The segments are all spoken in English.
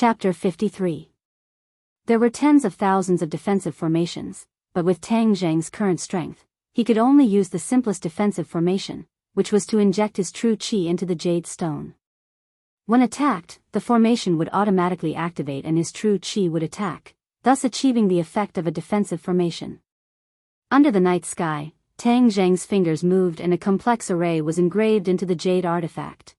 Chapter 53. There were tens of thousands of defensive formations, but with Tang Zheng's current strength, he could only use the simplest defensive formation, which was to inject his true qi into the jade stone. When attacked, the formation would automatically activate and his true qi would attack, thus achieving the effect of a defensive formation. Under the night sky, Tang Zheng's fingers moved and a complex array was engraved into the jade artifact.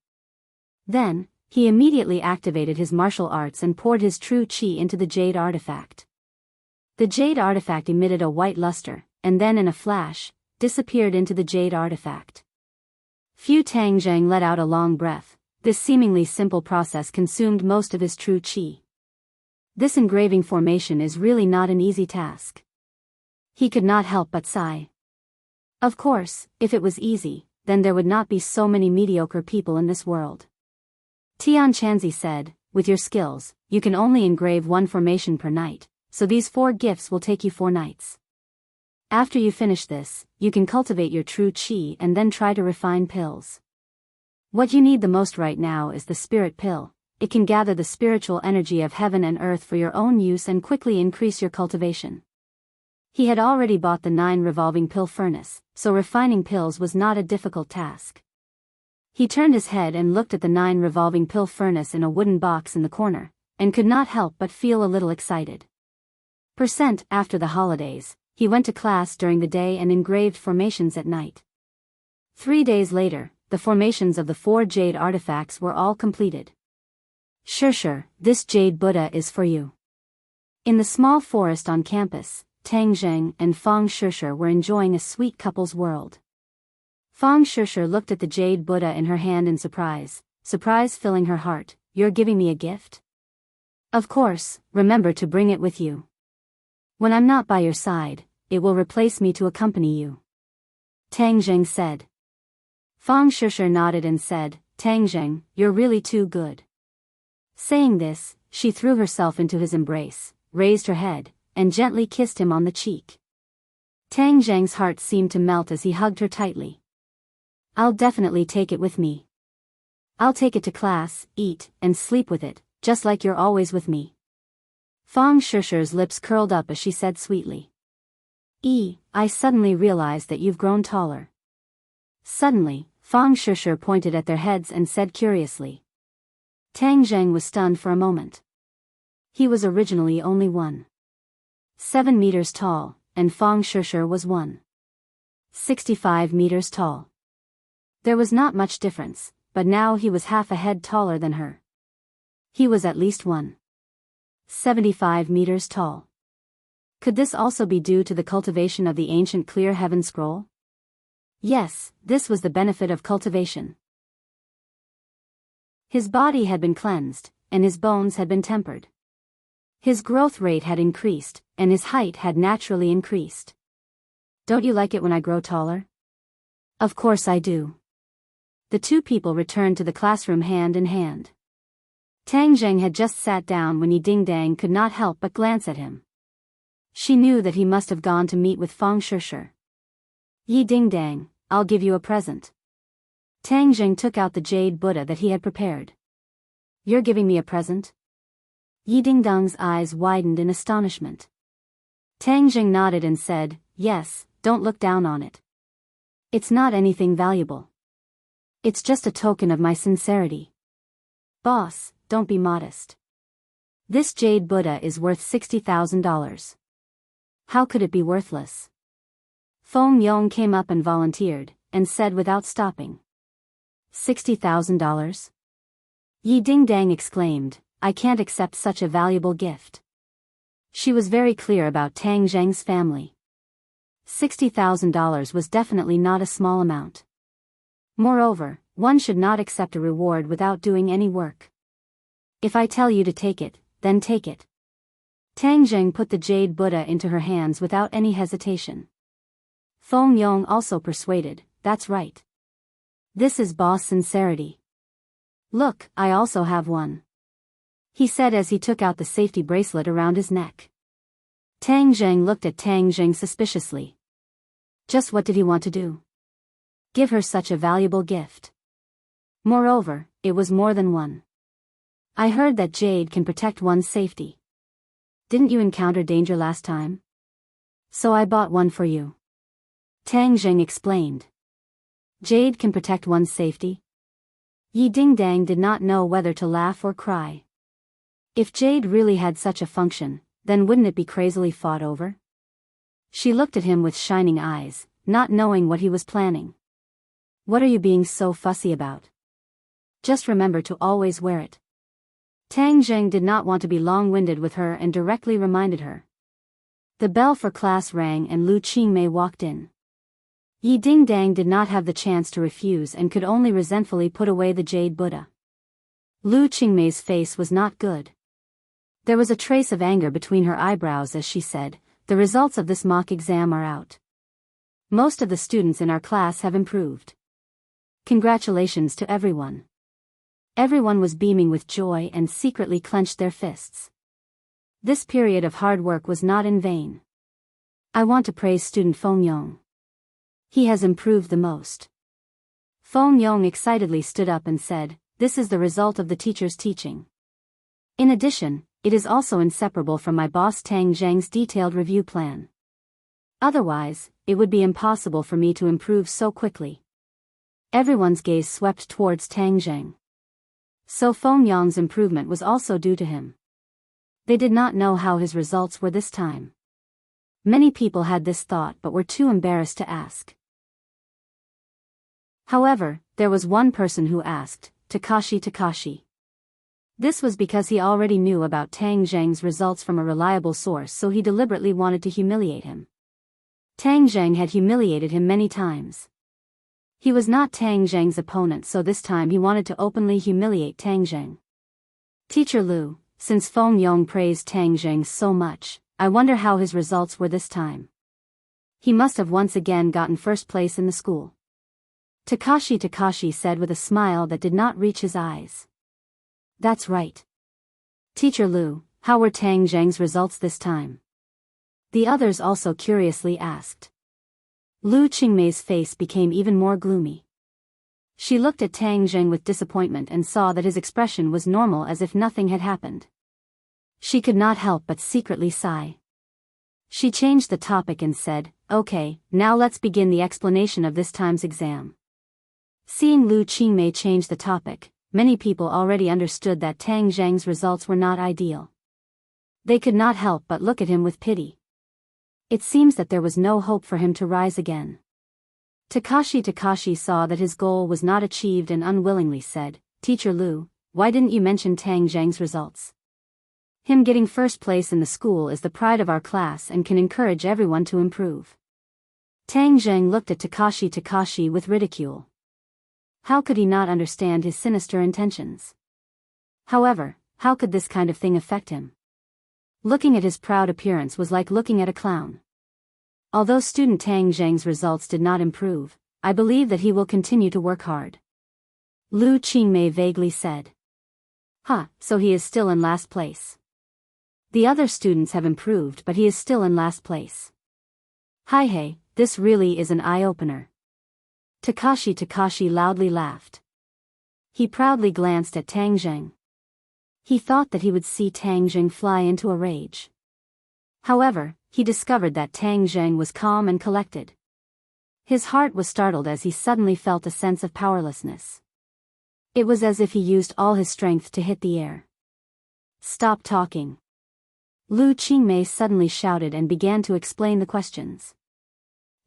Then, he immediately activated his martial arts and poured his true qi into the jade artifact. The jade artifact emitted a white luster, and then in a flash, disappeared into the jade artifact. Tang Zheng let out a long breath. This seemingly simple process consumed most of his true qi. This engraving formation is really not an easy task. He could not help but sigh. Of course, if it was easy, then there would not be so many mediocre people in this world. Tian Chanzi said, with your skills, you can only engrave one formation per night, so these 4 gifts will take you 4 nights. After you finish this, you can cultivate your true qi and then try to refine pills. What you need the most right now is the spirit pill. It can gather the spiritual energy of heaven and earth for your own use and quickly increase your cultivation. He had already bought the 9 revolving pill furnace, so refining pills was not a difficult task. He turned his head and looked at the 9 revolving pill furnace in a wooden box in the corner, and could not help but feel a little excited. After the holidays, he went to class during the day and engraved formations at night. 3 days later, the formations of the 4 jade artifacts were all completed. Sure, this jade Buddha is for you. In the small forest on campus, Tang Zheng and Fang Shishir were enjoying a sweet couple's world. Fang Shishir looked at the jade Buddha in her hand in surprise filling her heart. You're giving me a gift? Of course, remember to bring it with you. When I'm not by your side, it will replace me to accompany you. Tang Zheng said. Fang Shishir nodded and said, Tang Zheng, you're really too good. Saying this, she threw herself into his embrace, raised her head, and gently kissed him on the cheek. Tang Zheng's heart seemed to melt as he hugged her tightly. I'll definitely take it with me. I'll take it to class, eat, and sleep with it, just like you're always with me. Fang Shishir's lips curled up as she said sweetly. I suddenly realized that you've grown taller. Suddenly, Fang Shishir pointed at their heads and said curiously. Tang Zheng was stunned for a moment. He was originally only 1.7 meters tall, and Fang Shishir was 1.65 meters tall. There was not much difference, but now he was half a head taller than her. He was at least 1.75 meters tall. Could this also be due to the cultivation of the ancient clear heaven scroll? Yes, this was the benefit of cultivation. His body had been cleansed, and his bones had been tempered. His growth rate had increased, and his height had naturally increased. Don't you like it when I grow taller? Of course I do. The 2 people returned to the classroom hand in hand. Tang Zheng had just sat down when Yi Dingdang could not help but glance at him. She knew that he must have gone to meet with Fang Shishir. Yi Dingdang, I'll give you a present. Tang Zheng took out the jade Buddha that he had prepared. You're giving me a present? Yi Dingdang's eyes widened in astonishment. Tang Zheng nodded and said, yes, don't look down on it. It's not anything valuable. It's just a token of my sincerity. Boss, don't be modest. This jade Buddha is worth $60,000. How could it be worthless? Feng Yong came up and volunteered, and said without stopping. $60,000? Yi Dingdang exclaimed, I can't accept such a valuable gift. She was very clear about Tang Zheng's family. $60,000 was definitely not a small amount. Moreover, one should not accept a reward without doing any work. If I tell you to take it, then take it. Tang Zheng put the jade Buddha into her hands without any hesitation. Feng Yong also persuaded, that's right. This is boss sincerity. Look, I also have one. He said as he took out the safety bracelet around his neck. Tang Zheng looked at Tang Zheng suspiciously. Just what did he want to do? Give her such a valuable gift. Moreover, it was more than one. I heard that jade can protect one's safety. Didn't you encounter danger last time? So I bought one for you. Tang Zheng explained. Jade can protect one's safety? Yi Dingdang did not know whether to laugh or cry. If jade really had such a function, then wouldn't it be crazily fought over? She looked at him with shining eyes, not knowing what he was planning. What are you being so fussy about? Just remember to always wear it. Tang Zheng did not want to be long-winded with her and directly reminded her. The bell for class rang and Lu Qingmei walked in. Yi Dingdang did not have the chance to refuse and could only resentfully put away the jade Buddha. Lu Qingmei's face was not good. There was a trace of anger between her eyebrows as she said, "The results of this mock exam are out. Most of the students in our class have improved. Congratulations to everyone." Everyone was beaming with joy and secretly clenched their fists. This period of hard work was not in vain. I want to praise student Feng Yong. He has improved the most. Feng Yong excitedly stood up and said, "This is the result of the teacher's teaching. In addition, it is also inseparable from my boss Tang Zheng's detailed review plan. Otherwise, it would be impossible for me to improve so quickly." Everyone's gaze swept towards Tang Zheng. So Feng Yong's improvement was also due to him. They did not know how his results were this time. Many people had this thought but were too embarrassed to ask. However, there was one person who asked, Takashi. This was because he already knew about Tang Zheng's results from a reliable source, so he deliberately wanted to humiliate him. Tang Zheng had humiliated him many times. He was not Tang Zheng's opponent, so this time he wanted to openly humiliate Tang Zheng. "Teacher Lu, since Feng Yong praised Tang Zheng so much, I wonder how his results were this time. He must have once again gotten first place in the school." Takashi said with a smile that did not reach his eyes. "That's right. Teacher Lu, how were Tang Zheng's results this time?" The others also curiously asked. Lu Qingmei's face became even more gloomy. She looked at Tang Zheng with disappointment and saw that his expression was normal, as if nothing had happened. She could not help but secretly sigh. She changed the topic and said, "Okay, now let's begin the explanation of this time's exam." Seeing Lu Qingmei change the topic, many people already understood that Tang Zheng's results were not ideal. They could not help but look at him with pity. It seems that there was no hope for him to rise again. Takashi saw that his goal was not achieved and unwillingly said, "Teacher Lu, why didn't you mention Tang Zheng's results? Him getting first place in the school is the pride of our class and can encourage everyone to improve." Tang Zheng looked at Takashi with ridicule. How could he not understand his sinister intentions? However, how could this kind of thing affect him? Looking at his proud appearance was like looking at a clown. Although student Tang Zheng's results did not improve, I believe that he will continue to work hard. Lu Qingmei vaguely said. So he is still in last place. The other students have improved, but he is still in last place. Hey, this really is an eye-opener. Takashi loudly laughed. He proudly glanced at Tang Zheng. He thought that he would see Tang Zheng fly into a rage. However, he discovered that Tang Zheng was calm and collected. His heart was startled as he suddenly felt a sense of powerlessness. It was as if he used all his strength to hit the air. "Stop talking." Lu Qingmei suddenly shouted and began to explain the questions.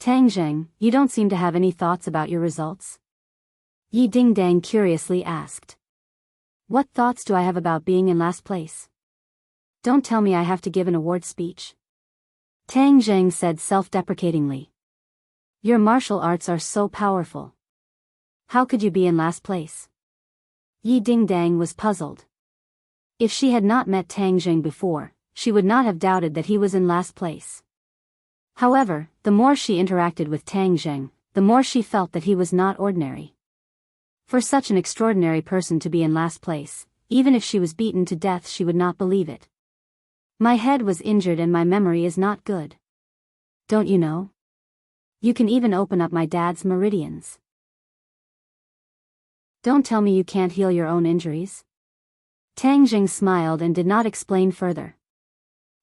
"Tang Zheng, you don't seem to have any thoughts about your results?" Yi Dingdang curiously asked. "What thoughts do I have about being in last place? Don't tell me I have to give an award speech." Tang Zheng said self-deprecatingly. "Your martial arts are so powerful. How could you be in last place?" Yi Dingdang was puzzled. If she had not met Tang Zheng before, she would not have doubted that he was in last place. However, the more she interacted with Tang Zheng, the more she felt that he was not ordinary. For such an extraordinary person to be in last place, even if she was beaten to death, she would not believe it. "My head was injured and my memory is not good. Don't you know? You can even open up my dad's meridians. Don't tell me you can't heal your own injuries." Tang Jing smiled and did not explain further.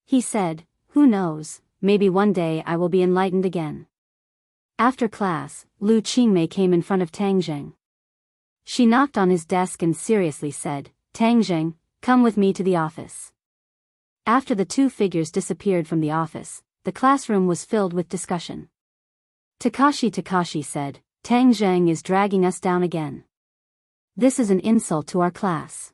He said, "Who knows, maybe one day I will be enlightened again." After class, Lu Qingmei came in front of Tang Jing. She knocked on his desk and seriously said, "Tang Jing, come with me to the office." After the two figures disappeared from the office, the classroom was filled with discussion. Takashi said, "Tang Jing is dragging us down again. This is an insult to our class."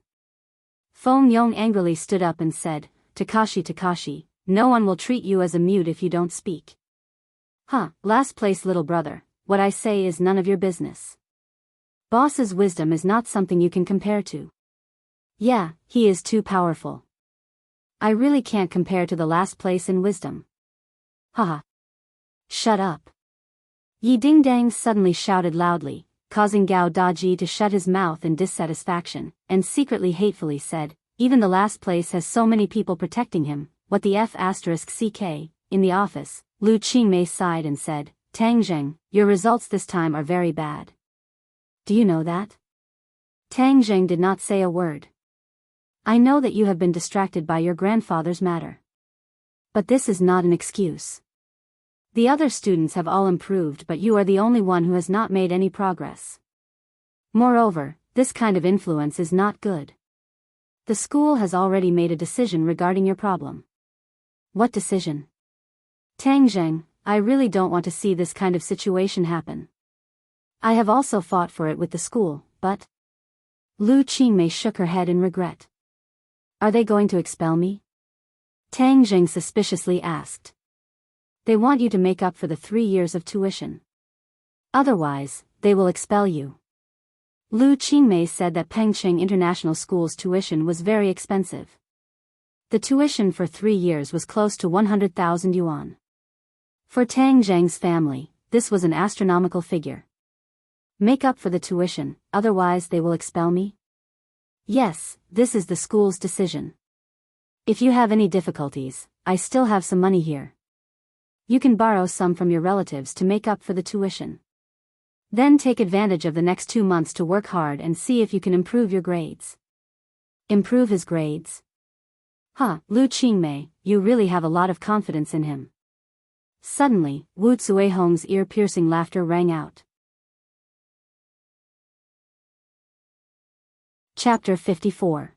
Feng Yong angrily stood up and said, Takashi, no one will treat you as a mute if you don't speak." Last place little brother, what I say is none of your business. Boss's wisdom is not something you can compare to. Yeah, he is too powerful. I really can't compare to the last place in wisdom. Haha. Shut up. Yi Dingdang suddenly shouted loudly, causing Gao Daji to shut his mouth in dissatisfaction, and secretly hatefully said, "Even the last place has so many people protecting him, what the F***ck?" In the office, Lu Qingmei sighed and said, "Tang Jing, your results this time are very bad. Do you know that?" Tang Jing did not say a word. "I know that you have been distracted by your grandfather's matter. But this is not an excuse. The other students have all improved, but you are the only one who has not made any progress. Moreover, this kind of influence is not good. The school has already made a decision regarding your problem." "What decision?" "Tang Jing, I really don't want to see this kind of situation happen. I have also fought for it with the school, but..." Lu Qingmei shook her head in regret. "Are they going to expel me?" Tang Jing suspiciously asked. "They want you to make up for the 3 years of tuition. Otherwise, they will expel you." Lu Qingmei said that Pengqing International School's tuition was very expensive. The tuition for 3 years was close to 100,000 yuan. For Tang Jing's family, this was an astronomical figure. "Make up for the tuition, otherwise they will expel me?" "Yes, this is the school's decision. If you have any difficulties, I still have some money here. You can borrow some from your relatives to make up for the tuition. Then take advantage of the next 2 months to work hard and see if you can improve your grades." Improve his grades? Lu Qingmei, you really have a lot of confidence in him. Suddenly, Wu Zuihong's ear-piercing laughter rang out. Chapter 54.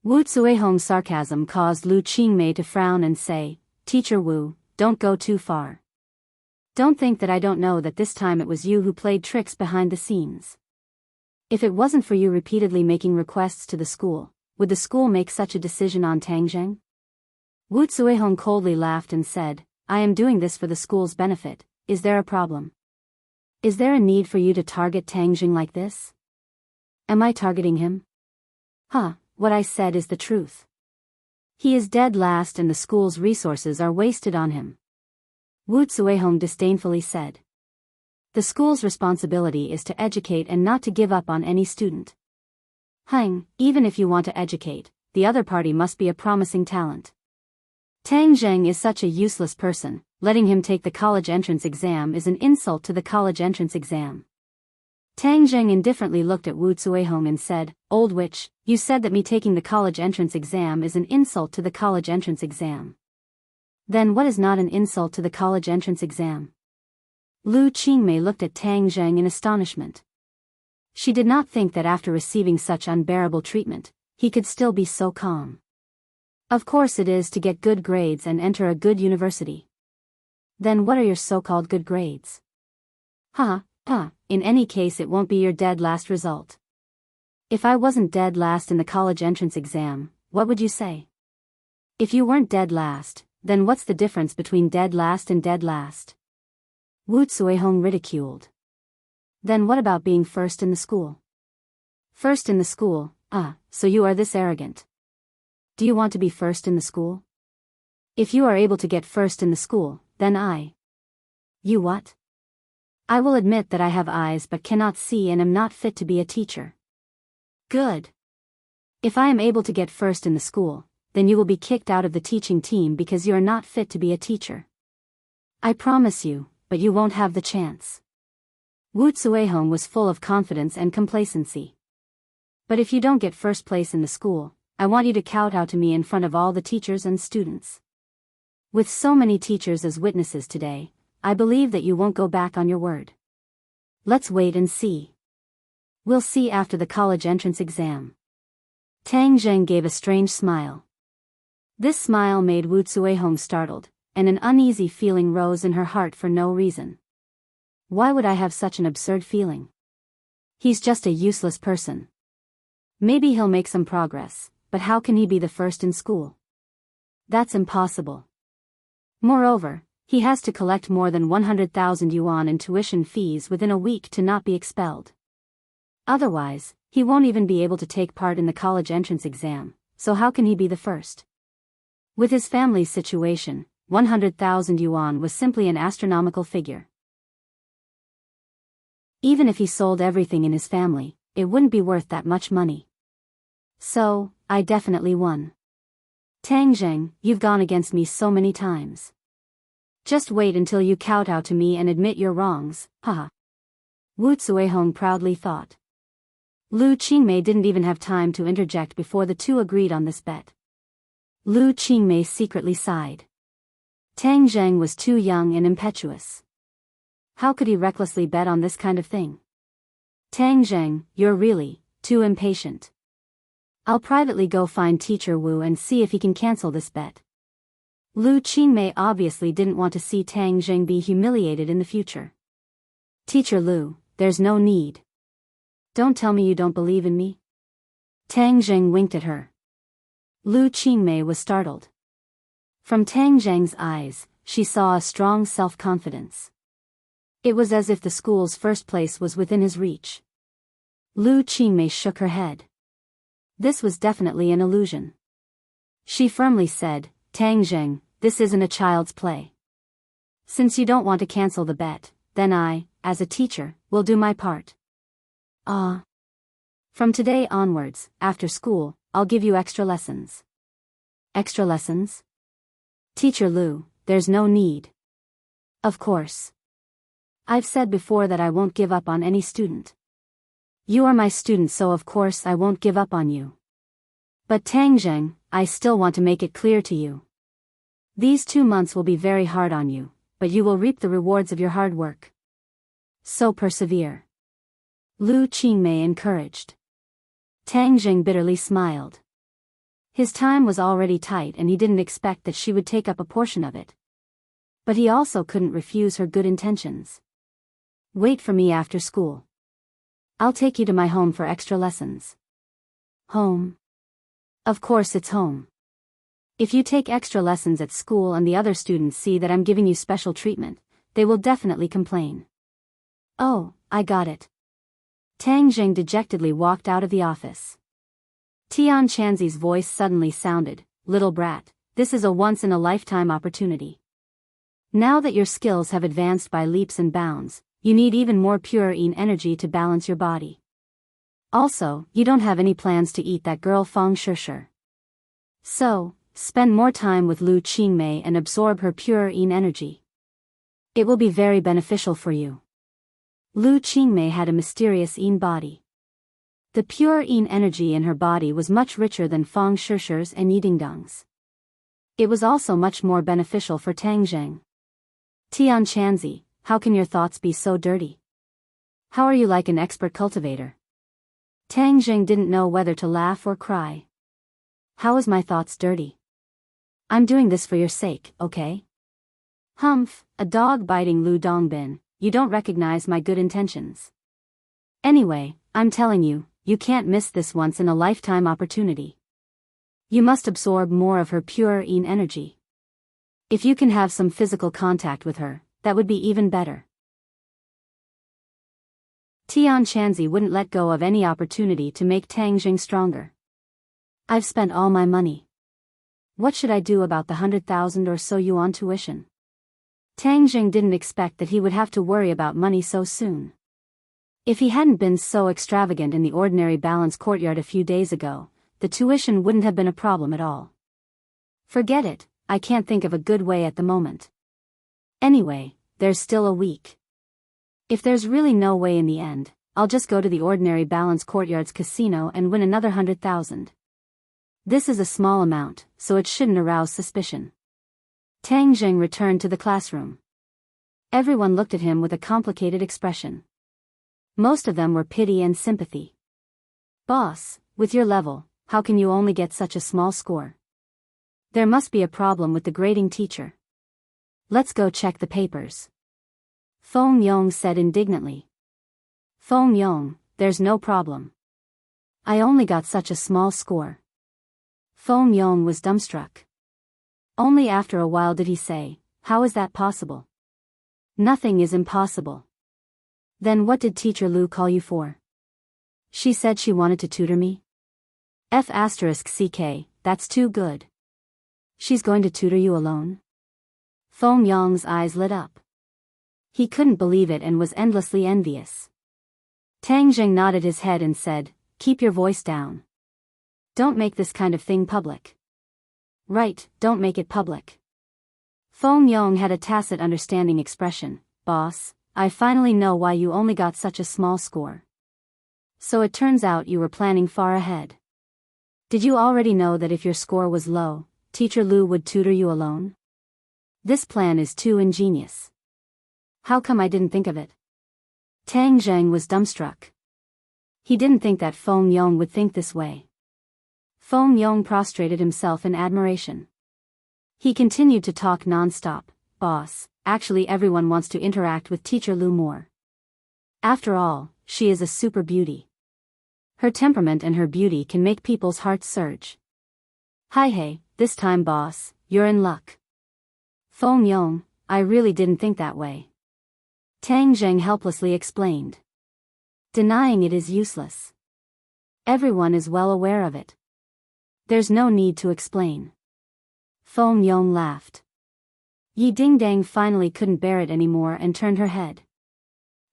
Wu Zuihong's sarcasm caused Lu Qingmei to frown and say, "Teacher Wu, don't go too far. Don't think that I don't know that this time it was you who played tricks behind the scenes. If it wasn't for you repeatedly making requests to the school, would the school make such a decision on Tang Jing?" Wu Zuihong coldly laughed and said, "I am doing this for the school's benefit. Is there a problem? Is there a need for you to target Tang Jing like this? Am I targeting him? What I said is the truth. He is dead last and the school's resources are wasted on him." Wu Zuihong disdainfully said. "The school's responsibility is to educate and not to give up on any student. Even if you want to educate, the other party must be a promising talent. Tang Jing is such a useless person, letting him take the college entrance exam is an insult to the college entrance exam." Tang Jing indifferently looked at Wu Zuihong and said, "Old witch, you said that me taking the college entrance exam is an insult to the college entrance exam. Then what is not an insult to the college entrance exam?" Lu Qingmei looked at Tang Jing in astonishment. She did not think that after receiving such unbearable treatment, he could still be so calm. "Of course it is to get good grades and enter a good university." "Then what are your so-called good grades?" In any case it won't be your dead last result. If I wasn't dead last in the college entrance exam, what would you say? If you weren't dead last, then what's the difference between dead last and dead last?" Wu Zuihong ridiculed. "Then what about being first in the school?" "First in the school, so you are this arrogant. Do you want to be first in the school? If you are able to get first in the school, then You what? I will admit that I have eyes but cannot see and am not fit to be a teacher." "Good. If I am able to get first in the school, then you will be kicked out of the teaching team because you are not fit to be a teacher. I promise you, but you won't have the chance." Wu Zuihong was full of confidence and complacency. But if you don't get first place in the school, I want you to kowtow to me in front of all the teachers and students. With so many teachers as witnesses today, I believe that you won't go back on your word. Let's wait and see. We'll see after the college entrance exam. Tang Zheng gave a strange smile. This smile made Wu Tsuehong startled, and an uneasy feeling rose in her heart for no reason. Why would I have such an absurd feeling? He's just a useless person. Maybe he'll make some progress, but how can he be the first in school? That's impossible. Moreover, he has to collect more than 100,000 yuan in tuition fees within a week to not be expelled. Otherwise, he won't even be able to take part in the college entrance exam, so how can he be the first? With his family's situation, 100,000 yuan was simply an astronomical figure. Even if he sold everything in his family, it wouldn't be worth that much money. So, I definitely won. Tang Zheng, you've gone against me so many times. Just wait until you kowtow to me and admit your wrongs, haha. Wu Tsuehong proudly thought. Lu Qingmei didn't even have time to interject before the two agreed on this bet. Lu Qingmei secretly sighed. Tang Zheng was too young and impetuous. How could he recklessly bet on this kind of thing? Tang Zheng, you're really too impatient. I'll privately go find Teacher Wu and see if he can cancel this bet. Lu Qingmei obviously didn't want to see Tang Zheng be humiliated in the future. Teacher Lu, there's no need. Don't tell me you don't believe in me. Tang Zheng winked at her. Lu Qingmei was startled. From Tang Zheng's eyes, she saw a strong self-confidence. It was as if the school's first place was within his reach. Lu Qingmei shook her head. This was definitely an illusion. She firmly said, Tang Zheng, this isn't a child's play. Since you don't want to cancel the bet, then I, as a teacher, will do my part. From today onwards, after school, I'll give you extra lessons. Extra lessons? Teacher Lu, there's no need. Of course. I've said before that I won't give up on any student. You are my student, so of course I won't give up on you. But Tang Zheng, I still want to make it clear to you. These 2 months will be very hard on you, but you will reap the rewards of your hard work. So persevere. Lu Qingmei encouraged. Tang Zheng bitterly smiled. His time was already tight and he didn't expect that she would take up a portion of it. But he also couldn't refuse her good intentions. Wait for me after school. I'll take you to my home for extra lessons. Home? Of course it's home. If you take extra lessons at school and the other students see that I'm giving you special treatment, they will definitely complain. Oh, I got it. Tang Zheng dejectedly walked out of the office. Tian Chanzi's voice suddenly sounded, Little brat, this is a once-in-a-lifetime opportunity. Now that your skills have advanced by leaps and bounds, you need even more pure yin energy to balance your body. Also, you don't have any plans to eat that girl Fang Shishir. So, spend more time with Lu Qingmei and absorb her pure yin energy. It will be very beneficial for you. Lu Qingmei had a mysterious yin body. The pure yin energy in her body was much richer than Fang Shishir's and Yidingdang's. It was also much more beneficial for Tang Zheng. Tian Chanzi, how can your thoughts be so dirty? How are you like an expert cultivator? Tang Zheng didn't know whether to laugh or cry. How is my thoughts dirty? I'm doing this for your sake, okay? Humph, a dog biting Lu Dongbin, you don't recognize my good intentions. Anyway, I'm telling you, you can't miss this once-in-a-lifetime opportunity. You must absorb more of her pure yin energy. If you can have some physical contact with her, that would be even better. Tian Chanzi wouldn't let go of any opportunity to make Tang Zheng stronger. I've spent all my money. What should I do about the 100,000 or so yuan tuition? Tang Zheng didn't expect that he would have to worry about money so soon. If he hadn't been so extravagant in the ordinary balance courtyard a few days ago, the tuition wouldn't have been a problem at all. Forget it, I can't think of a good way at the moment. Anyway, there's still a week. If there's really no way in the end, I'll just go to the ordinary balance courtyard's casino and win another 100,000. This is a small amount, so it shouldn't arouse suspicion. Tang Jing returned to the classroom. Everyone looked at him with a complicated expression. Most of them were pity and sympathy. Boss, with your level, how can you only get such a small score? There must be a problem with the grading teacher. Let's go check the papers. Feng Yong said indignantly. Feng Yong, there's no problem. I only got such a small score. Feng Yong was dumbstruck. Only after a while did he say, how is that possible? Nothing is impossible. Then what did Teacher Lu call you for? She said she wanted to tutor me. F***ck, that's too good. She's going to tutor you alone? Feng Yong's eyes lit up. He couldn't believe it and was endlessly envious. Tang Jing nodded his head and said, keep your voice down. Don't make this kind of thing public. Right, don't make it public. Feng Yong had a tacit understanding expression. Boss, I finally know why you only got such a small score. So it turns out you were planning far ahead. Did you already know that if your score was low, Teacher Lu would tutor you alone? This plan is too ingenious. How come I didn't think of it? Tang Zheng was dumbstruck. He didn't think that Feng Yong would think this way. Feng Yong prostrated himself in admiration. He continued to talk non-stop. Boss, actually everyone wants to interact with Teacher Lu more. After all, she is a super beauty. Her temperament and her beauty can make people's hearts surge. Hi hey, this time boss, you're in luck. Feng Yong, I really didn't think that way. Tang Zheng helplessly explained. Denying it is useless. Everyone is well aware of it. There's no need to explain. Feng Yong laughed. Yi Dingdang finally couldn't bear it anymore and turned her head.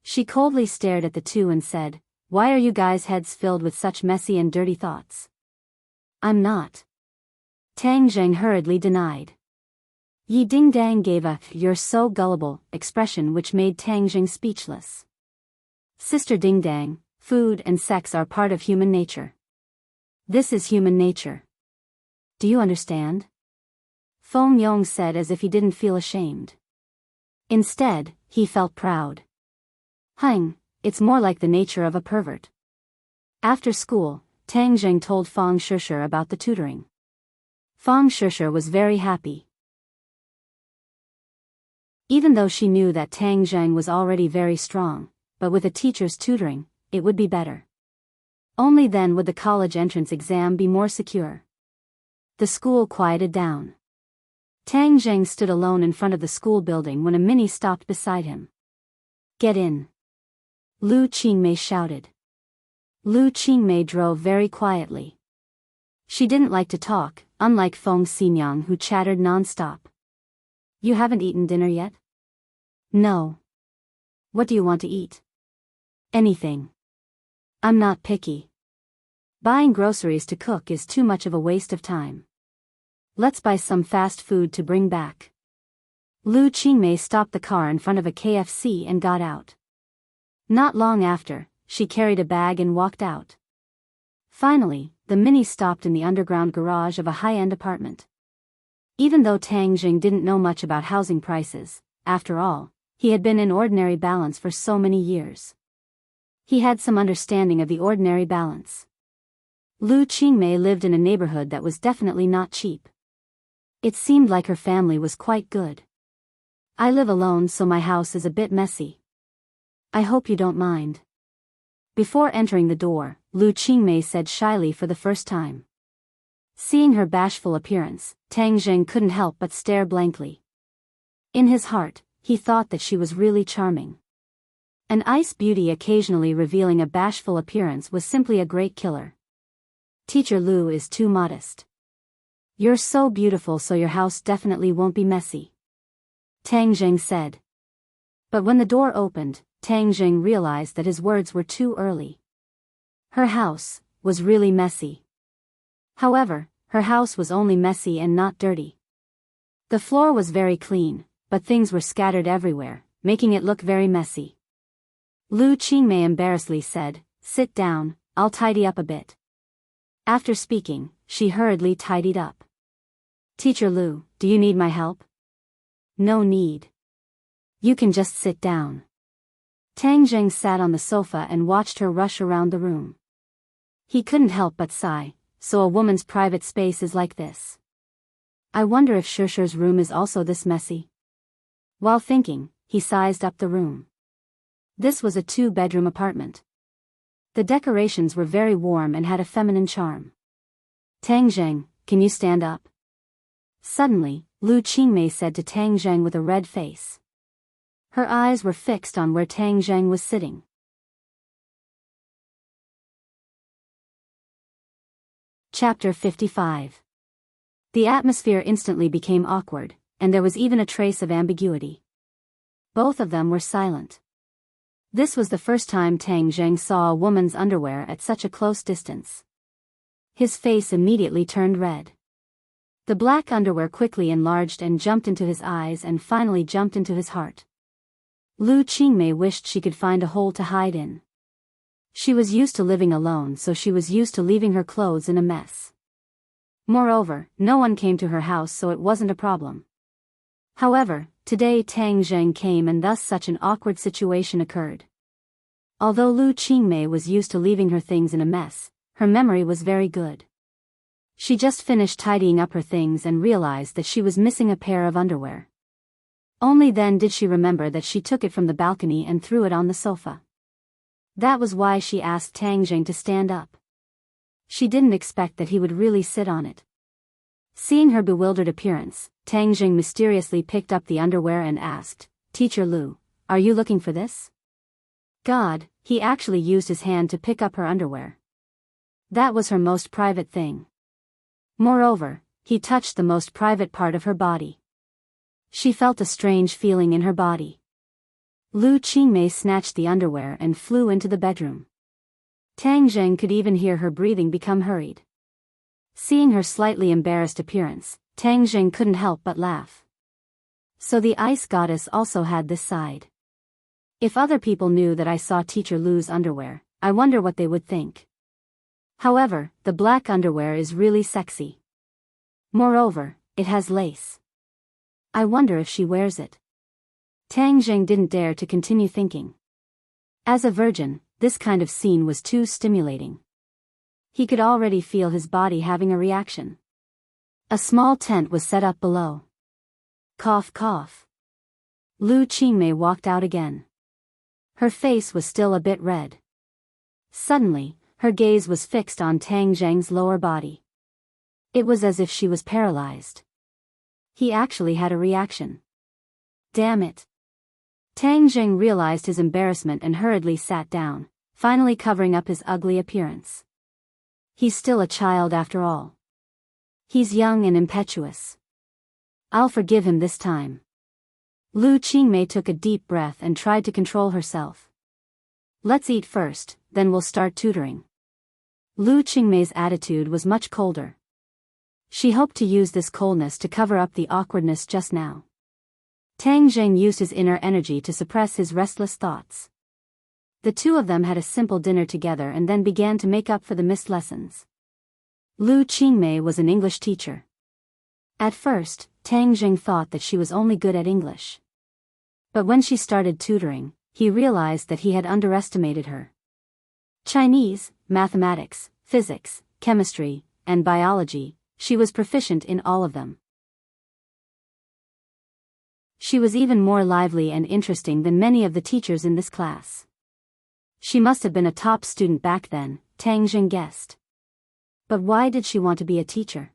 She coldly stared at the two and said, why are you guys' heads filled with such messy and dirty thoughts? I'm not. Tang Zheng hurriedly denied. Yi Dingdang gave a, you're so gullible, expression which made Tang Zheng speechless. Sister Dingdang, food and sex are part of human nature. This is human nature. Do you understand? Feng Yong said as if he didn't feel ashamed. Instead, he felt proud. Hang, it's more like the nature of a pervert. After school, Tang Zheng told Fang Shishir about the tutoring. Fang Shishir was very happy. Even though she knew that Tang Zheng was already very strong, but with a teacher's tutoring, it would be better. Only then would the college entrance exam be more secure. The school quieted down. Tang Zheng stood alone in front of the school building when a mini stopped beside him. Get in. Lu Qingmei shouted. Lu Qingmei drove very quietly. She didn't like to talk, unlike Feng Xinyang who chattered non-stop. You haven't eaten dinner yet? No. What do you want to eat? Anything. I'm not picky. Buying groceries to cook is too much of a waste of time. Let's buy some fast food to bring back. Lu Qingmei stopped the car in front of a KFC and got out. Not long after, she carried a bag and walked out. Finally, the Mini stopped in the underground garage of a high-end apartment. Even though Tang Jing didn't know much about housing prices, after all, he had been in ordinary balance for so many years. He had some understanding of the ordinary balance. Lu Qingmei lived in a neighborhood that was definitely not cheap. It seemed like her family was quite good. I live alone, so my house is a bit messy. I hope you don't mind. Before entering the door, Lu Qingmei said shyly for the first time. Seeing her bashful appearance, Tang Zheng couldn't help but stare blankly. In his heart, he thought that she was really charming. An ice beauty occasionally revealing a bashful appearance was simply a great killer. Teacher Lu is too modest. You're so beautiful, so your house definitely won't be messy. Tang Zheng said. But when the door opened, Tang Zheng realized that his words were too early. Her house was really messy. However, her house was only messy and not dirty. The floor was very clean, but things were scattered everywhere, making it look very messy. Lu Qingmei embarrassedly said, "Sit down, I'll tidy up a bit." After speaking, she hurriedly tidied up. "Teacher Lu, do you need my help?" "No need. You can just sit down." Tang Zheng sat on the sofa and watched her rush around the room. He couldn't help but sigh, so a woman's private space is like this. I wonder if Shishi's room is also this messy. While thinking, he sized up the room. This was a 2-bedroom apartment. The decorations were very warm and had a feminine charm. "Tang Zheng, can you stand up?" Suddenly, Lu Qingmei said to Tang Zheng with a red face. Her eyes were fixed on where Tang Zheng was sitting. Chapter 55. The atmosphere instantly became awkward, and there was even a trace of ambiguity. Both of them were silent. This was the first time Tang Zheng saw a woman's underwear at such a close distance. His face immediately turned red. The black underwear quickly enlarged and jumped into his eyes and finally jumped into his heart. Lu Qingmei wished she could find a hole to hide in. She was used to living alone, so she was used to leaving her clothes in a mess. Moreover, no one came to her house, so it wasn't a problem. However, today Tang Zheng came and thus such an awkward situation occurred. Although Lu Qingmei was used to leaving her things in a mess, her memory was very good. She just finished tidying up her things and realized that she was missing a pair of underwear. Only then did she remember that she took it from the balcony and threw it on the sofa. That was why she asked Tang Zheng to stand up. She didn't expect that he would really sit on it. Seeing her bewildered appearance, Tang Zheng mysteriously picked up the underwear and asked, "Teacher Lu, are you looking for this?" God, he actually used his hand to pick up her underwear. That was her most private thing. Moreover, he touched the most private part of her body. She felt a strange feeling in her body. Lu Qingmei snatched the underwear and flew into the bedroom. Tang Zheng could even hear her breathing become hurried. Seeing her slightly embarrassed appearance, Tang Zheng couldn't help but laugh. So the ice goddess also had this side. If other people knew that I saw Teacher Lu's underwear, I wonder what they would think. However, the black underwear is really sexy. Moreover, it has lace. I wonder if she wears it. Tang Zheng didn't dare to continue thinking. As a virgin, this kind of scene was too stimulating. He could already feel his body having a reaction. A small tent was set up below. Cough cough. Lu Qingmei walked out again. Her face was still a bit red. Suddenly, her gaze was fixed on Tang Zheng's lower body. It was as if she was paralyzed. He actually had a reaction. Damn it. Tang Zheng realized his embarrassment and hurriedly sat down, finally covering up his ugly appearance. He's still a child after all. He's young and impetuous. I'll forgive him this time. Lu Qingmei took a deep breath and tried to control herself. Let's eat first, then we'll start tutoring. Lu Qingmei's attitude was much colder. She hoped to use this coldness to cover up the awkwardness just now. Tang Zheng used his inner energy to suppress his restless thoughts. The two of them had a simple dinner together and then began to make up for the missed lessons. Lu Qingmei was an English teacher. At first, Tang Zheng thought that she was only good at English. But when she started tutoring, he realized that he had underestimated her. Chinese, mathematics, physics, chemistry, and biology, she was proficient in all of them. She was even more lively and interesting than many of the teachers in this class. She must have been a top student back then, Tang Zheng guessed. But why did she want to be a teacher?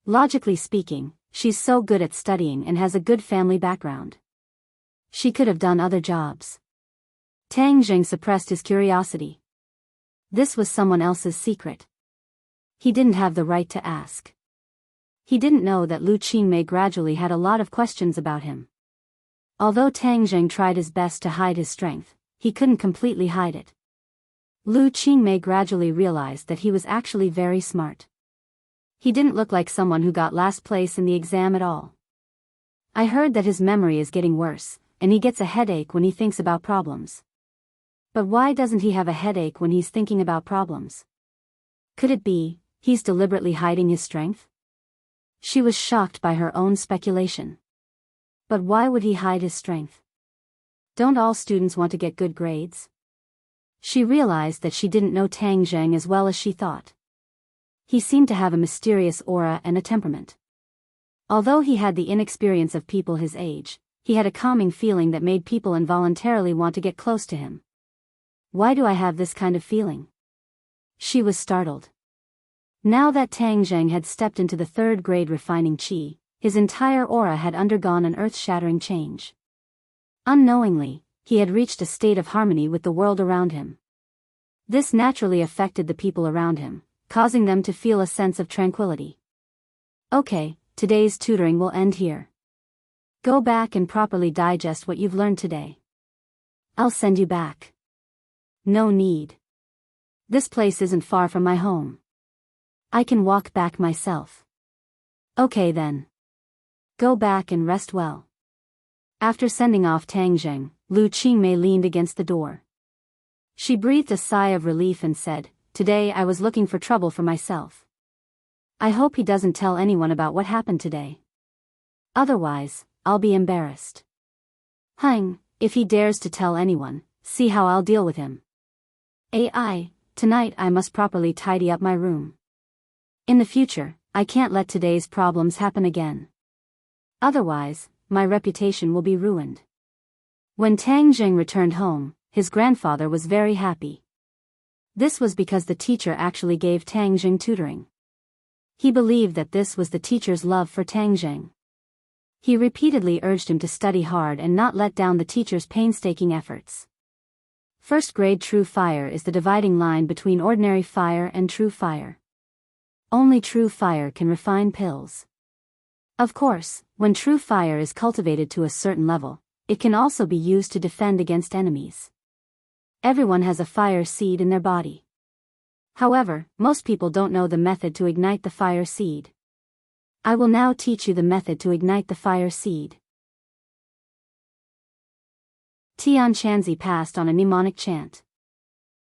Logically speaking, she's so good at studying and has a good family background. She could have done other jobs. Tang Zheng suppressed his curiosity. This was someone else's secret. He didn't have the right to ask. He didn't know that Lu Qingmei gradually had a lot of questions about him. Although Tang Zheng tried his best to hide his strength, he couldn't completely hide it. Lu Qingmei gradually realized that he was actually very smart. He didn't look like someone who got last place in the exam at all. I heard that his memory is getting worse, and he gets a headache when he thinks about problems. But why doesn't he have a headache when he's thinking about problems? Could it be, he's deliberately hiding his strength? She was shocked by her own speculation. But why would he hide his strength? Don't all students want to get good grades? She realized that she didn't know Tang Zheng as well as she thought. He seemed to have a mysterious aura and a temperament. Although he had the inexperience of people his age, he had a calming feeling that made people involuntarily want to get close to him. Why do I have this kind of feeling? She was startled. Now that Tang Zheng had stepped into the third grade refining qi, his entire aura had undergone an earth-shattering change. Unknowingly, he had reached a state of harmony with the world around him. This naturally affected the people around him, causing them to feel a sense of tranquility. Okay, today's tutoring will end here. Go back and properly digest what you've learned today. I'll send you back. No need. This place isn't far from my home. I can walk back myself. Okay then. Go back and rest well. After sending off Tang Zheng, Lu Qingmei leaned against the door. She breathed a sigh of relief and said, "Today I was looking for trouble for myself. I hope he doesn't tell anyone about what happened today. Otherwise, I'll be embarrassed. If he dares to tell anyone, see how I'll deal with him. Tonight I must properly tidy up my room. In the future, I can't let today's problems happen again. Otherwise, my reputation will be ruined." When Tang Zheng returned home, his grandfather was very happy. This was because the teacher actually gave Tang Zheng tutoring. He believed that this was the teacher's love for Tang Zheng. He repeatedly urged him to study hard and not let down the teacher's painstaking efforts. First grade true fire is the dividing line between ordinary fire and true fire. Only true fire can refine pills. Of course, when true fire is cultivated to a certain level, it can also be used to defend against enemies. Everyone has a fire seed in their body. However, most people don't know the method to ignite the fire seed. I will now teach you the method to ignite the fire seed. Tian Chanzi passed on a mnemonic chant.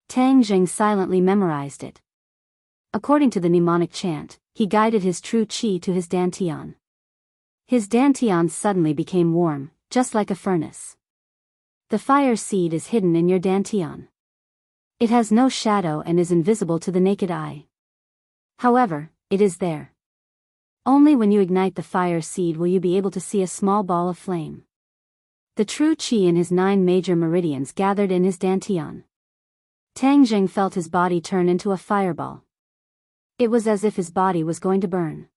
Tang Zheng silently memorized it. According to the mnemonic chant, he guided his true qi to his dantian. His dantian suddenly became warm, just like a furnace. The fire seed is hidden in your dantian. It has no shadow and is invisible to the naked eye. However, it is there. Only when you ignite the fire seed will you be able to see a small ball of flame. The true qi in his 9 major meridians gathered in his dantian. Tang Zheng felt his body turn into a fireball. It was as if his body was going to burn.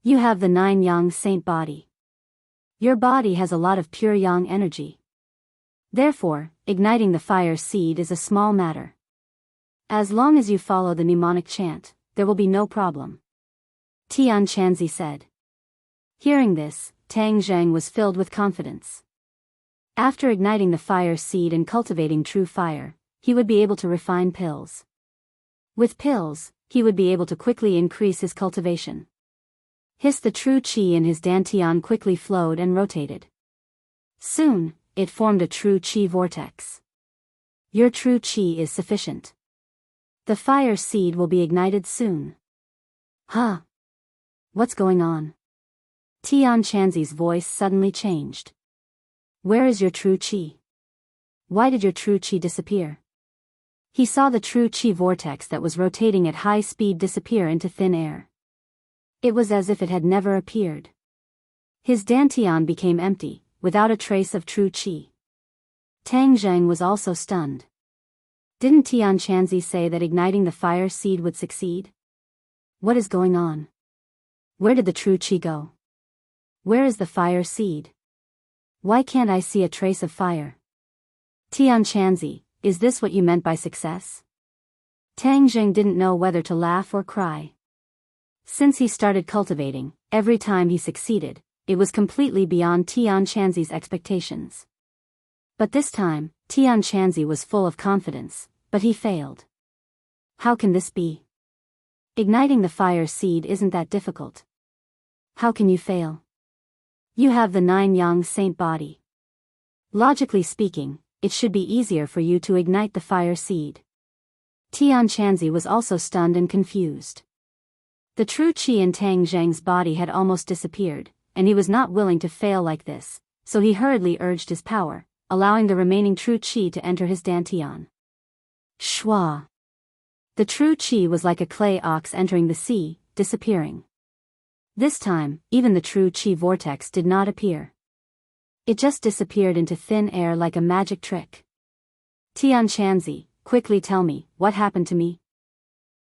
You have the 9 yang saint body. Your body has a lot of pure yang energy. Therefore, igniting the fire seed is a small matter. As long as you follow the mnemonic chant, there will be no problem. Tian Chanzi said. Hearing this, Tang Zheng was filled with confidence. After igniting the fire seed and cultivating true fire, he would be able to refine pills. With pills, he would be able to quickly increase his cultivation. The true qi in his dantian quickly flowed and rotated. Soon, it formed a true qi vortex. Your true qi is sufficient. The fire seed will be ignited soon. What's going on? Tian Chanzi's voice suddenly changed. Where is your true qi? Why did your true qi disappear? He saw the true qi vortex that was rotating at high speed disappear into thin air. It was as if it had never appeared. His dantian became empty, without a trace of true qi. Tang Zheng was also stunned. Didn't Tian Chanzi say that igniting the fire seed would succeed? What is going on? Where did the true qi go? Where is the fire seed? Why can't I see a trace of fire? Tian Chanzi, is this what you meant by success? Tang Zheng didn't know whether to laugh or cry. Since he started cultivating, every time he succeeded, it was completely beyond Tian Chanzi's expectations. But this time, Tian Chanzi was full of confidence, but he failed. How can this be? Igniting the fire seed isn't that difficult. How can you fail? You have the 9 yang saint body. Logically speaking, it should be easier for you to ignite the fire seed. Tian Chanzi was also stunned and confused. The true qi in Tang Zheng's body had almost disappeared, and he was not willing to fail like this, so he hurriedly urged his power, allowing the remaining true qi to enter his dantian. Shwa. The true qi was like a clay ox entering the sea, disappearing. This time, even the true qi vortex did not appear. It just disappeared into thin air like a magic trick. Tian Chanzi, quickly tell me, what happened to me?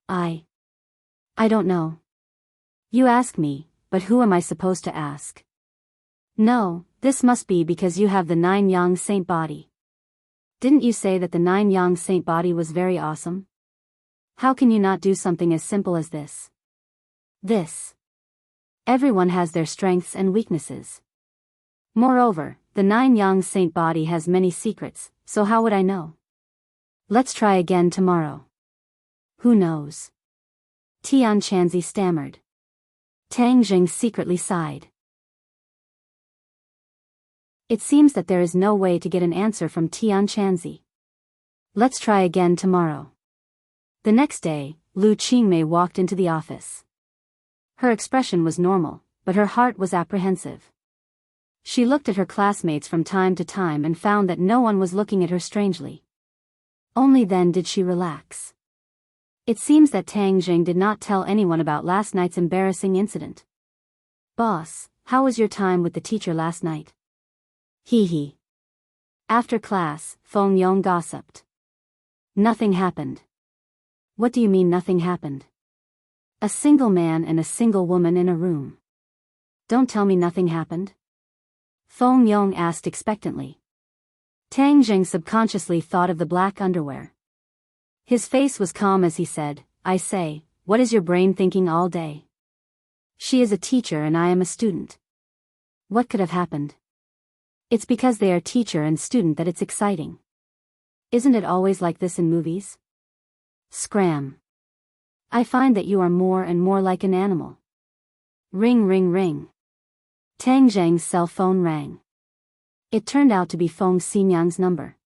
I don't know. You ask me, but who am I supposed to ask? No, this must be because you have the 9 yang saint body. Didn't you say that the 9 yang saint body was very awesome? How can you not do something as simple as this? Everyone has their strengths and weaknesses. Moreover, the 9 yang saint body has many secrets, so how would I know? Let's try again tomorrow. Who knows? Tian Chanzi stammered. Tang Jing secretly sighed. It seems that there is no way to get an answer from Tian Chanzi. Let's try again tomorrow. The next day, Lu Qingmei walked into the office. Her expression was normal, but her heart was apprehensive. She looked at her classmates from time to time and found that no one was looking at her strangely. Only then did she relax. It seems that Tang Jing did not tell anyone about last night's embarrassing incident. Boss, how was your time with the teacher last night? Hee. After class, Feng Yong gossiped. Nothing happened. What do you mean nothing happened? A single man and a single woman in a room. Don't tell me nothing happened. Feng Yong asked expectantly. Tang Jing subconsciously thought of the black underwear. His face was calm as he said, I say, what is your brain thinking all day? She is a teacher and I am a student. What could have happened? It's because they are teacher and student that it's exciting. Isn't it always like this in movies? Scram. I find that you are more and more like an animal. Ring ring ring. Tang Zheng's cell phone rang. It turned out to be Feng Xinyang's number.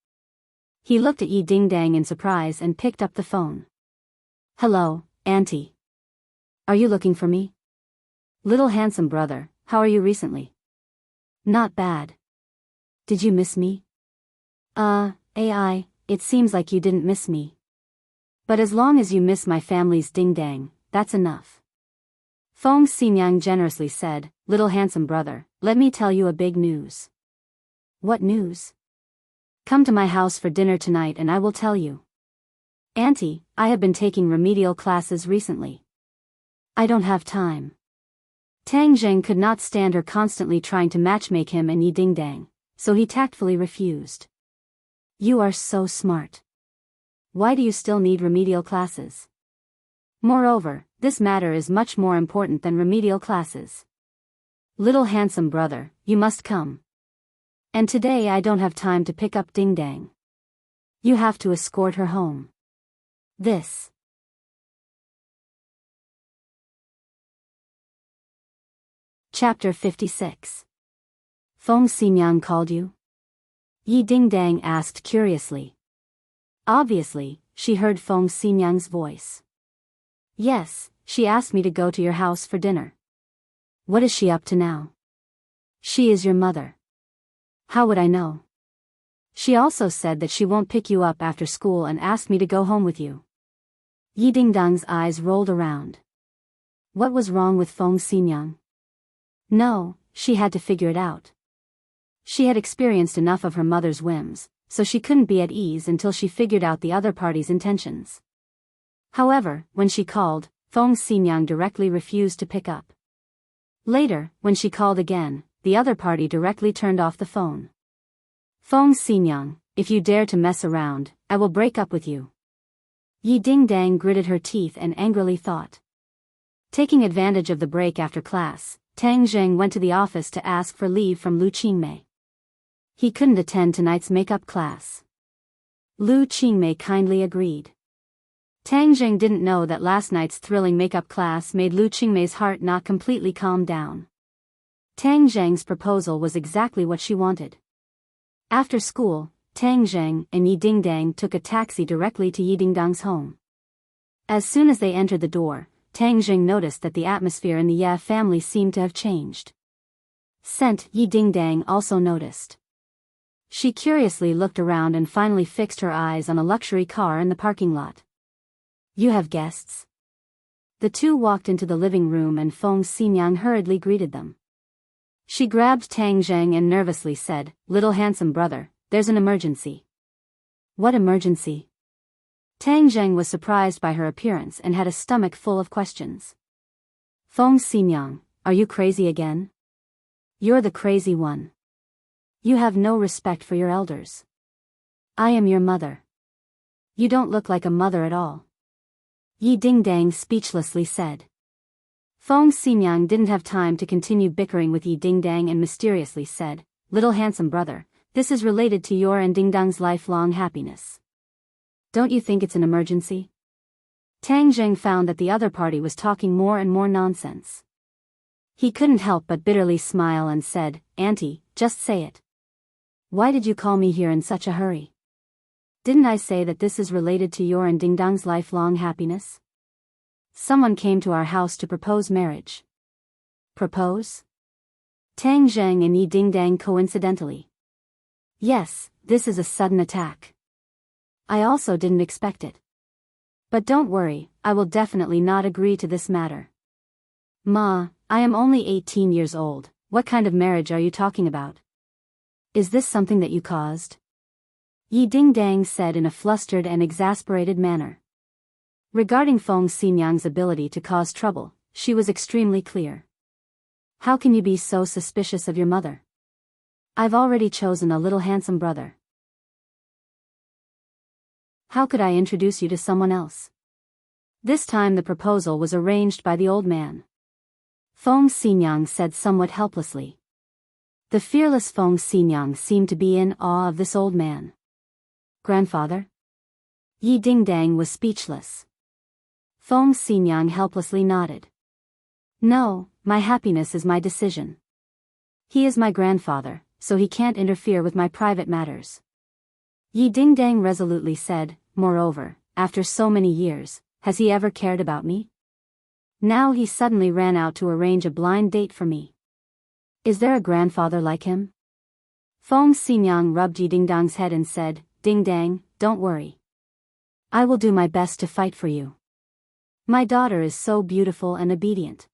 He looked at Yi Dingdang in surprise and picked up the phone. Hello, Auntie. Are you looking for me? Little handsome brother, how are you recently? Not bad. Did you miss me? AI, it seems like you didn't miss me. But as long as you miss my family's ding-dang, that's enough. Feng Xinyang generously said, Little handsome brother, let me tell you a big news. What news? Come to my house for dinner tonight and I will tell you. Auntie, I have been taking remedial classes recently. I don't have time. Tang Zheng could not stand her constantly trying to matchmake him and Yi Dingdang, so he tactfully refused. You are so smart. Why do you still need remedial classes? Moreover, this matter is much more important than remedial classes. Little handsome brother, you must come. And today I don't have time to pick up Ding Dang. You have to escort her home. This. Chapter 56. Feng Xinyang called you? Yi Dingdang asked curiously. Obviously, she heard Feng Xinyang's voice. Yes, she asked me to go to your house for dinner. What is she up to now? She is your mother. How would I know? She also said that she won't pick you up after school and asked me to go home with you. Yi Dingdang's eyes rolled around. What was wrong with Feng Xinyang? No, she had to figure it out. She had experienced enough of her mother's whims, so she couldn't be at ease until she figured out the other party's intentions. However, when she called, Feng Xinyang directly refused to pick up. Later, when she called again, the other party directly turned off the phone. Feng Xinyang, if you dare to mess around, I will break up with you. Yi Dingdang gritted her teeth and angrily thought. Taking advantage of the break after class, Tang Zheng went to the office to ask for leave from Lu Qingmei. He couldn't attend tonight's makeup class. Lu Qingmei kindly agreed. Tang Zheng didn't know that last night's thrilling makeup class made Lu Qingmei's heart not completely calm down. Tang Zheng's proposal was exactly what she wanted. After school, Tang Zheng and Yi Dingdang took a taxi directly to Yi Dingdang's home. As soon as they entered the door, Tang Zheng noticed that the atmosphere in the Ye family seemed to have changed. Scent Yi Dingdang also noticed. She curiously looked around and finally fixed her eyes on a luxury car in the parking lot. You have guests? The two walked into the living room and Feng Xinyang hurriedly greeted them. She grabbed Tang Zheng and nervously said, "Little handsome brother, there's an emergency." What emergency? Tang Zheng was surprised by her appearance and had a stomach full of questions. Feng Xinyang, are you crazy again? You're the crazy one. You have no respect for your elders. I am your mother. You don't look like a mother at all. Yi Dingdang speechlessly said. Feng Xinyang didn't have time to continue bickering with Yi Dingdang and mysteriously said, "Little handsome brother, this is related to your and Dingdang's lifelong happiness. Don't you think it's an emergency?" Tang Zheng found that the other party was talking more and more nonsense. He couldn't help but bitterly smile and said, "Auntie, just say it. Why did you call me here in such a hurry? Didn't I say that this is related to your and Dingdang's lifelong happiness? Someone came to our house to propose marriage." Propose? Tang Zheng and Yi Dingdang coincidentally. Yes, this is a sudden attack. I also didn't expect it. But don't worry, I will definitely not agree to this matter. Ma, I am only 18 years old, what kind of marriage are you talking about? Is this something that you caused? Yi Dingdang said in a flustered and exasperated manner. Regarding Feng Xinyang's ability to cause trouble, she was extremely clear. How can you be so suspicious of your mother? I've already chosen a little handsome brother. How could I introduce you to someone else? This time the proposal was arranged by the old man. Feng Xinyang said somewhat helplessly. The fearless Feng Xinyang seemed to be in awe of this old man. Grandfather? Yi Dingdang was speechless. Feng Xinyang helplessly nodded. No, my happiness is my decision. He is my grandfather, so he can't interfere with my private matters. Yi Dingdang resolutely said, moreover, after so many years, has he ever cared about me? Now he suddenly ran out to arrange a blind date for me. Is there a grandfather like him? Feng Xinyang rubbed Yi Dingdang's head and said, Dingdang, don't worry. I will do my best to fight for you. My daughter is so beautiful and obedient.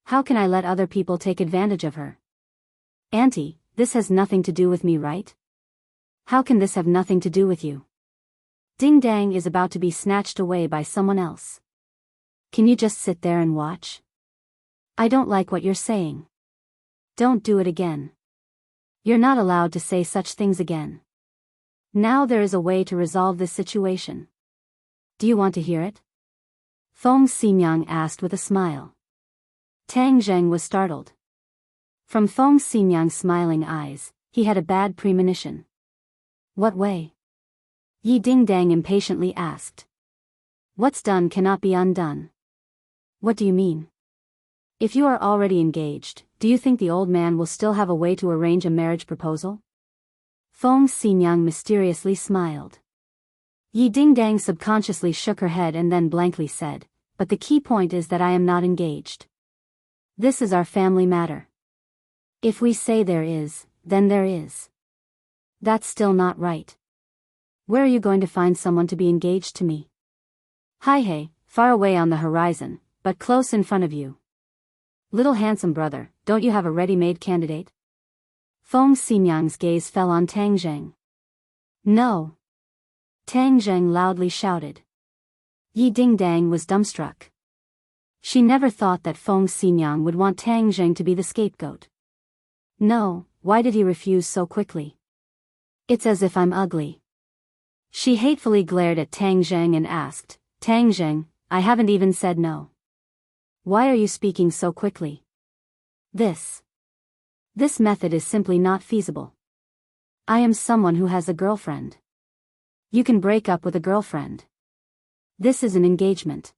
How can I let other people take advantage of her? Auntie, this has nothing to do with me, right? How can this have nothing to do with you? Dingdang is about to be snatched away by someone else. Can you just sit there and watch? I don't like what you're saying. Don't do it again. You're not allowed to say such things again. Now there is a way to resolve this situation. Do you want to hear it? Feng Xinyang asked with a smile. Tang Zheng was startled. From Feng Xinyang's smiling eyes, he had a bad premonition. What way? Yi Dingdang impatiently asked. What's done cannot be undone. What do you mean? If you are already engaged, do you think the old man will still have a way to arrange a marriage proposal? Feng Xinyang mysteriously smiled. Yi Dingdang subconsciously shook her head and then blankly said, but the key point is that I am not engaged. This is our family matter. If we say there is, then there is. That's still not right. Where are you going to find someone to be engaged to me? Hey, far away on the horizon, but close in front of you. Little handsome brother, don't you have a ready-made candidate? Feng Xinyang's gaze fell on Tang Zheng. No. Tang Zheng loudly shouted. Yi Dingdang was dumbstruck. She never thought that Feng Xinyang would want Tang Zheng to be the scapegoat. No, why did he refuse so quickly? It's as if I'm ugly. She hatefully glared at Tang Zheng and asked, Tang Zheng, I haven't even said no. Why are you speaking so quickly? This method is simply not feasible. I am someone who has a girlfriend. You can break up with a girlfriend. This is an engagement.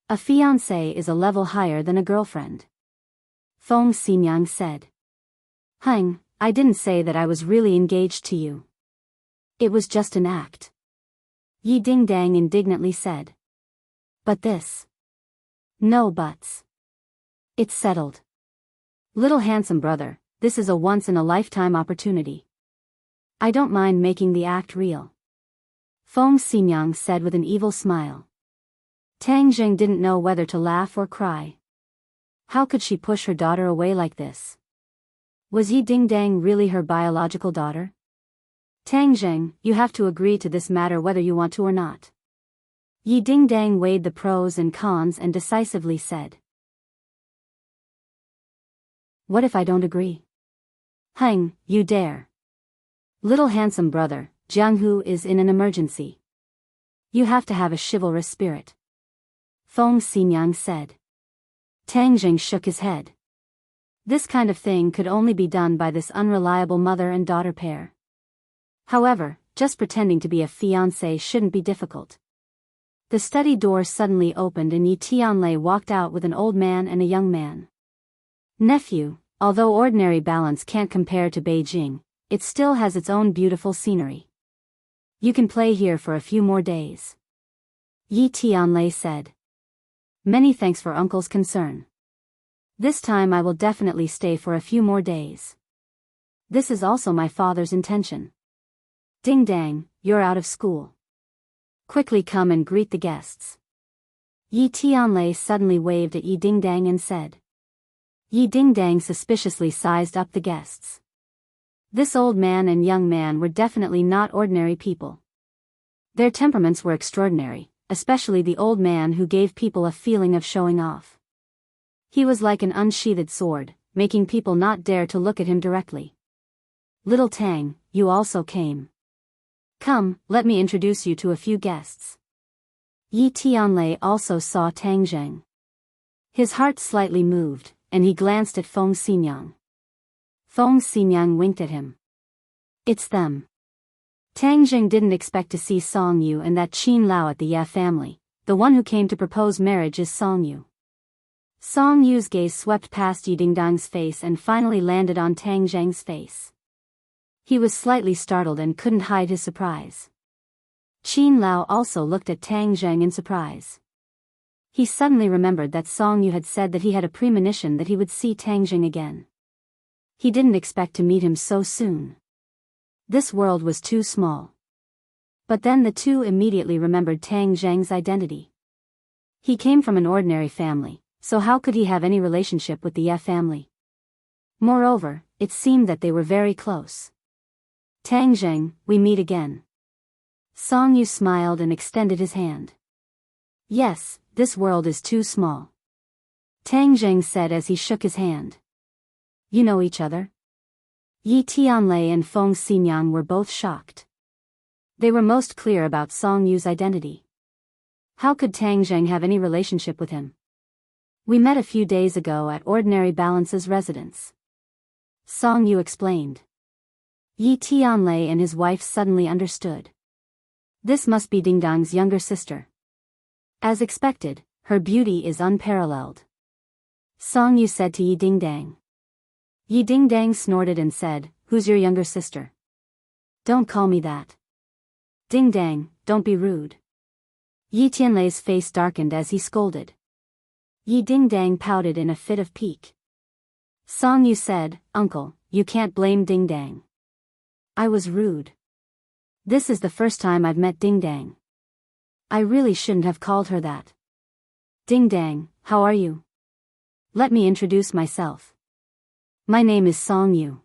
A fiancé is a level higher than a girlfriend. Feng Xinyang said. I didn't say that I was really engaged to you. It was just an act. Yi Dingdang indignantly said. But this. No buts. It's settled. Little handsome brother, this is a once-in-a-lifetime opportunity. I don't mind making the act real. Feng Ximyang said with an evil smile. Tang Jing didn't know whether to laugh or cry. How could she push her daughter away like this? Was Yi Dingdang really her biological daughter? Tang Jing, you have to agree to this matter whether you want to or not. Yi Dingdang weighed the pros and cons and decisively said. What if I don't agree? Hang, you dare. Little handsome brother, Jianghu is in an emergency. You have to have a chivalrous spirit. Feng Ximyang said. Tang Jing shook his head. This kind of thing could only be done by this unreliable mother and daughter pair. However, just pretending to be a fiancé shouldn't be difficult. The study door suddenly opened and Yi Tianlei walked out with an old man and a young man. Nephew, although ordinary balance can't compare to Beijing, it still has its own beautiful scenery. You can play here for a few more days. Yi Tianlei said. Many thanks for uncle's concern. This time I will definitely stay for a few more days. This is also my father's intention. Ding Dang, you're out of school. Quickly come and greet the guests. Yi Tianlei suddenly waved at Yi Dingdang and said. Yi Dingdang suspiciously sized up the guests. This old man and young man were definitely not ordinary people. Their temperaments were extraordinary, especially the old man who gave people a feeling of showing off. He was like an unsheathed sword, making people not dare to look at him directly. Little Tang, you also came. Come, let me introduce you to a few guests. Yi Tianlei also saw Tang Zheng. His heart slightly moved, and he glanced at Feng Ximyang. Feng Ximyang winked at him. It's them. Tang Jing didn't expect to see Song Yu and that Qin Lao at the Ye family. The one who came to propose marriage is Song Yu. Song Yu's gaze swept past Yi Dingdang's face and finally landed on Tang Zheng's face. He was slightly startled and couldn't hide his surprise. Qin Lao also looked at Tang Zheng in surprise. He suddenly remembered that Song Yu had said that he had a premonition that he would see Tang Jing again. He didn't expect to meet him so soon. This world was too small. But then the two immediately remembered Tang Zheng's identity. He came from an ordinary family, so how could he have any relationship with the Ye family? Moreover, it seemed that they were very close. Tang Zheng, we meet again. Song Yu smiled and extended his hand. Yes, this world is too small. Tang Zheng said as he shook his hand. You know each other? Yi Tianlei and Feng Ximyang were both shocked. They were most clear about Song Yu's identity. How could Tang Zheng have any relationship with him? We met a few days ago at Ordinary Balance's residence. Song Yu explained. Yi Tianlei and his wife suddenly understood. This must be Dingdang's younger sister. As expected, her beauty is unparalleled. Song Yu said to Yi Dingdang. Yi Dingdang snorted and said, Who's your younger sister? Don't call me that. Dingdang, don't be rude. Yi Tianlei's face darkened as he scolded. Yi Dingdang pouted in a fit of pique. Song Yu said, Uncle, you can't blame Dingdang. I was rude. This is the first time I've met Dingdang. I really shouldn't have called her that. Dingdang, how are you? Let me introduce myself. My name is Song Yu.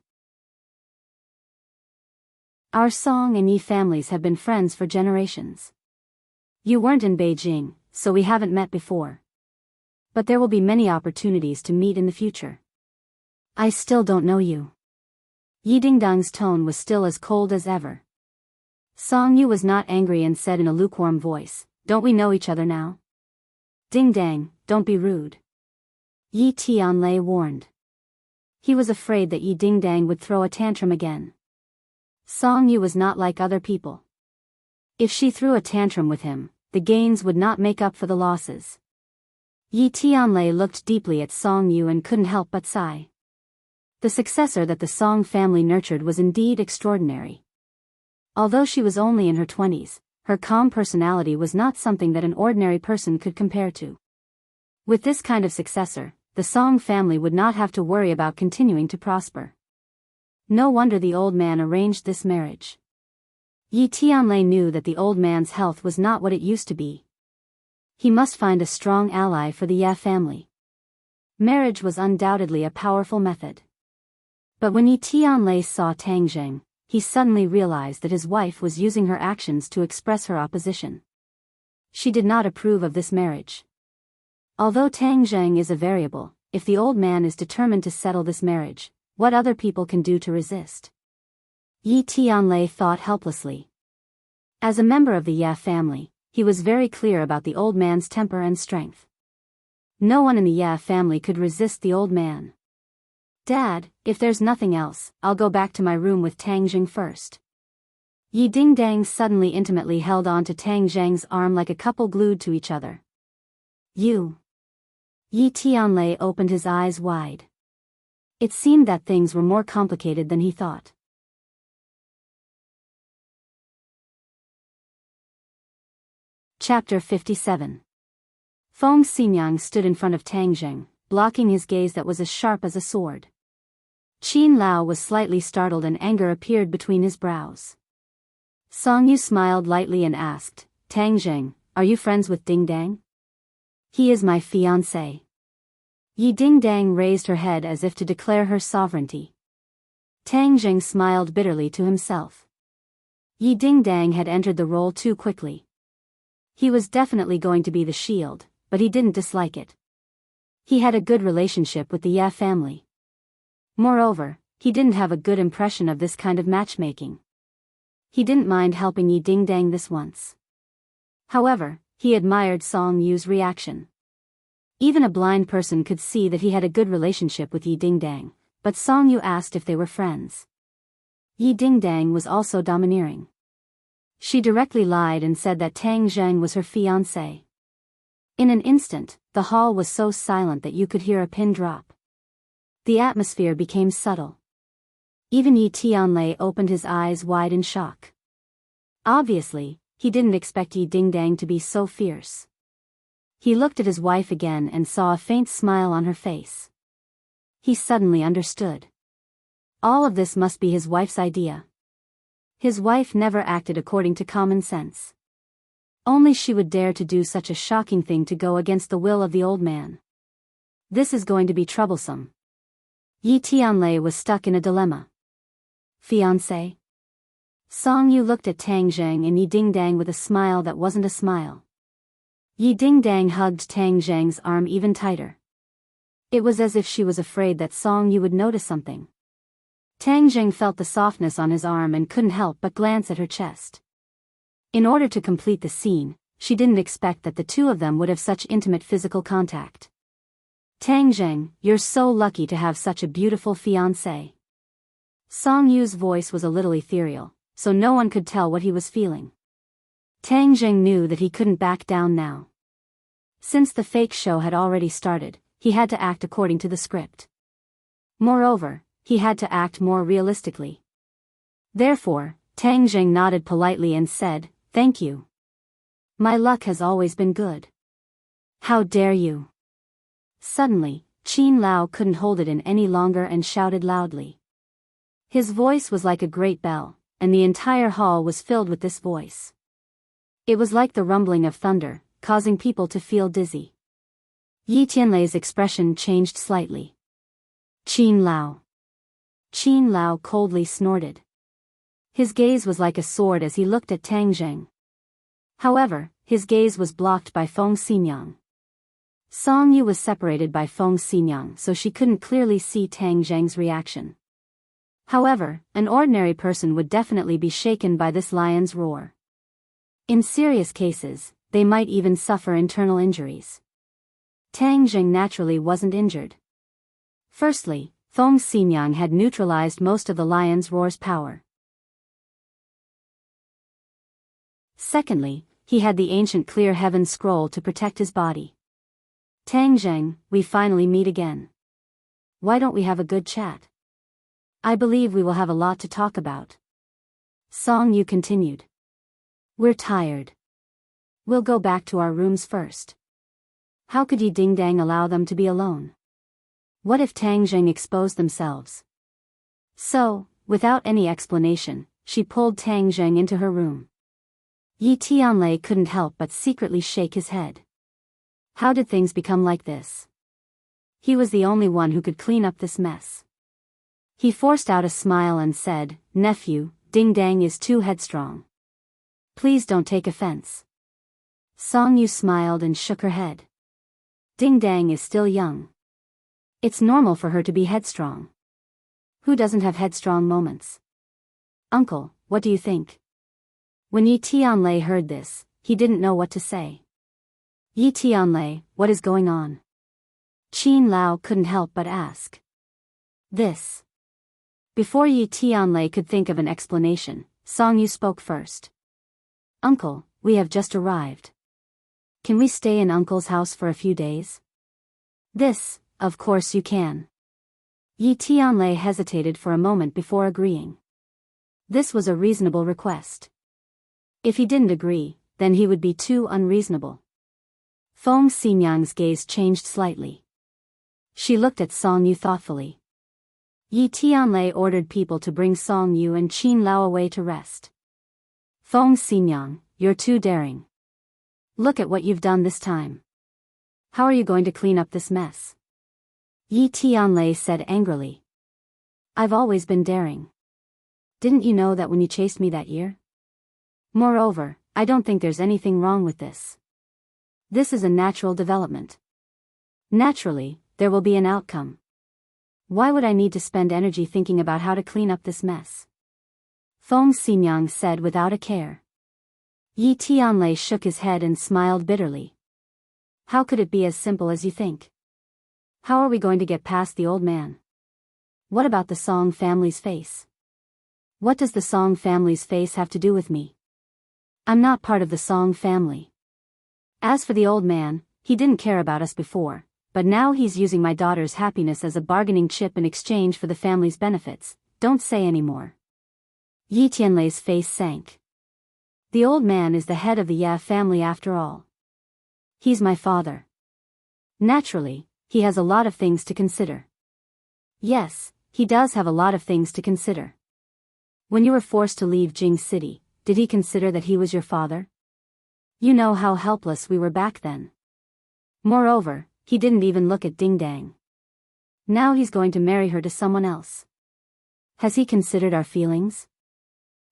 Our Song and Yi families have been friends for generations. You weren't in Beijing, so we haven't met before. But there will be many opportunities to meet in the future. I still don't know you. Yi Dingdang's tone was still as cold as ever. Song Yu was not angry and said in a lukewarm voice, Don't we know each other now? Dingdang, don't be rude. Yi Tianlei warned. He was afraid that Yi Dingdang would throw a tantrum again. Song Yu was not like other people. If she threw a tantrum with him, the gains would not make up for the losses. Yi Tianlei looked deeply at Song Yu and couldn't help but sigh. The successor that the Song family nurtured was indeed extraordinary. Although she was only in her 20s, her calm personality was not something that an ordinary person could compare to. With this kind of successor, the Song family would not have to worry about continuing to prosper. No wonder the old man arranged this marriage. Yi Tianlei knew that the old man's health was not what it used to be. He must find a strong ally for the Ye family. Marriage was undoubtedly a powerful method. But when Yi Tianlei saw Tang Zheng, he suddenly realized that his wife was using her actions to express her opposition. She did not approve of this marriage. Although Tang Zheng is a variable, if the old man is determined to settle this marriage, what other people can do to resist? Yi Tianlei thought helplessly. As a member of the Ye family, he was very clear about the old man's temper and strength. No one in the Ye family could resist the old man. "Dad, if there's nothing else, I'll go back to my room with Tang Zheng first." Yi Dingdang suddenly intimately held on to Tang Zheng's arm like a couple glued to each other. "You?" Yi Tianlei opened his eyes wide. It seemed that things were more complicated than he thought. Chapter 57. Feng Xinyang stood in front of Tang Zheng, blocking his gaze that was as sharp as a sword. Qin Lao was slightly startled and anger appeared between his brows. Song Yu smiled lightly and asked, "Tang Zheng, are you friends with Dingdang?" "He is my fiancé." Yi Dingdang raised her head as if to declare her sovereignty. Tang Zheng smiled bitterly to himself. Yi Dingdang had entered the role too quickly. He was definitely going to be the shield, but he didn't dislike it. He had a good relationship with the Ye family. Moreover, he didn't have a good impression of this kind of matchmaking. He didn't mind helping Yi Dingdang this once. However, he admired Song Yu's reaction. Even a blind person could see that he had a good relationship with Yi Dingdang, but Song Yu asked if they were friends. Yi Dingdang was also domineering. She directly lied and said that Tang Zheng was her fiancé. In an instant, the hall was so silent that you could hear a pin drop. The atmosphere became subtle. Even Yi Tianlei opened his eyes wide in shock. Obviously, he didn't expect Yi Dingdang to be so fierce. He looked at his wife again and saw a faint smile on her face. He suddenly understood. All of this must be his wife's idea. His wife never acted according to common sense. Only she would dare to do such a shocking thing to go against the will of the old man. This is going to be troublesome. Yi Tianlei was stuck in a dilemma. Fiancé? Song Yu looked at Tang Zheng and Yi Dingdang with a smile that wasn't a smile. Yi Dingdang hugged Tang Zheng's arm even tighter. It was as if she was afraid that Song Yu would notice something. Tang Zheng felt the softness on his arm and couldn't help but glance at her chest. In order to complete the scene, she didn't expect that the two of them would have such intimate physical contact. "Tang Zheng, you're so lucky to have such a beautiful fiancé." Song Yu's voice was a little ethereal, so no one could tell what he was feeling. Tang Zheng knew that he couldn't back down now. Since the fake show had already started, he had to act according to the script. Moreover, he had to act more realistically. Therefore, Tang Zheng nodded politely and said, "Thank you. My luck has always been good." "How dare you!" Suddenly, Qin Lao couldn't hold it in any longer and shouted loudly. His voice was like a great bell, and the entire hall was filled with this voice. It was like the rumbling of thunder, causing people to feel dizzy. Yi Tianlei's expression changed slightly. "Qin Lao." Qin Lao coldly snorted. His gaze was like a sword as he looked at Tang Zheng. However, his gaze was blocked by Feng Xinyang. Song Yu was separated by Feng Xinyang so she couldn't clearly see Tang Zheng's reaction. However, an ordinary person would definitely be shaken by this lion's roar. In serious cases, they might even suffer internal injuries. Tang Zheng naturally wasn't injured. Firstly, Feng Xinyang had neutralized most of the lion's roar's power. Secondly, he had the ancient clear heaven scroll to protect his body. "Tang Zheng, we finally meet again. Why don't we have a good chat? I believe we will have a lot to talk about." Song Yu continued. We're tired. We'll go back to our rooms first. How could Yi Dingdang allow them to be alone? What if Tang Zheng exposed themselves? So, without any explanation, she pulled Tang Zheng into her room. Yi Tianlei couldn't help but secretly shake his head. How did things become like this? He was the only one who could clean up this mess. He forced out a smile and said, Nephew, Dingdang is too headstrong. Please don't take offense. Song Yu smiled and shook her head. Dingdang is still young. It's normal for her to be headstrong. Who doesn't have headstrong moments? Uncle, what do you think? When Yi Tianlei heard this, he didn't know what to say. Yi Tianlei, what is going on? Qin Lao couldn't help but ask. This. Before Yi Tianlei could think of an explanation, Song Yu spoke first. Uncle, we have just arrived. Can we stay in Uncle's house for a few days? This, of course you can. Yi Tianlei hesitated for a moment before agreeing. This was a reasonable request. If he didn't agree, then he would be too unreasonable. Feng Xinyang's gaze changed slightly. She looked at Song Yu thoughtfully. Yi Tianlei ordered people to bring Song Yu and Qin Lao away to rest. Feng Xinyang, you're too daring. Look at what you've done this time. How are you going to clean up this mess? Yi Tianlei said angrily. I've always been daring. Didn't you know that when you chased me that year? Moreover, I don't think there's anything wrong with this. This is a natural development. Naturally, there will be an outcome. Why would I need to spend energy thinking about how to clean up this mess? Feng Xinyang said without a care. Yi Tianlei shook his head and smiled bitterly. How could it be as simple as you think? How are we going to get past the old man? What about the Song family's face? What does the Song family's face have to do with me? I'm not part of the Song family. As for the old man, he didn't care about us before, but now he's using my daughter's happiness as a bargaining chip in exchange for the family's benefits. Don't say any more. Yi Tianlei's face sank. The old man is the head of the Ya family after all. He's my father. Naturally, he has a lot of things to consider. Yes, he does have a lot of things to consider. When you were forced to leave Jing City, did he consider that he was your father? You know how helpless we were back then. Moreover, he didn't even look at Dingdang. Now he's going to marry her to someone else. Has he considered our feelings?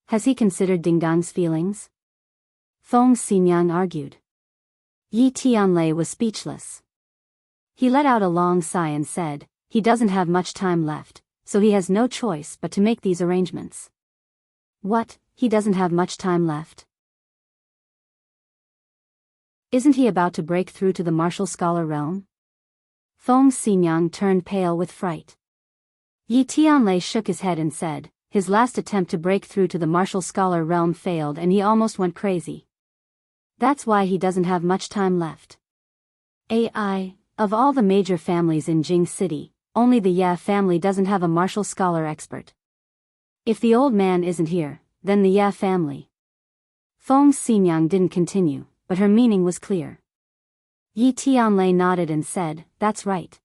Has he considered Dingdang's feelings? Feng Xinyang argued. Yi Tianlei was speechless. He let out a long sigh and said, he doesn't have much time left, so he has no choice but to make these arrangements. What, he doesn't have much time left? Isn't he about to break through to the martial scholar realm? Feng Xinyang turned pale with fright. Yi Tianlei shook his head and said, his last attempt to break through to the martial scholar realm failed and he almost went crazy. That's why he doesn't have much time left. Of all the major families in Jing City, only the Ya family doesn't have a martial scholar expert. If the old man isn't here, then the Ya family. Feng Xinyang didn't continue, but her meaning was clear. Yi Tianlei nodded and said, that's right.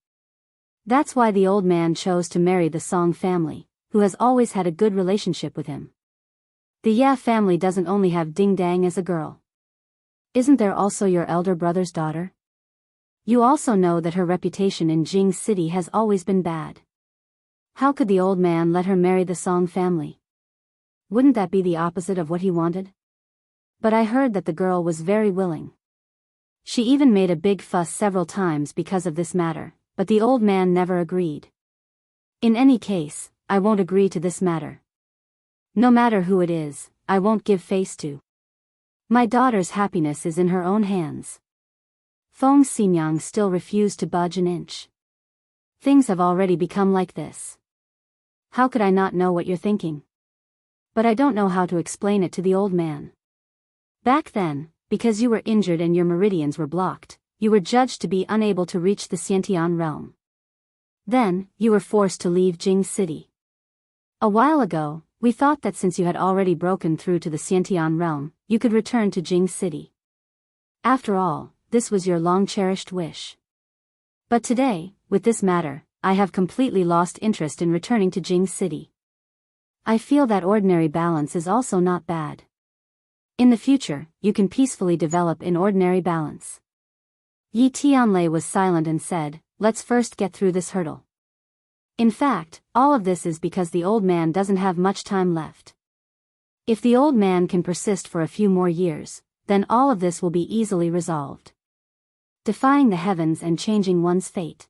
That's why the old man chose to marry the Song family, who has always had a good relationship with him. The Ya family doesn't only have Dingdang as a girl. Isn't there also your elder brother's daughter? You also know that her reputation in Jing City has always been bad. How could the old man let her marry the Song family? Wouldn't that be the opposite of what he wanted? But I heard that the girl was very willing. She even made a big fuss several times because of this matter, but the old man never agreed. In any case, I won't agree to this matter. No matter who it is, I won't give face to. My daughter's happiness is in her own hands. Feng Xinyang still refused to budge an inch. Things have already become like this. How could I not know what you're thinking? But I don't know how to explain it to the old man. Back then, because you were injured and your meridians were blocked, you were judged to be unable to reach the Xiantian realm. Then, you were forced to leave Jing City. A while ago, We thought that since you had already broken through to the Xiantian realm, you could return to Jing City. After all, this was your long-cherished wish. But today, with this matter, I have completely lost interest in returning to Jing City. I feel that ordinary balance is also not bad. In the future, you can peacefully develop in ordinary balance. Yi Tianlei was silent and said, let's first get through this hurdle. In fact, all of this is because the old man doesn't have much time left. If the old man can persist for a few more years, then all of this will be easily resolved. Defying the heavens and changing one's fate.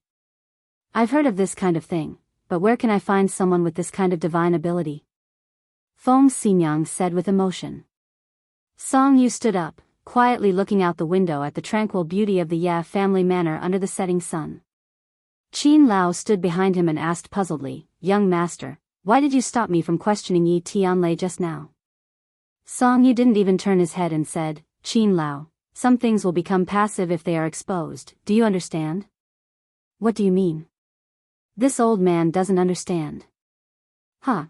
I've heard of this kind of thing, but where can I find someone with this kind of divine ability? Feng Xinyang said with emotion. Song Yu stood up, quietly looking out the window at the tranquil beauty of the Ya family manor under the setting sun. Qin Lao stood behind him and asked puzzledly, young master, why did you stop me from questioning Yi Tianlei just now? Song Yu didn't even turn his head and said, Qin Lao, some things will become passive if they are exposed, do you understand? What do you mean? This old man doesn't understand.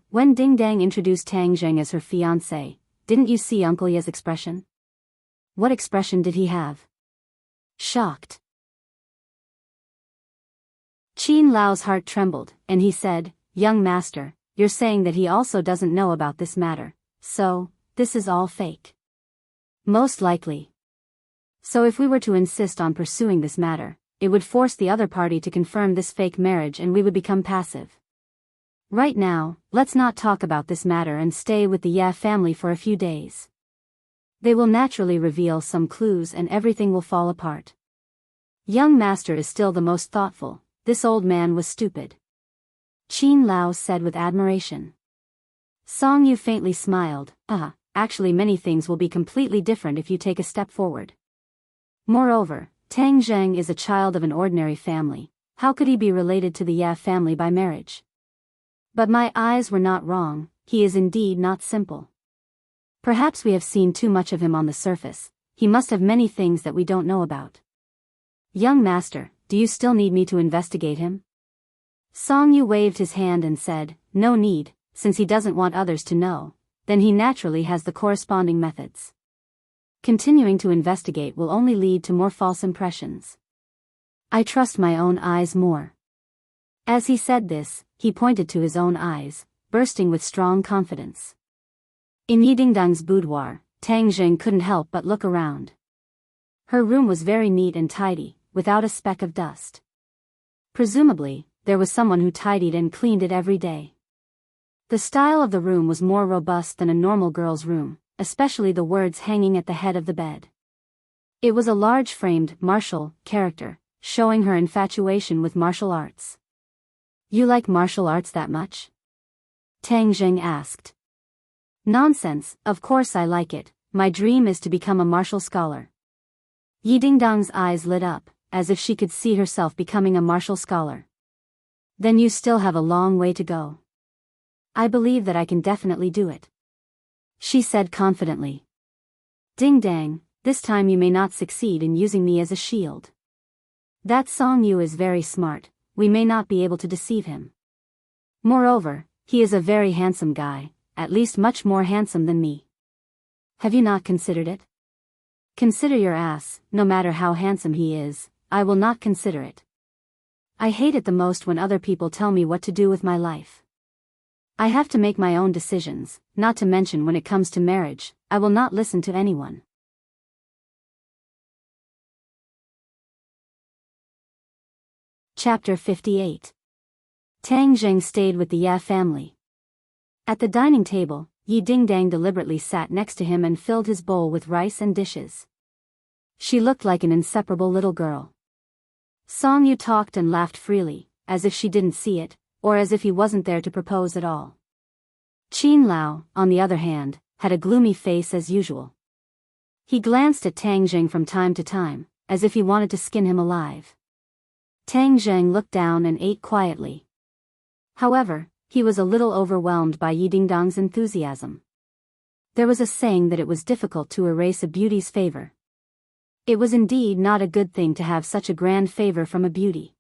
When Ding Dang introduced Tang Zheng as her fiancé, didn't you see Uncle Ye's expression? What expression did he have? Shocked. Qin Lao's heart trembled, and he said, young master, you're saying that he also doesn't know about this matter, so, this is all fake. Most likely. So if we were to insist on pursuing this matter, it would force the other party to confirm this fake marriage and we would become passive. Right now, let's not talk about this matter and stay with the Ya family for a few days. They will naturally reveal some clues and everything will fall apart. Young master is still the most thoughtful, this old man was stupid. Qin Lao said with admiration. Song Yu faintly smiled, actually many things will be completely different if you take a step forward. Moreover, Tang Zheng is a child of an ordinary family, how could he be related to the Ya family by marriage? But my eyes were not wrong, he is indeed not simple. Perhaps we have seen too much of him on the surface, he must have many things that we don't know about. Young master, do you still need me to investigate him? Song Yu waved his hand and said, no need, since he doesn't want others to know, then he naturally has the corresponding methods. Continuing to investigate will only lead to more false impressions. I trust my own eyes more. As he said this, he pointed to his own eyes, bursting with strong confidence. In Yidingdang's boudoir, Tang Zheng couldn't help but look around. Her room was very neat and tidy, without a speck of dust. Presumably, there was someone who tidied and cleaned it every day. The style of the room was more robust than a normal girl's room, especially the words hanging at the head of the bed. It was a large-framed, martial character, showing her infatuation with martial arts. You like martial arts that much? Tang Zheng asked. Nonsense, of course I like it, my dream is to become a martial scholar. Yidingdang's eyes lit up, as if she could see herself becoming a martial scholar. Then you still have a long way to go. I believe that I can definitely do it. She said confidently. Ding Dang, this time you may not succeed in using me as a shield. That Song Yu is very smart, we may not be able to deceive him. Moreover, he is a very handsome guy, at least much more handsome than me. Have you not considered it? Consider your ass, no matter how handsome he is, I will not consider it. I hate it the most when other people tell me what to do with my life. I have to make my own decisions, not to mention when it comes to marriage, I will not listen to anyone. Chapter 58. Tang Zheng stayed with the Ya family. At the dining table, Yi Dingdang deliberately sat next to him and filled his bowl with rice and dishes. She looked like an inseparable little girl. Song Yu talked and laughed freely, as if she didn't see it, or as if he wasn't there to propose at all. Qin Lao, on the other hand, had a gloomy face as usual. He glanced at Tang Zheng from time to time, as if he wanted to skin him alive. Tang Zheng looked down and ate quietly. However, he was a little overwhelmed by Yidingdang's enthusiasm. There was a saying that it was difficult to erase a beauty's favor. It was indeed not a good thing to have such a grand favor from a beauty.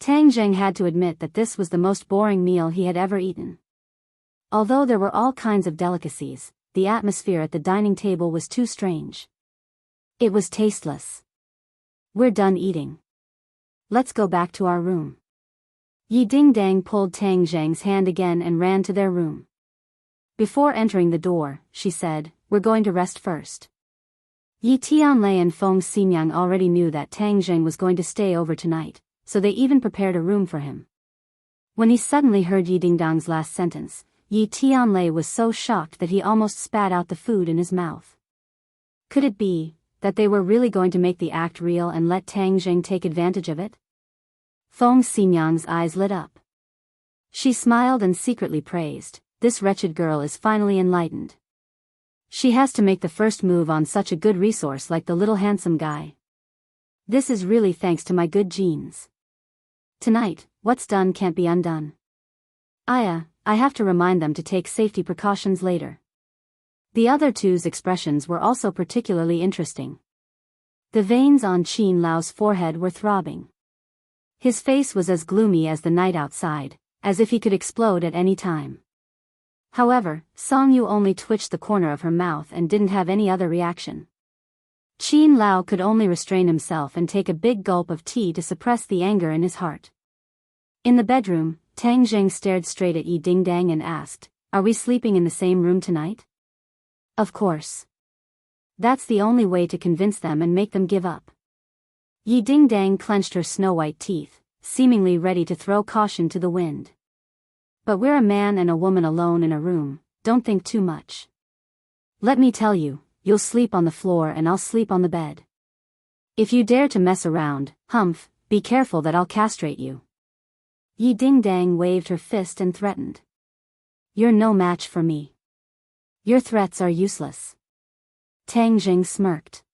Tang Zheng had to admit that this was the most boring meal he had ever eaten. Although there were all kinds of delicacies, the atmosphere at the dining table was too strange. It was tasteless. We're done eating. Let's go back to our room. Yi Dingdang pulled Tang Zhang's hand again and ran to their room. Before entering the door, she said, "We're going to rest first." Yi Tianlei and Feng Xinyang already knew that Tang Zheng was going to stay over tonight, so they even prepared a room for him. When he suddenly heard Yi Dingdang's last sentence, Yi Tianlei was so shocked that he almost spat out the food in his mouth. Could it be that they were really going to make the act real and let Tang Zheng take advantage of it? Feng Xinyang's eyes lit up. She smiled and secretly praised, "This wretched girl is finally enlightened. She has to make the first move on such a good resource like the little handsome guy. This is really thanks to my good genes. Tonight, what's done can't be undone. I have to remind them to take safety precautions later." The other two's expressions were also particularly interesting. The veins on Qin Lao's forehead were throbbing. His face was as gloomy as the night outside, as if he could explode at any time. However, Song Yu only twitched the corner of her mouth and didn't have any other reaction. Qin Lao could only restrain himself and take a big gulp of tea to suppress the anger in his heart. In the bedroom, Tang Zheng stared straight at Yi Dingdang and asked, "Are we sleeping in the same room tonight?" "Of course. That's the only way to convince them and make them give up." Yi Dingdang clenched her snow-white teeth, seemingly ready to throw caution to the wind. "But we're a man and a woman alone in a room, don't think too much. Let me tell you, you'll sleep on the floor and I'll sleep on the bed. If you dare to mess around, humph, be careful that I'll castrate you." Yi Dingdang waved her fist and threatened. "You're no match for me. Your threats are useless." Tang Jing smirked.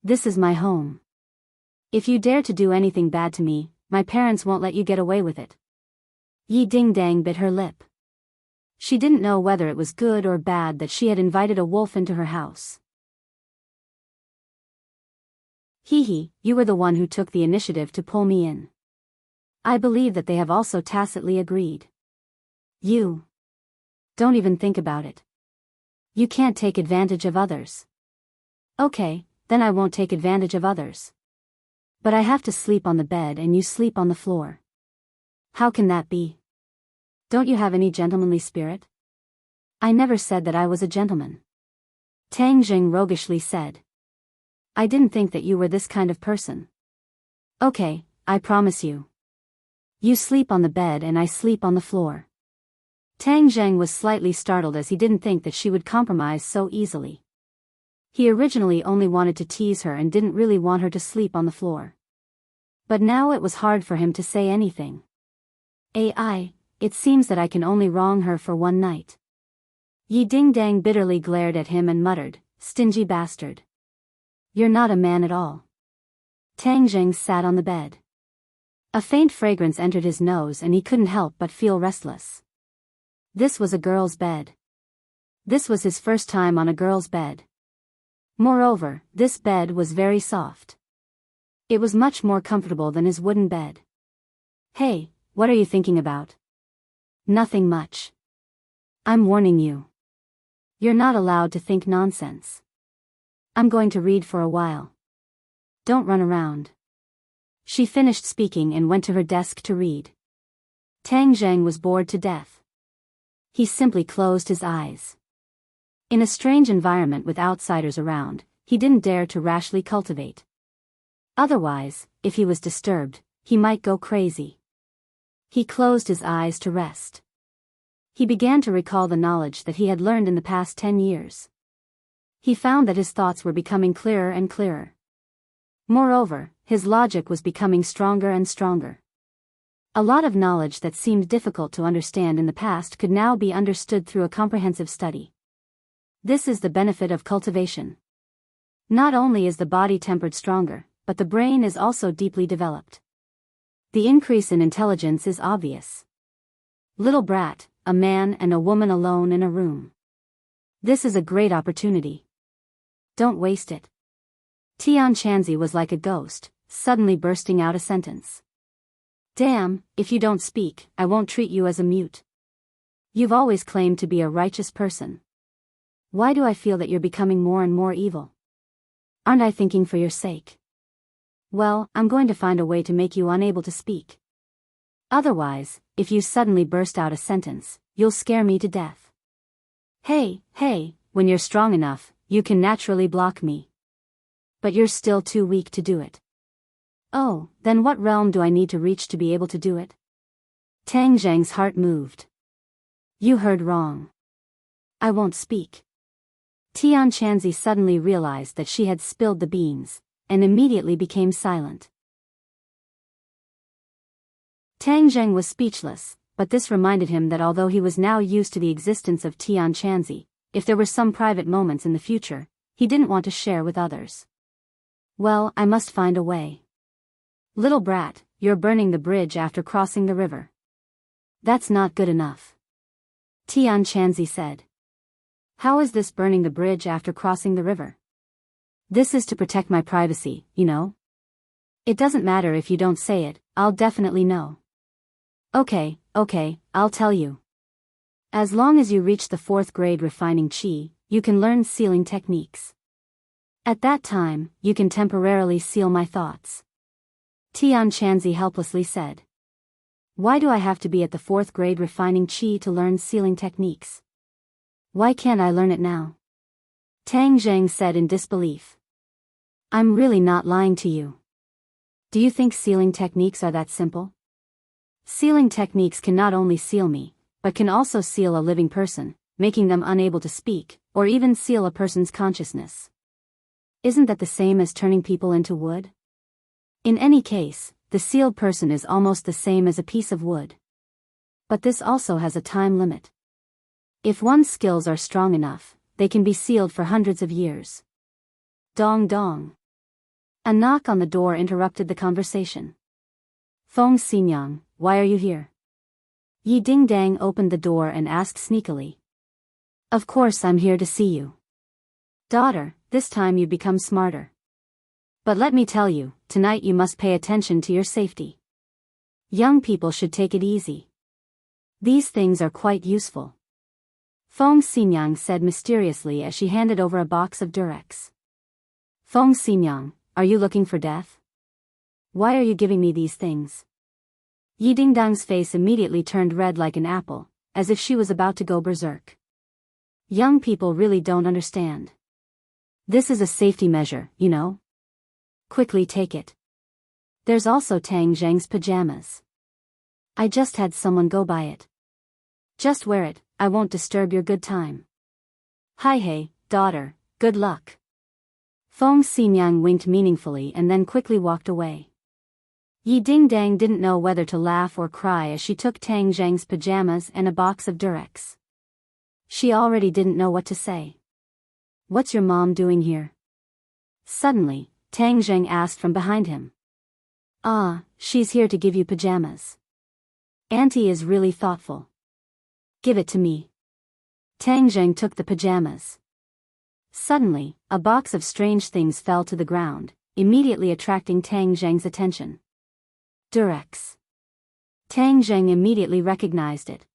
"This is my home. If you dare to do anything bad to me, my parents won't let you get away with it." Yi Dingdang bit her lip. She didn't know whether it was good or bad that she had invited a wolf into her house. "Hee, you were the one who took the initiative to pull me in. I believe that they have also tacitly agreed. You don't even think about it. You can't take advantage of others." "Okay, then I won't take advantage of others. But I have to sleep on the bed and you sleep on the floor. How can that be? Don't you have any gentlemanly spirit?" "I never said that I was a gentleman," Tang Jing roguishly said. "I didn't think that you were this kind of person." "Okay, I promise you. You sleep on the bed and I sleep on the floor." Tang Zheng was slightly startled as he didn't think that she would compromise so easily. He originally only wanted to tease her and didn't really want her to sleep on the floor. But now it was hard for him to say anything. It seems that I can only wrong her for one night." Yi Dingdang bitterly glared at him and muttered, "Stingy bastard. You're not a man at all." Tang Zheng sat on the bed. A faint fragrance entered his nose and he couldn't help but feel restless. This was a girl's bed. This was his first time on a girl's bed. Moreover, this bed was very soft. It was much more comfortable than his wooden bed. "Hey, what are you thinking about?" "Nothing much. I'm warning you. You're not allowed to think nonsense. I'm going to read for a while. Don't run around." She finished speaking and went to her desk to read. Tang Zheng was bored to death. He simply closed his eyes. In a strange environment with outsiders around, he didn't dare to rashly cultivate. Otherwise, if he was disturbed, he might go crazy. He closed his eyes to rest. He began to recall the knowledge that he had learned in the past 10 years. He found that his thoughts were becoming clearer and clearer. Moreover, his logic was becoming stronger and stronger. A lot of knowledge that seemed difficult to understand in the past could now be understood through a comprehensive study. This is the benefit of cultivation. Not only is the body tempered stronger, but the brain is also deeply developed. The increase in intelligence is obvious. Little brat, a man and a woman alone in a room. This is a great opportunity. Don't waste it. Tian Chanzi was like a ghost, suddenly bursting out a sentence. "Damn, if you don't speak, I won't treat you as a mute." You've always claimed to be a righteous person. Why do I feel that you're becoming more and more evil? Aren't I thinking for your sake? Well, I'm going to find a way to make you unable to speak. Otherwise, if you suddenly burst out a sentence, you'll scare me to death. Hey, when you're strong enough, you can naturally block me. But you're still too weak to do it. Oh, then what realm do I need to reach to be able to do it? Tang Zhang's heart moved. You heard wrong. I won't speak. Tian Chanzi suddenly realized that she had spilled the beans, and immediately became silent. Tang Zheng was speechless, but this reminded him that although he was now used to the existence of Tian Chanzi, if there were some private moments in the future, he didn't want to share with others. Well, I must find a way. Little brat, you're burning the bridge after crossing the river. That's not good enough. Tian Chanzi said. How is this burning the bridge after crossing the river? This is to protect my privacy, you know? It doesn't matter if you don't say it, I'll definitely know. Okay, I'll tell you. As long as you reach the 4th grade refining qi, you can learn sealing techniques. At that time, you can temporarily seal my thoughts. Tian Chanzi helplessly said. Why do I have to be at the 4th grade refining qi to learn sealing techniques? Why can't I learn it now? Tang Zheng said in disbelief. I'm really not lying to you. Do you think sealing techniques are that simple? Sealing techniques can not only seal me, but can also seal a living person, making them unable to speak, or even seal a person's consciousness. Isn't that the same as turning people into wood? In any case, the sealed person is almost the same as a piece of wood. But this also has a time limit. If one's skills are strong enough, they can be sealed for hundreds of years. Dong dong. A knock on the door interrupted the conversation. Feng Xinyang, why are you here? Yi Dingdang opened the door and asked sneakily. Of course I'm here to see you. Daughter, this time you become smarter. But let me tell you, tonight you must pay attention to your safety. Young people should take it easy. These things are quite useful. Feng Xinyang said mysteriously as she handed over a box of Durex. Feng Xinyang, are you looking for death? Why are you giving me these things? Yi Dingdang's face immediately turned red like an apple, as if she was about to go berserk. Young people really don't understand. This is a safety measure, you know? Quickly take it. There's also Tang Zheng's pajamas. I just had someone go buy it. Just wear it, I won't disturb your good time. Hey, daughter, good luck. Feng Xinyang winked meaningfully and then quickly walked away. Yi Dingdang didn't know whether to laugh or cry as she took Tang Zheng's pajamas and a box of Durex. She already didn't know what to say. What's your mom doing here? Suddenly, Tang Zheng asked from behind him. She's here to give you pajamas. Auntie is really thoughtful. Give it to me. Tang Zheng took the pajamas. Suddenly, a box of strange things fell to the ground, immediately attracting Tang Zheng's attention. Durex. Tang Zheng immediately recognized it.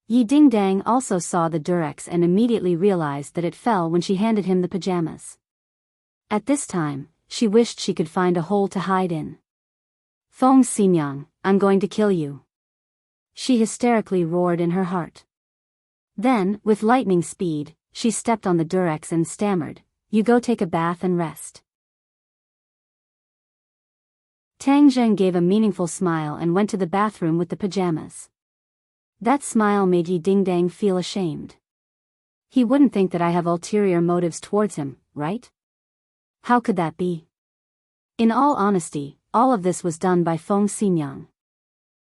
Yi Dingdang also saw the Durex and immediately realized that it fell when she handed him the pajamas. At this time, she wished she could find a hole to hide in. Feng Xinyang, I'm going to kill you. She hysterically roared in her heart. Then, with lightning speed, she stepped on the Durex and stammered, You go take a bath and rest. Tang Zheng gave a meaningful smile and went to the bathroom with the pajamas. That smile made Yi Dingdang feel ashamed. He wouldn't think that I have ulterior motives towards him, right? How could that be? In all honesty, all of this was done by Feng Xinyang.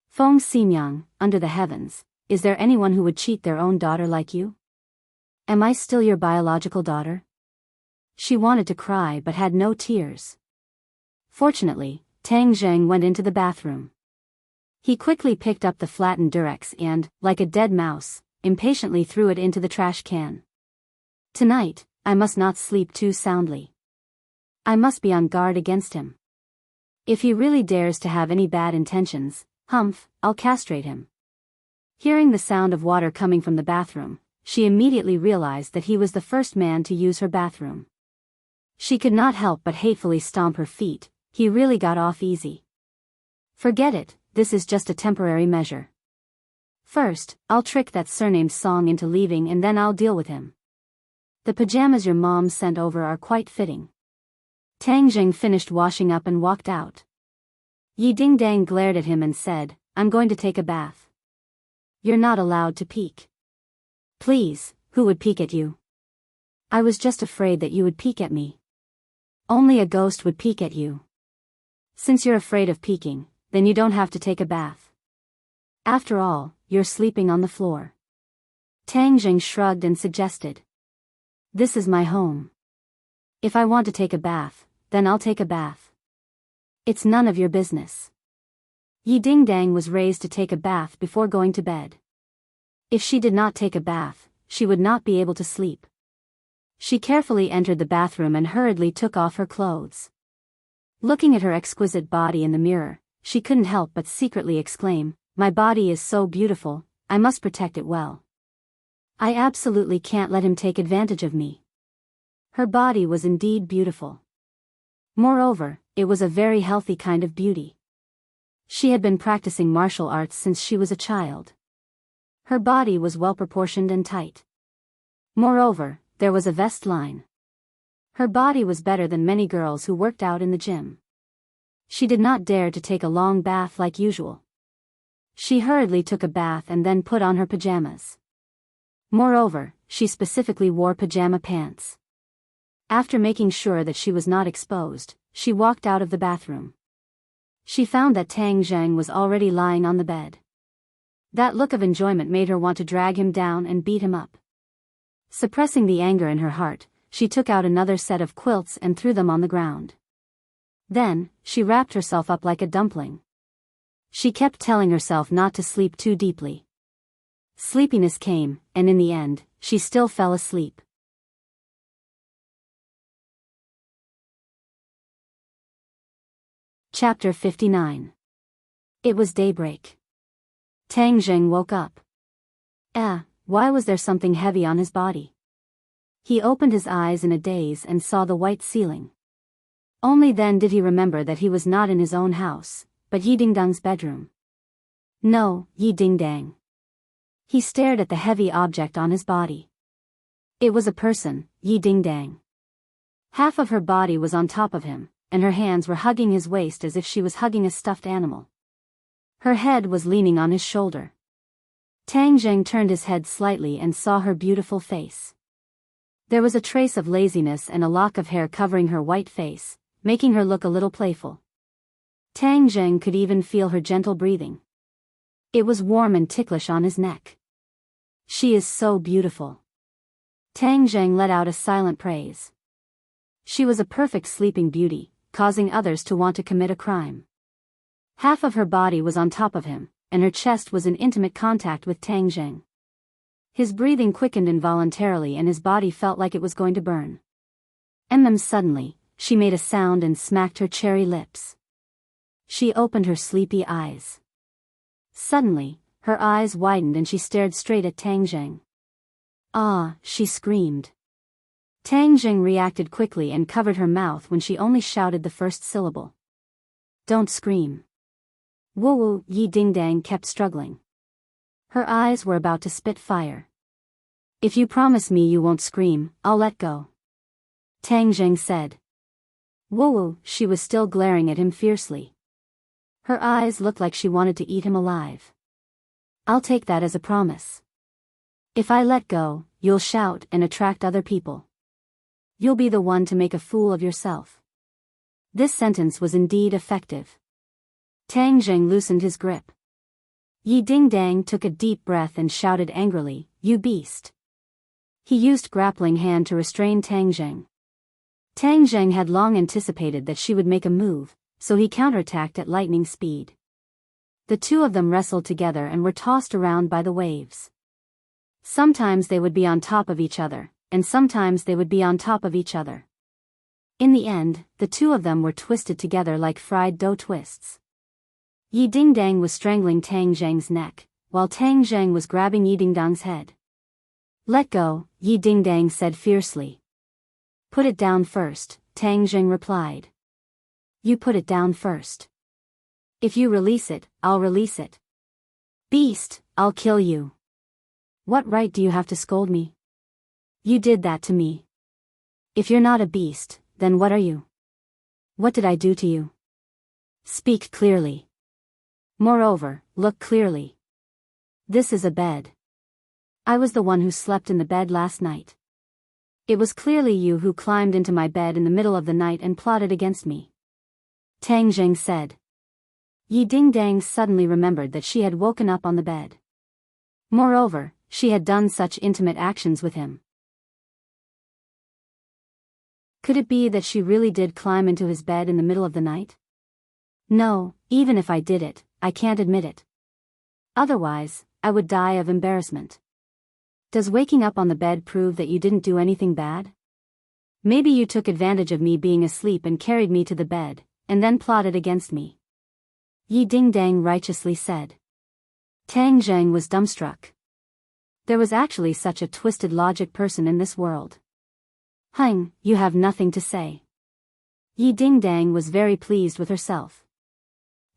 Feng Xinyang, under the heavens, is there anyone who would cheat their own daughter like you? Am I still your biological daughter? She wanted to cry but had no tears. Fortunately, Tang Zheng went into the bathroom. He quickly picked up the flattened Durex and, like a dead mouse, impatiently threw it into the trash can. Tonight, I must not sleep too soundly. I must be on guard against him. If he really dares to have any bad intentions, I'll castrate him. Hearing the sound of water coming from the bathroom, she immediately realized that he was the first man to use her bathroom. She could not help but hatefully stomp her feet. He really got off easy. Forget it, this is just a temporary measure. First, I'll trick that surnamed Song into leaving and then I'll deal with him. The pajamas your mom sent over are quite fitting. Tang Jing finished washing up and walked out. Yi Dingdang glared at him and said, I'm going to take a bath. You're not allowed to peek. Please, who would peek at you? I was just afraid that you would peek at me. Only a ghost would peek at you. Since you're afraid of peeking, then you don't have to take a bath. After all, you're sleeping on the floor. Tang Jing shrugged and suggested. This is my home. If I want to take a bath, then I'll take a bath. It's none of your business. Yi Dingdang was raised to take a bath before going to bed. If she did not take a bath, she would not be able to sleep. She carefully entered the bathroom and hurriedly took off her clothes. Looking at her exquisite body in the mirror, she couldn't help but secretly exclaim, my body is so beautiful, I must protect it well. I absolutely can't let him take advantage of me. Her body was indeed beautiful. Moreover, it was a very healthy kind of beauty. She had been practicing martial arts since she was a child. Her body was well proportioned and tight. Moreover, there was a vest line. Her body was better than many girls who worked out in the gym. She did not dare to take a long bath like usual. She hurriedly took a bath and then put on her pajamas. Moreover, she specifically wore pajama pants. After making sure that she was not exposed, she walked out of the bathroom. She found that Tang Zhang was already lying on the bed. That look of enjoyment made her want to drag him down and beat him up. Suppressing the anger in her heart, she took out another set of quilts and threw them on the ground. Then, she wrapped herself up like a dumpling. She kept telling herself not to sleep too deeply. Sleepiness came, and in the end, she still fell asleep. Chapter 59. It was daybreak. Tang Zheng woke up. Why was there something heavy on his body? He opened his eyes in a daze and saw the white ceiling. Only then did he remember that he was not in his own house, but Yi Dingdang's bedroom. No, Yi Dingdang. He stared at the heavy object on his body. It was a person, Yi Dingdang. Half of her body was on top of him, and her hands were hugging his waist as if she was hugging a stuffed animal. Her head was leaning on his shoulder. Tang Zheng turned his head slightly and saw her beautiful face. There was a trace of laziness and a lock of hair covering her white face, making her look a little playful. Tang Zheng could even feel her gentle breathing. It was warm and ticklish on his neck. She is so beautiful. Tang Zheng let out a silent praise. She was a perfect sleeping beauty, causing others to want to commit a crime. Half of her body was on top of him, and her chest was in intimate contact with Tang Zheng. His breathing quickened involuntarily and his body felt like it was going to burn. And then suddenly, she made a sound and smacked her cherry lips. She opened her sleepy eyes. Suddenly, her eyes widened and she stared straight at Tang Zheng. Ah, she screamed. Tang Zheng reacted quickly and covered her mouth when she only shouted the first syllable. Don't scream. Woo-woo, Yi Dingdang kept struggling. Her eyes were about to spit fire. If you promise me you won't scream, I'll let go. Tang Zheng said. Woo-woo, she was still glaring at him fiercely. Her eyes looked like she wanted to eat him alive. I'll take that as a promise. If I let go, you'll shout and attract other people. You'll be the one to make a fool of yourself. This sentence was indeed effective. Tang Zheng loosened his grip. Yi Dingdang took a deep breath and shouted angrily, You beast! He used grappling hand to restrain Tang Zheng. Tang Zheng had long anticipated that she would make a move, so he counterattacked at lightning speed. The two of them wrestled together and were tossed around by the waves. Sometimes they would be on top of each other, and sometimes they would be on top of each other. In the end, the two of them were twisted together like fried dough twists. Yi Dingdang was strangling Tang Zheng's neck, while Tang Zheng was grabbing Yi Dingdang's head. "Let go," Yi Dingdang said fiercely. "Put it down first," Tang Zheng replied. "You put it down first. If you release it, I'll release it. Beast, I'll kill you. What right do you have to scold me? You did that to me. If you're not a beast, then what are you? What did I do to you? Speak clearly. Moreover, look clearly. This is a bed. I was the one who slept in the bed last night. It was clearly you who climbed into my bed in the middle of the night and plotted against me," Tang Zheng said. Yi Dingdang suddenly remembered that she had woken up on the bed. Moreover, she had done such intimate actions with him. Could it be that she really did climb into his bed in the middle of the night? No, even if I did it, I can't admit it. Otherwise, I would die of embarrassment. Does waking up on the bed prove that you didn't do anything bad? Maybe you took advantage of me being asleep and carried me to the bed, and then plotted against me," Yi Dingdang righteously said. Tang Zheng was dumbstruck. There was actually such a twisted logic person in this world. "Hung, you have nothing to say." Yi Dingdang was very pleased with herself.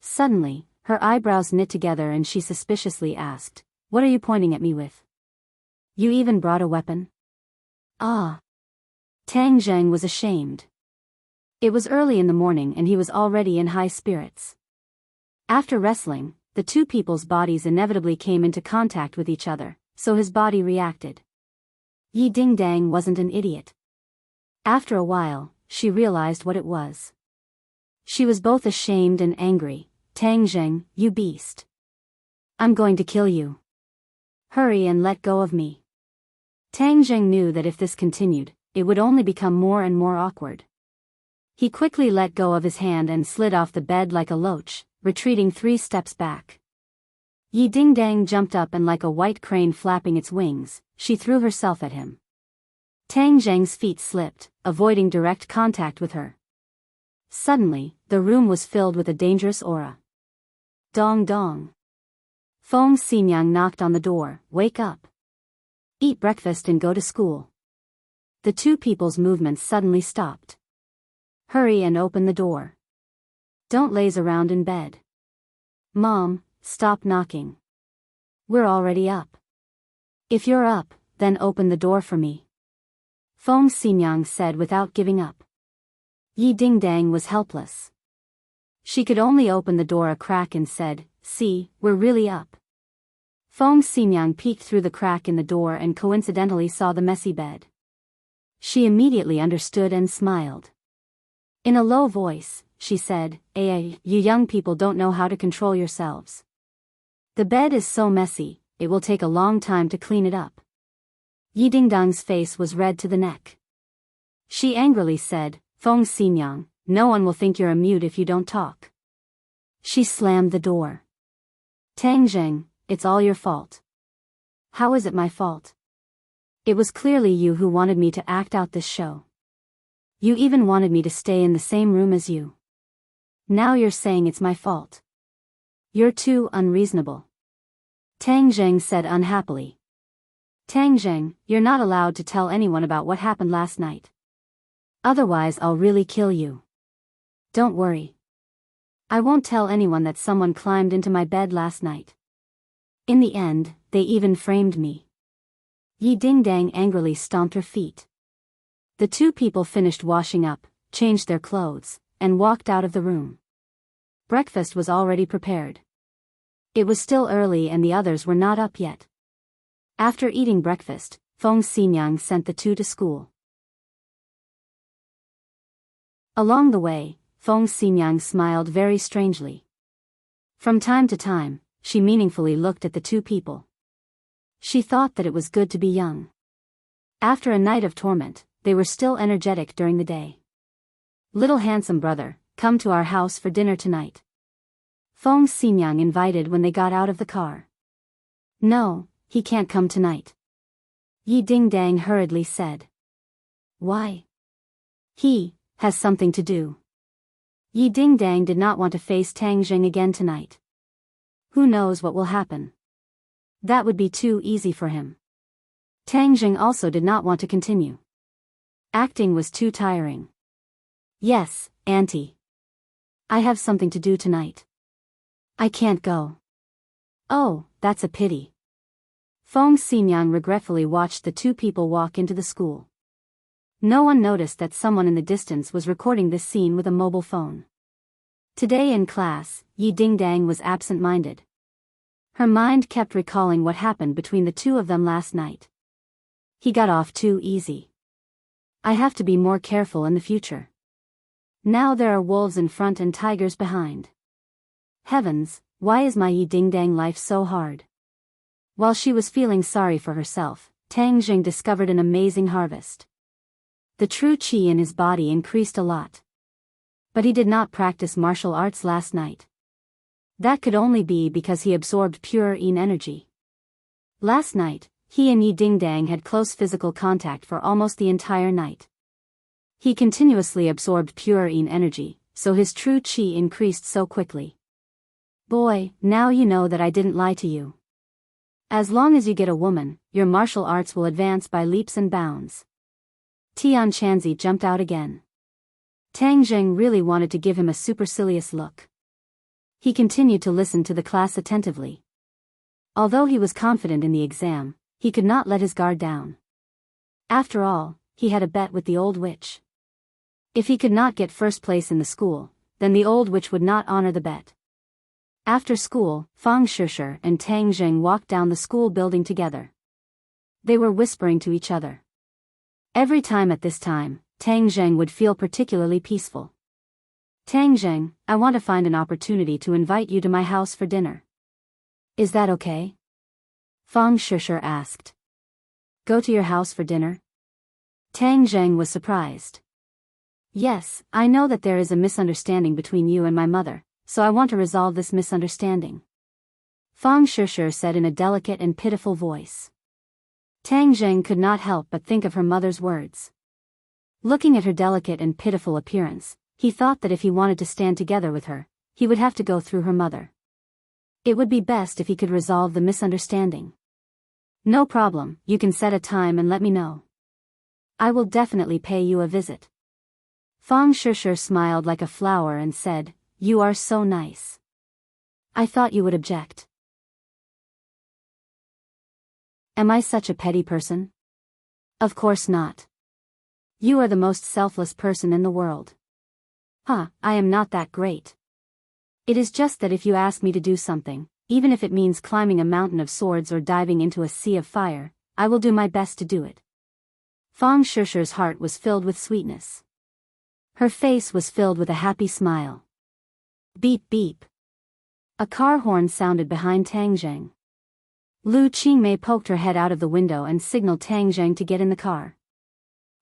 Suddenly, her eyebrows knit together and she suspiciously asked, "What are you pointing at me with? You even brought a weapon?" "Ah." Tang Zheng was ashamed. It was early in the morning and he was already in high spirits. After wrestling, the two people's bodies inevitably came into contact with each other, so his body reacted. Yi Dingdang wasn't an idiot. After a while, she realized what it was. She was both ashamed and angry. "Tang Zheng, you beast. I'm going to kill you. Hurry and let go of me." Tang Zheng knew that if this continued, it would only become more and more awkward. He quickly let go of his hand and slid off the bed like a loach, retreating 3 steps back. Yi Dingdang jumped up and like a white crane flapping its wings, she threw herself at him. Tang Zheng's feet slipped, avoiding direct contact with her. Suddenly, the room was filled with a dangerous aura. Dong dong. Feng Xinyang knocked on the door. "Wake up. Eat breakfast and go to school." The two people's movements suddenly stopped. "Hurry and open the door. Don't laze around in bed. Mom, stop knocking. We're already up. If you're up, then open the door for me," Feng Xinyang said without giving up. Yi Dingdang was helpless. She could only open the door a crack and said, "See, we're really up." Feng Xinyang peeked through the crack in the door and coincidentally saw the messy bed. She immediately understood and smiled. In a low voice, she said, You young people don't know how to control yourselves. The bed is so messy, it will take a long time to clean it up." Yi Dingdang's face was red to the neck. She angrily said, "Feng Xinyang, no one will think you're a mute if you don't talk." She slammed the door. "Tang Zheng, it's all your fault." "How is it my fault? It was clearly you who wanted me to act out this show. You even wanted me to stay in the same room as you. Now you're saying it's my fault. You're too unreasonable," Tang Zheng said unhappily. "Tang Zheng, you're not allowed to tell anyone about what happened last night. Otherwise I'll really kill you. Don't worry. I won't tell anyone that someone climbed into my bed last night. In the end, they even framed me." Yi Dingdang angrily stomped her feet. The two people finished washing up, changed their clothes, and walked out of the room. Breakfast was already prepared. It was still early and the others were not up yet. After eating breakfast, Feng Xinyang sent the two to school. Along the way, Feng Xinyang smiled very strangely. From time to time, she meaningfully looked at the two people. She thought that it was good to be young. After a night of torment, they were still energetic during the day. "Little handsome brother, come to our house for dinner tonight," Feng Xinyang invited when they got out of the car. "No, he can't come tonight," Yi Dingdang hurriedly said. "Why?" "He has something to do." Yi Dingdang did not want to face Tang Zheng again tonight. Who knows what will happen? That would be too easy for him. Tang Jing also did not want to continue. Acting was too tiring. Yes, Auntie. I have something to do tonight. I can't go. Oh, that's a pity. Feng Xinyang regretfully watched the two people walk into the school. No one noticed that someone in the distance was recording this scene with a mobile phone. Today in class, Yi Dingdang was absent-minded. Her mind kept recalling what happened between the two of them last night. He got off too easy. I have to be more careful in the future. Now there are wolves in front and tigers behind. Heavens, why is my Yi Dingdang life so hard? While she was feeling sorry for herself, Tang Jing discovered an amazing harvest. The true qi in his body increased a lot. But he did not practice martial arts last night. That could only be because he absorbed pure yin energy. Last night, he and Yi Dingdang had close physical contact for almost the entire night. He continuously absorbed pure yin energy, so his true qi increased so quickly. Boy, now you know that I didn't lie to you. As long as you get a woman, your martial arts will advance by leaps and bounds. Tian Chanzi jumped out again. Tang Jing really wanted to give him a supercilious look. He continued to listen to the class attentively. Although he was confident in the exam, he could not let his guard down. After all, he had a bet with the old witch. If he could not get first place in the school, then the old witch would not honor the bet. After school, Fang Shishir and Tang Jing walked down the school building together. They were whispering to each other. Every time at this time, Tang Jing would feel particularly peaceful. Tang Jing, I want to find an opportunity to invite you to my house for dinner. Is that okay? Fang Shishir asked. Go to your house for dinner? Tang Jing was surprised. Yes, I know that there is a misunderstanding between you and my mother, so I want to resolve this misunderstanding. Fang Shishir said in a delicate and pitiful voice. Tang Jing could not help but think of her mother's words. Looking at her delicate and pitiful appearance, he thought that if he wanted to stand together with her, he would have to go through her mother. It would be best if he could resolve the misunderstanding. No problem, you can set a time and let me know. I will definitely pay you a visit. Fang Shishir smiled like a flower and said, You are so nice. I thought you would object. Am I such a petty person? Of course not. You are the most selfless person in the world. I am not that great. It is just that if you ask me to do something, even if it means climbing a mountain of swords or diving into a sea of fire, I will do my best to do it. Fang Shishir's heart was filled with sweetness. Her face was filled with a happy smile. Beep beep. A car horn sounded behind Tang Jing. Lu Qingmei poked her head out of the window and signaled Tang Jing to get in the car.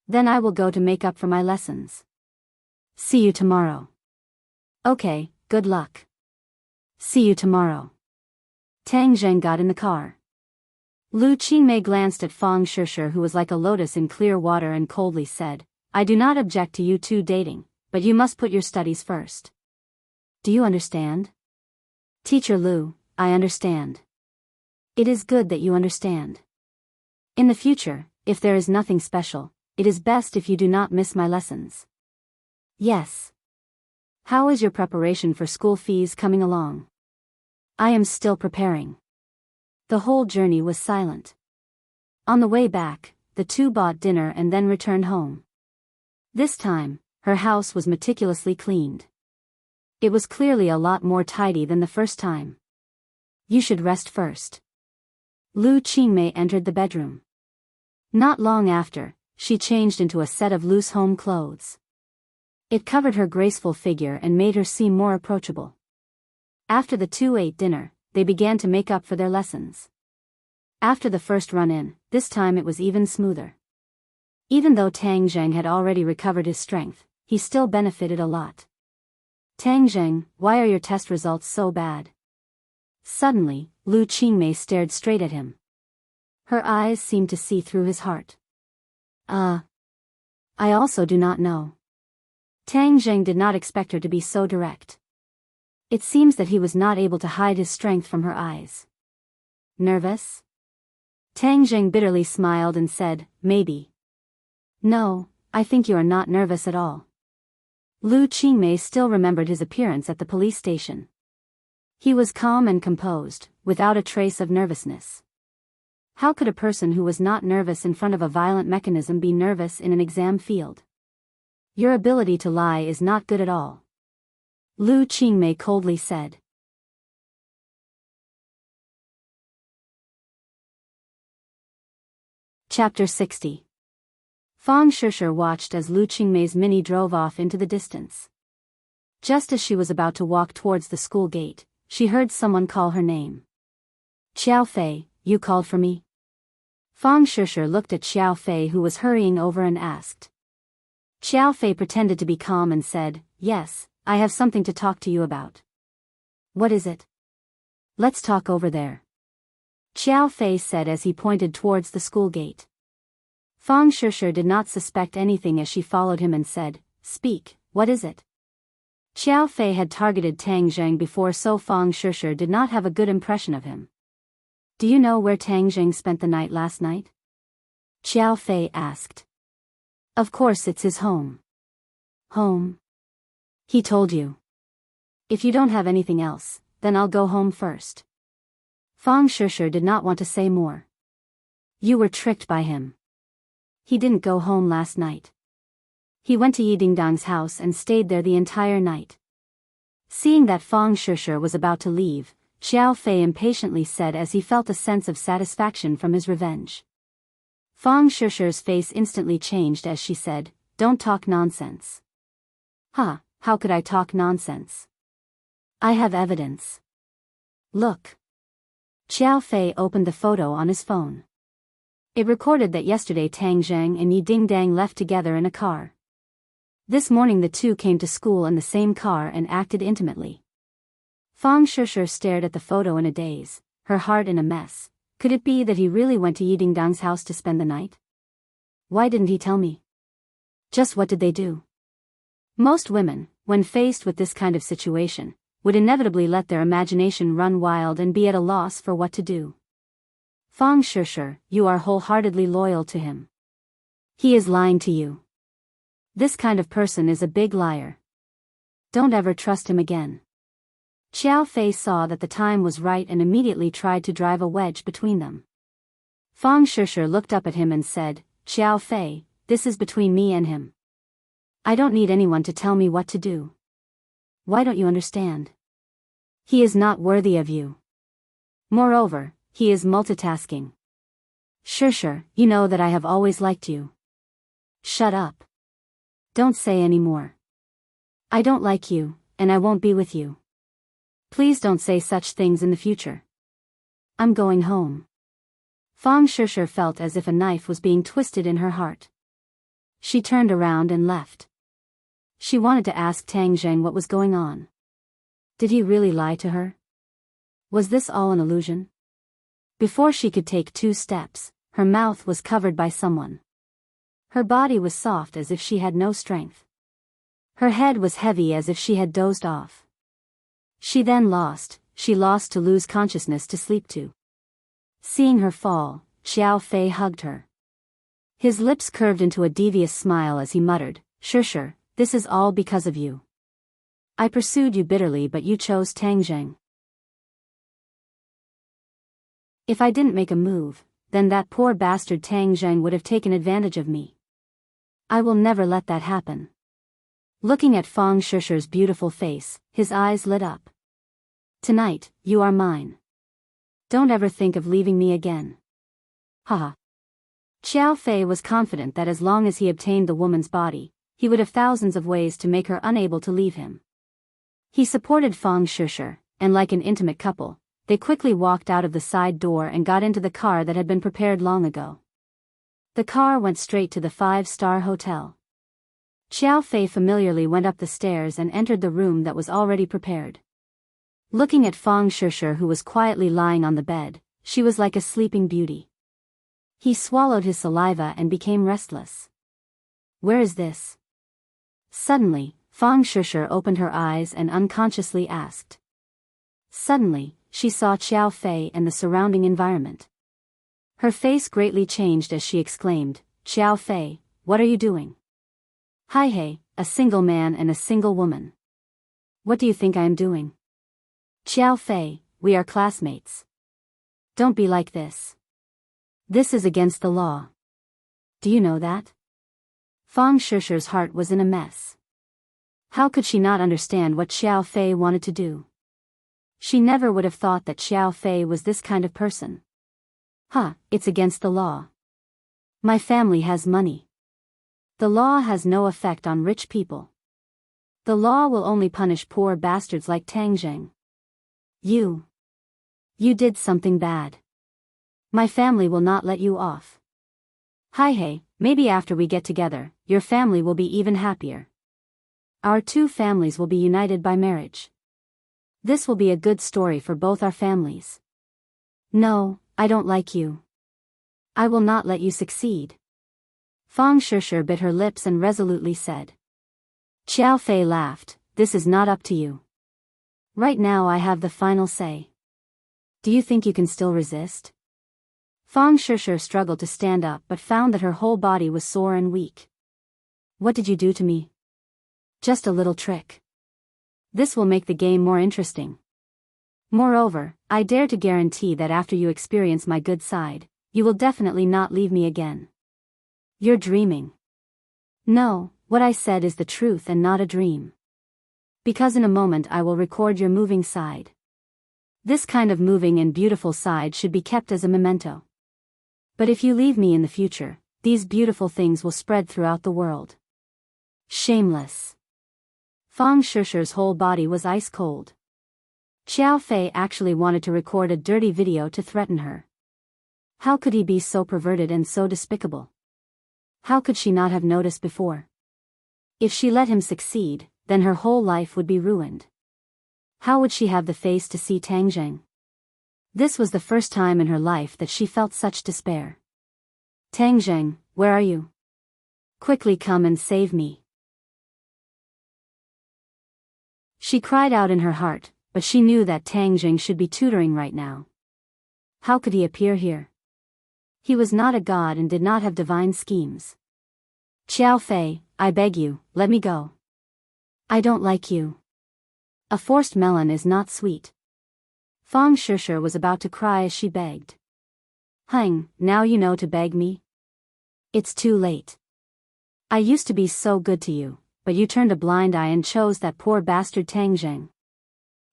Then I will go to make up for my lessons. See you tomorrow. Okay, good luck. See you tomorrow. Tang Jing got in the car. Lu Qingmei glanced at Fang Shishir, who was like a lotus in clear water, and coldly said, I do not object to you two dating, but you must put your studies first. Do you understand? Teacher Lu, I understand. It is good that you understand. In the future, if there is nothing special, it is best if you do not miss my lessons. Yes. How is your preparation for school fees coming along? I am still preparing. The whole journey was silent. On the way back, the two bought dinner and then returned home. This time, her house was meticulously cleaned. It was clearly a lot more tidy than the first time. You should rest first. Lu Qingmei entered the bedroom. Not long after, she changed into a set of loose home clothes. It covered her graceful figure and made her seem more approachable. After the two ate dinner, they began to make up for their lessons. After the first run-in, this time it was even smoother. Even though Tang Jing had already recovered his strength, he still benefited a lot. Tang Jing, why are your test results so bad? Suddenly, Lu Qingmei stared straight at him. Her eyes seemed to see through his heart. I also do not know. Tang Jing did not expect her to be so direct. It seems that he was not able to hide his strength from her eyes. Nervous? Tang Zheng bitterly smiled and said, maybe. No, I think you are not nervous at all. Lu Qingmei still remembered his appearance at the police station. He was calm and composed, without a trace of nervousness. How could a person who was not nervous in front of a violent mechanism be nervous in an exam field? Your ability to lie is not good at all. Lu Qingmei coldly said. Chapter 60. Fang Shishir watched as Lu Qingmei's mini drove off into the distance. Just as she was about to walk towards the school gate, she heard someone call her name. Xiao Fei, you called for me? Fang Shishir looked at Xiao Fei, who was hurrying over, and asked. Xiao Fei pretended to be calm and said, yes, I have something to talk to you about. What is it? Let's talk over there. Xiao Fei said as he pointed towards the school gate. Fang Shishir did not suspect anything as she followed him and said, speak, what is it? Xiao Fei had targeted Tang Zheng before, so Fang Shishir did not have a good impression of him. Do you know where Tang Zheng spent the night last night? Xiao Fei asked. Of course, it's his home. Home? He told you. If you don't have anything else, then I'll go home first. Fang Shishir did not want to say more. You were tricked by him. He didn't go home last night. He went to Yi Dingdang's house and stayed there the entire night. Seeing that Fang Shishir was about to leave, Xiao Fei impatiently said as he felt a sense of satisfaction from his revenge. Fang Shishir's face instantly changed as she said, don't talk nonsense. Huh, how could I talk nonsense? I have evidence. Look. Xiao Fei opened the photo on his phone. It recorded that yesterday Tang Zheng and Yi Dingdang left together in a car. This morning the two came to school in the same car and acted intimately. Fang Shishir stared at the photo in a daze, her heart in a mess. Could it be that he really went to Yi Dingdang's house to spend the night? Why didn't he tell me? Just what did they do? Most women, when faced with this kind of situation, would inevitably let their imagination run wild and be at a loss for what to do. Fang Shishir, you are wholeheartedly loyal to him. He is lying to you. This kind of person is a big liar. Don't ever trust him again. Xiao Fei saw that the time was right and immediately tried to drive a wedge between them. Fang Shishir looked up at him and said, Xiao Fei, this is between me and him. I don't need anyone to tell me what to do. Why don't you understand? He is not worthy of you. Moreover, he is multitasking. Shishir, you know that I have always liked you. Shut up. Don't say any more. I don't like you, and I won't be with you. Please don't say such things in the future. I'm going home. Fang Shishir felt as if a knife was being twisted in her heart. She turned around and left. She wanted to ask Tang Zheng what was going on. Did he really lie to her? Was this all an illusion? Before she could take 2 steps, her mouth was covered by someone. Her body was soft as if she had no strength. Her head was heavy as if she had dozed off. She lost to lose consciousness to sleep to. Seeing her fall, Xiao Fei hugged her. His lips curved into a devious smile as he muttered, Shishir, this is all because of you. I pursued you bitterly, but you chose Tang Zheng. If I didn't make a move, then that poor bastard Tang Zheng would have taken advantage of me. I will never let that happen. Looking at Fang Shishir's beautiful face, his eyes lit up. Tonight, you are mine. Don't ever think of leaving me again. Haha. Xiao Fei was confident that as long as he obtained the woman's body, he would have thousands of ways to make her unable to leave him. He supported Fang Shishir, and like an intimate couple, they quickly walked out of the side door and got into the car that had been prepared long ago. The car went straight to the 5-star hotel. Xiao Fei familiarly went up the stairs and entered the room that was already prepared. Looking at Fang Shishir, who was quietly lying on the bed, she was like a sleeping beauty. He swallowed his saliva and became restless. Where is this? Suddenly, Fang Shishir opened her eyes and unconsciously asked. Suddenly, she saw Xiao Fei and the surrounding environment. Her face greatly changed as she exclaimed, "Xiao Fei, what are you doing?" "Hi hey, a single man and a single woman. What do you think I am doing?" "Xiao Fei, we are classmates. Don't be like this. This is against the law. Do you know that?" Fang Shishi's heart was in a mess. How could she not understand what Xiao Fei wanted to do? She never would have thought that Xiao Fei was this kind of person. It's against the law. My family has money. The law has no effect on rich people. The law will only punish poor bastards like Tang Zheng. You did something bad. My family will not let you off. Hi hey, maybe after we get together, your family will be even happier. Our two families will be united by marriage. This will be a good story for both our families. No, I don't like you. I will not let you succeed. Fang Shishi bit her lips and resolutely said. Xiao Fei laughed, "This is not up to you. Right now I have the final say. Do you think you can still resist?" Fang Shishi struggled to stand up but found that her whole body was sore and weak. "What did you do to me?" "Just a little trick. This will make the game more interesting. Moreover, I dare to guarantee that after you experience my good side, you will definitely not leave me again." "You're dreaming." "No, what I said is the truth and not a dream. Because in a moment I will record your moving side. This kind of moving and beautiful side should be kept as a memento. But if you leave me in the future, these beautiful things will spread throughout the world." Shameless. Fang Shishi's whole body was ice cold. Xiao Fei actually wanted to record a dirty video to threaten her. How could he be so perverted and so despicable? How could she not have noticed before? If she let him succeed, then her whole life would be ruined. How would she have the face to see Tang Zheng? This was the first time in her life that she felt such despair. "Tang Zheng, where are you? Quickly come and save me." She cried out in her heart, but she knew that Tang Zheng should be tutoring right now. How could he appear here? He was not a god and did not have divine schemes. "Xiao Fei, I beg you, let me go. I don't like you. A forced melon is not sweet." Fang Shishi was about to cry as she begged. Now you know to beg me? It's too late. I used to be so good to you, but you turned a blind eye and chose that poor bastard Tang Zheng.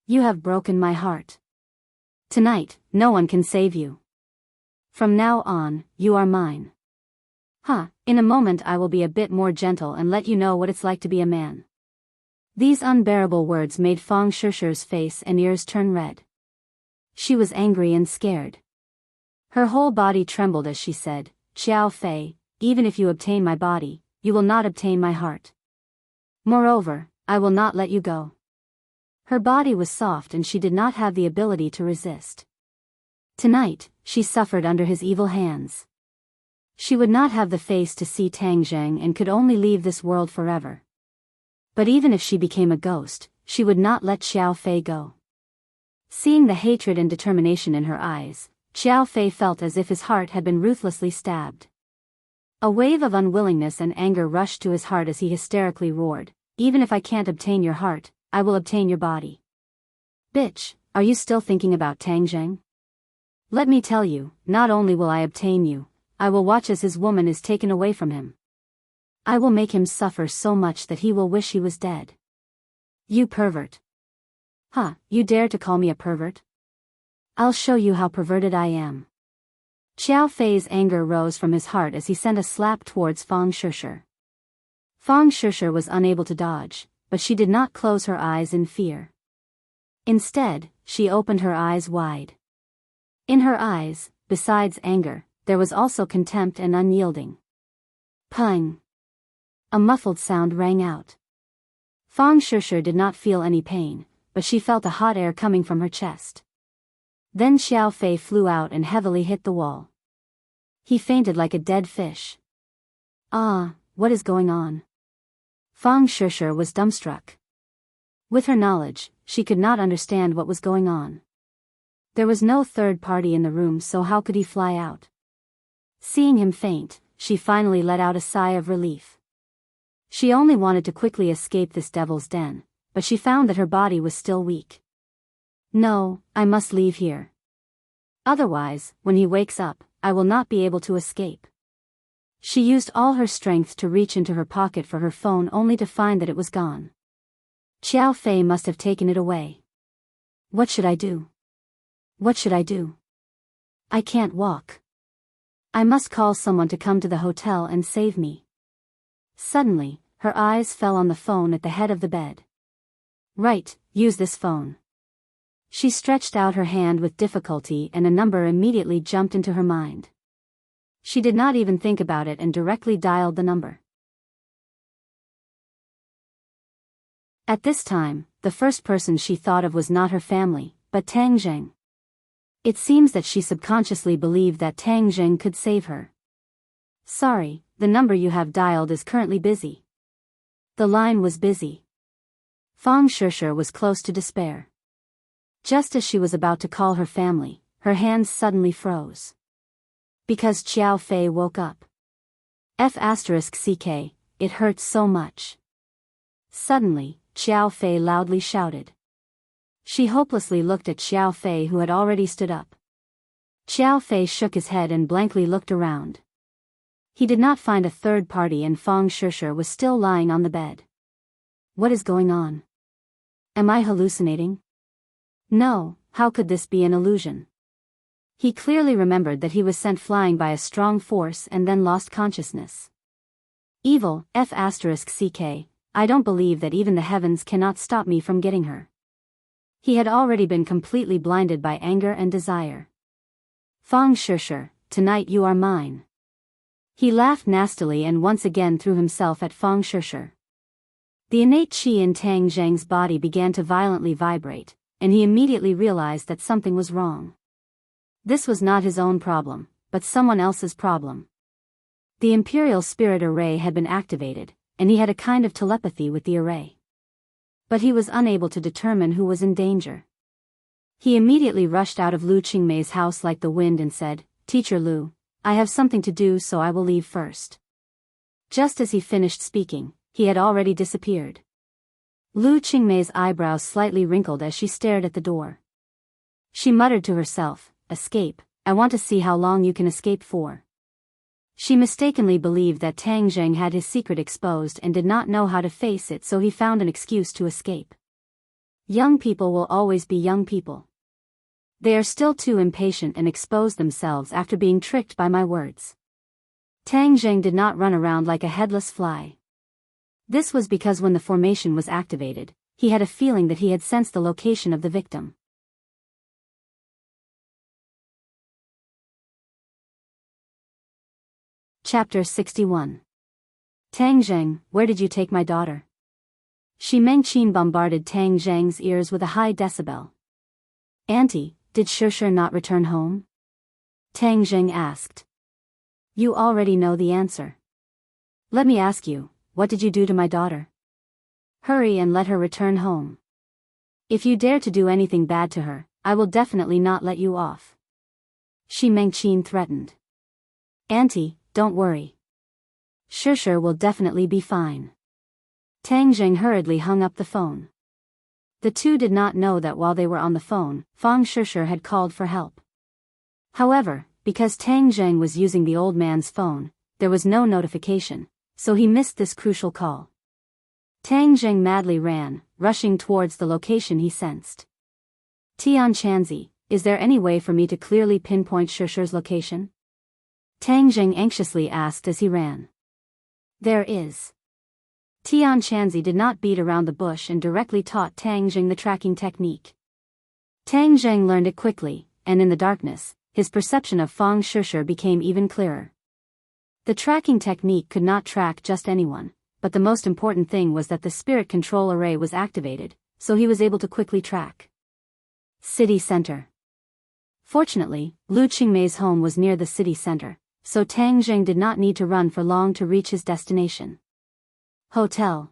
You have broken my heart. Tonight, no one can save you. From now on, you are mine. In a moment I will be a bit more gentle and let you know what it's like to be a man. These unbearable words made Fang Shishi's face and ears turn red. She was angry and scared. Her whole body trembled as she said, "Xiao Fei, even if you obtain my body, you will not obtain my heart. Moreover, I will not let you go." Her body was soft and she did not have the ability to resist. Tonight, she suffered under his evil hands. She would not have the face to see Tang Zheng and could only leave this world forever. But even if she became a ghost, she would not let Xiao Fei go. Seeing the hatred and determination in her eyes, Xiao Fei felt as if his heart had been ruthlessly stabbed. A wave of unwillingness and anger rushed to his heart as he hysterically roared, "Even if I can't obtain your heart, I will obtain your body. Bitch, are you still thinking about Tang Zheng? Let me tell you, not only will I obtain you, I will watch as his woman is taken away from him. I will make him suffer so much that he will wish he was dead." "You pervert." You dare to call me a pervert? I'll show you how perverted I am." Xiao Fei's anger rose from his heart as he sent a slap towards Fang Shishi. Fang Shishi was unable to dodge, but she did not close her eyes in fear. Instead, she opened her eyes wide. In her eyes, besides anger, there was also contempt and unyielding. Pung! A muffled sound rang out. Fang Shishi did not feel any pain, but she felt a hot air coming from her chest. Then Xiao Fei flew out and heavily hit the wall. He fainted like a dead fish. What is going on? Fang Shishi was dumbstruck. With her knowledge, she could not understand what was going on. There was no third party in the room, so how could he fly out? Seeing him faint, she finally let out a sigh of relief. She only wanted to quickly escape this devil's den, but she found that her body was still weak. No, I must leave here. Otherwise, when he wakes up, I will not be able to escape. She used all her strength to reach into her pocket for her phone, only to find that it was gone. Xiao Fei must have taken it away. What should I do? What should I do? I can't walk. I must call someone to come to the hotel and save me. Suddenly, her eyes fell on the phone at the head of the bed. Right, use this phone. She stretched out her hand with difficulty and a number immediately jumped into her mind. She did not even think about it and directly dialed the number. At this time, the first person she thought of was not her family, but Tang Zheng. It seems that she subconsciously believed that Tang Zheng could save her. Sorry, the number you have dialed is currently busy. The line was busy. Fang Shishir was close to despair. Just as she was about to call her family, her hands suddenly froze. Because Xiao Fei woke up. F***ck, it hurts so much. Suddenly, Xiao Fei loudly shouted. She hopelessly looked at Xiao Fei, who had already stood up. Xiao Fei shook his head and blankly looked around. He did not find a third party and Fang Shishir was still lying on the bed. What is going on? Am I hallucinating? No, how could this be an illusion? He clearly remembered that he was sent flying by a strong force and then lost consciousness. Evil, F***ck, I don't believe that even the heavens cannot stop me from getting her. He had already been completely blinded by anger and desire. Fang Shishir, tonight you are mine. He laughed nastily and once again threw himself at Fang Shishir. The innate qi in Tang Zheng's body began to violently vibrate, and he immediately realized that something was wrong. This was not his own problem, but someone else's problem. The Imperial Spirit Array had been activated, and he had a kind of telepathy with the array. But he was unable to determine who was in danger. He immediately rushed out of Lu Qingmei's house like the wind and said, "Teacher Lu, I have something to do, so I will leave first." Just as he finished speaking, he had already disappeared. Lu Qingmei's eyebrows slightly wrinkled as she stared at the door. She muttered to herself, "Escape, I want to see how long you can escape for." She mistakenly believed that Tang Zheng had his secret exposed and did not know how to face it, so he found an excuse to escape. Young people will always be young people. They are still too impatient and expose themselves after being tricked by my words. Tang Zheng did not run around like a headless fly. This was because when the formation was activated, he had a feeling that he had sensed the location of the victim. Chapter 61. Tang Zheng, where did you take my daughter? Shi Mengqin bombarded Tang Zheng's ears with a high decibel. Auntie, did Shishir not return home? Tang Zheng asked. You already know the answer. Let me ask you, what did you do to my daughter? Hurry and let her return home. If you dare to do anything bad to her, I will definitely not let you off. Shi Mengqin threatened. Auntie, don't worry. Shishir will definitely be fine. Tang Zheng hurriedly hung up the phone. The two did not know that while they were on the phone, Fang Shishir had called for help. However, because Tang Zheng was using the old man's phone, there was no notification, so he missed this crucial call. Tang Zheng madly ran, rushing towards the location he sensed. Tian Chanzi, is there any way for me to clearly pinpoint Shishir's location? Tang Zheng anxiously asked as he ran. There is. Tian Chanzi did not beat around the bush and directly taught Tang Zheng the tracking technique. Tang Zheng learned it quickly, and in the darkness, his perception of Fang Shishir became even clearer. The tracking technique could not track just anyone, but the most important thing was that the spirit control array was activated, so he was able to quickly track. City Center. Fortunately, Lu Qingmei's home was near the city center, so Tang Zheng did not need to run for long to reach his destination. Hotel.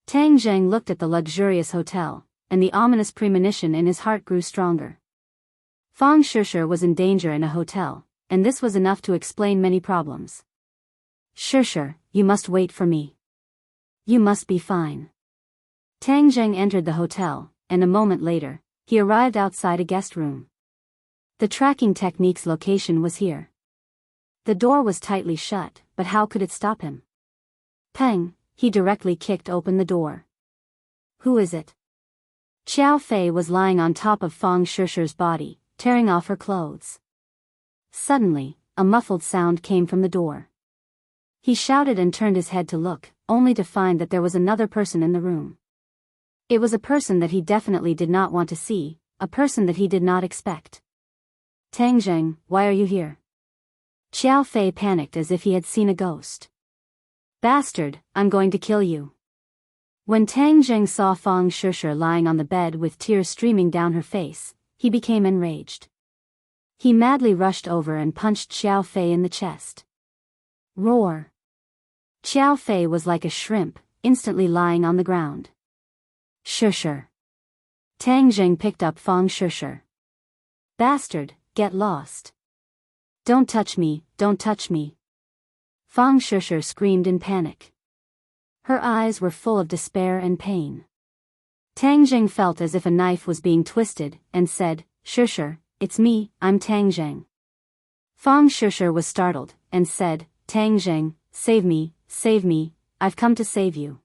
Tang Zheng looked at the luxurious hotel, and the ominous premonition in his heart grew stronger. Fang Shishir was in danger in a hotel, and this was enough to explain many problems. Shishir, you must wait for me. You must be fine. Tang Zheng entered the hotel, and a moment later, he arrived outside a guest room. The tracking technique's location was here. The door was tightly shut, but how could it stop him? Peng, he directly kicked open the door. Who is it? Xiao Fei was lying on top of Fang Shishir's body, tearing off her clothes. Suddenly, a muffled sound came from the door. He shouted and turned his head to look, only to find that there was another person in the room. It was a person that he definitely did not want to see, a person that he did not expect. Tang Zheng, why are you here? Xiao Fei panicked as if he had seen a ghost. Bastard, I'm going to kill you. When Tang Zheng saw Fang Shishir lying on the bed with tears streaming down her face, he became enraged. He madly rushed over and punched Xiao Fei in the chest. Roar. Xiao Fei was like a shrimp, instantly lying on the ground. Shishir. Tang Zheng picked up Fang Shishir. Bastard, get lost. Don't touch me, don't touch me. Fang Shishir screamed in panic. Her eyes were full of despair and pain. Tang Zheng felt as if a knife was being twisted, and said, Shishir, it's me, I'm Tang Zheng. Fang Shishir was startled, and said, Tang Zheng, save me, I've come to save you.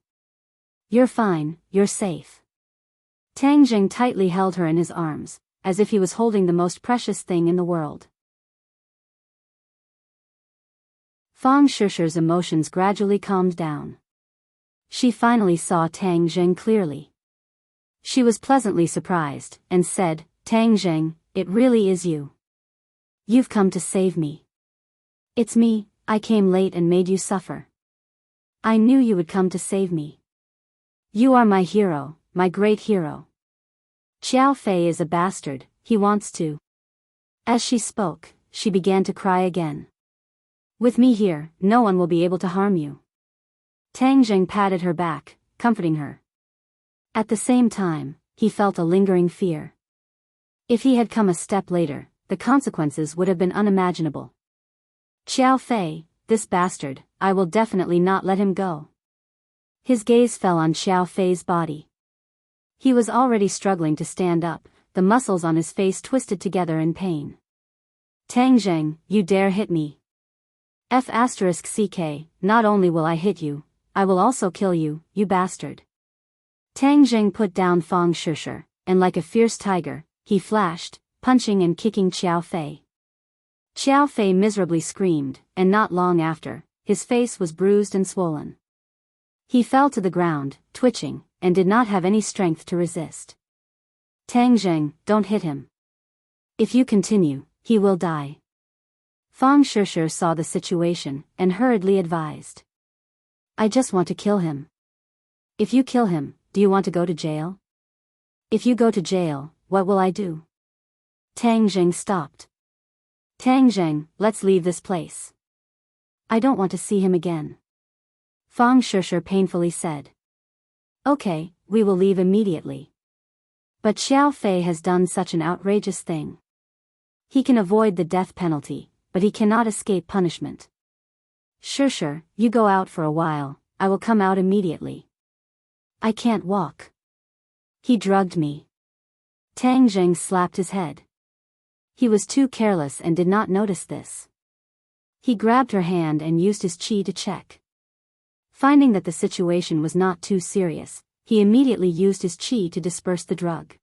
You're fine, you're safe. Tang Zheng tightly held her in his arms, as if he was holding the most precious thing in the world. Fang Shishir's emotions gradually calmed down. She finally saw Tang Zheng clearly. She was pleasantly surprised, and said, Tang Zheng, it really is you. You've come to save me. It's me, I came late and made you suffer. I knew you would come to save me. You are my hero, my great hero. Xiao Fei is a bastard, he wants to. As she spoke, she began to cry again. With me here, no one will be able to harm you. Tang Zheng patted her back, comforting her. At the same time, he felt a lingering fear. If he had come a step later, the consequences would have been unimaginable. Xiao Fei, this bastard, I will definitely not let him go. His gaze fell on Xiao Fei's body. He was already struggling to stand up, the muscles on his face twisted together in pain. Tang Zheng, you dare hit me. F***ck, not only will I hit you, I will also kill you, you bastard. Tang Zheng put down Fang Shishir, and like a fierce tiger, he flashed, punching and kicking Xiao Fei. Xiao Fei miserably screamed, and not long after, his face was bruised and swollen. He fell to the ground, twitching, and did not have any strength to resist. Tang Zheng, don't hit him. If you continue, he will die. Fang Shishir saw the situation, and hurriedly advised. I just want to kill him. If you kill him, do you want to go to jail? If you go to jail, what will I do? Tang Zheng stopped. Tang Zheng, let's leave this place. I don't want to see him again. Fang Shishir painfully said. Okay, we will leave immediately. But Xiao Fei has done such an outrageous thing. He can avoid the death penalty, but he cannot escape punishment. Shishir, you go out for a while, I will come out immediately. I can't walk. He drugged me. Tang Zheng slapped his head. He was too careless and did not notice this. He grabbed her hand and used his chi to check. Finding that the situation was not too serious, he immediately used his chi to disperse the drug.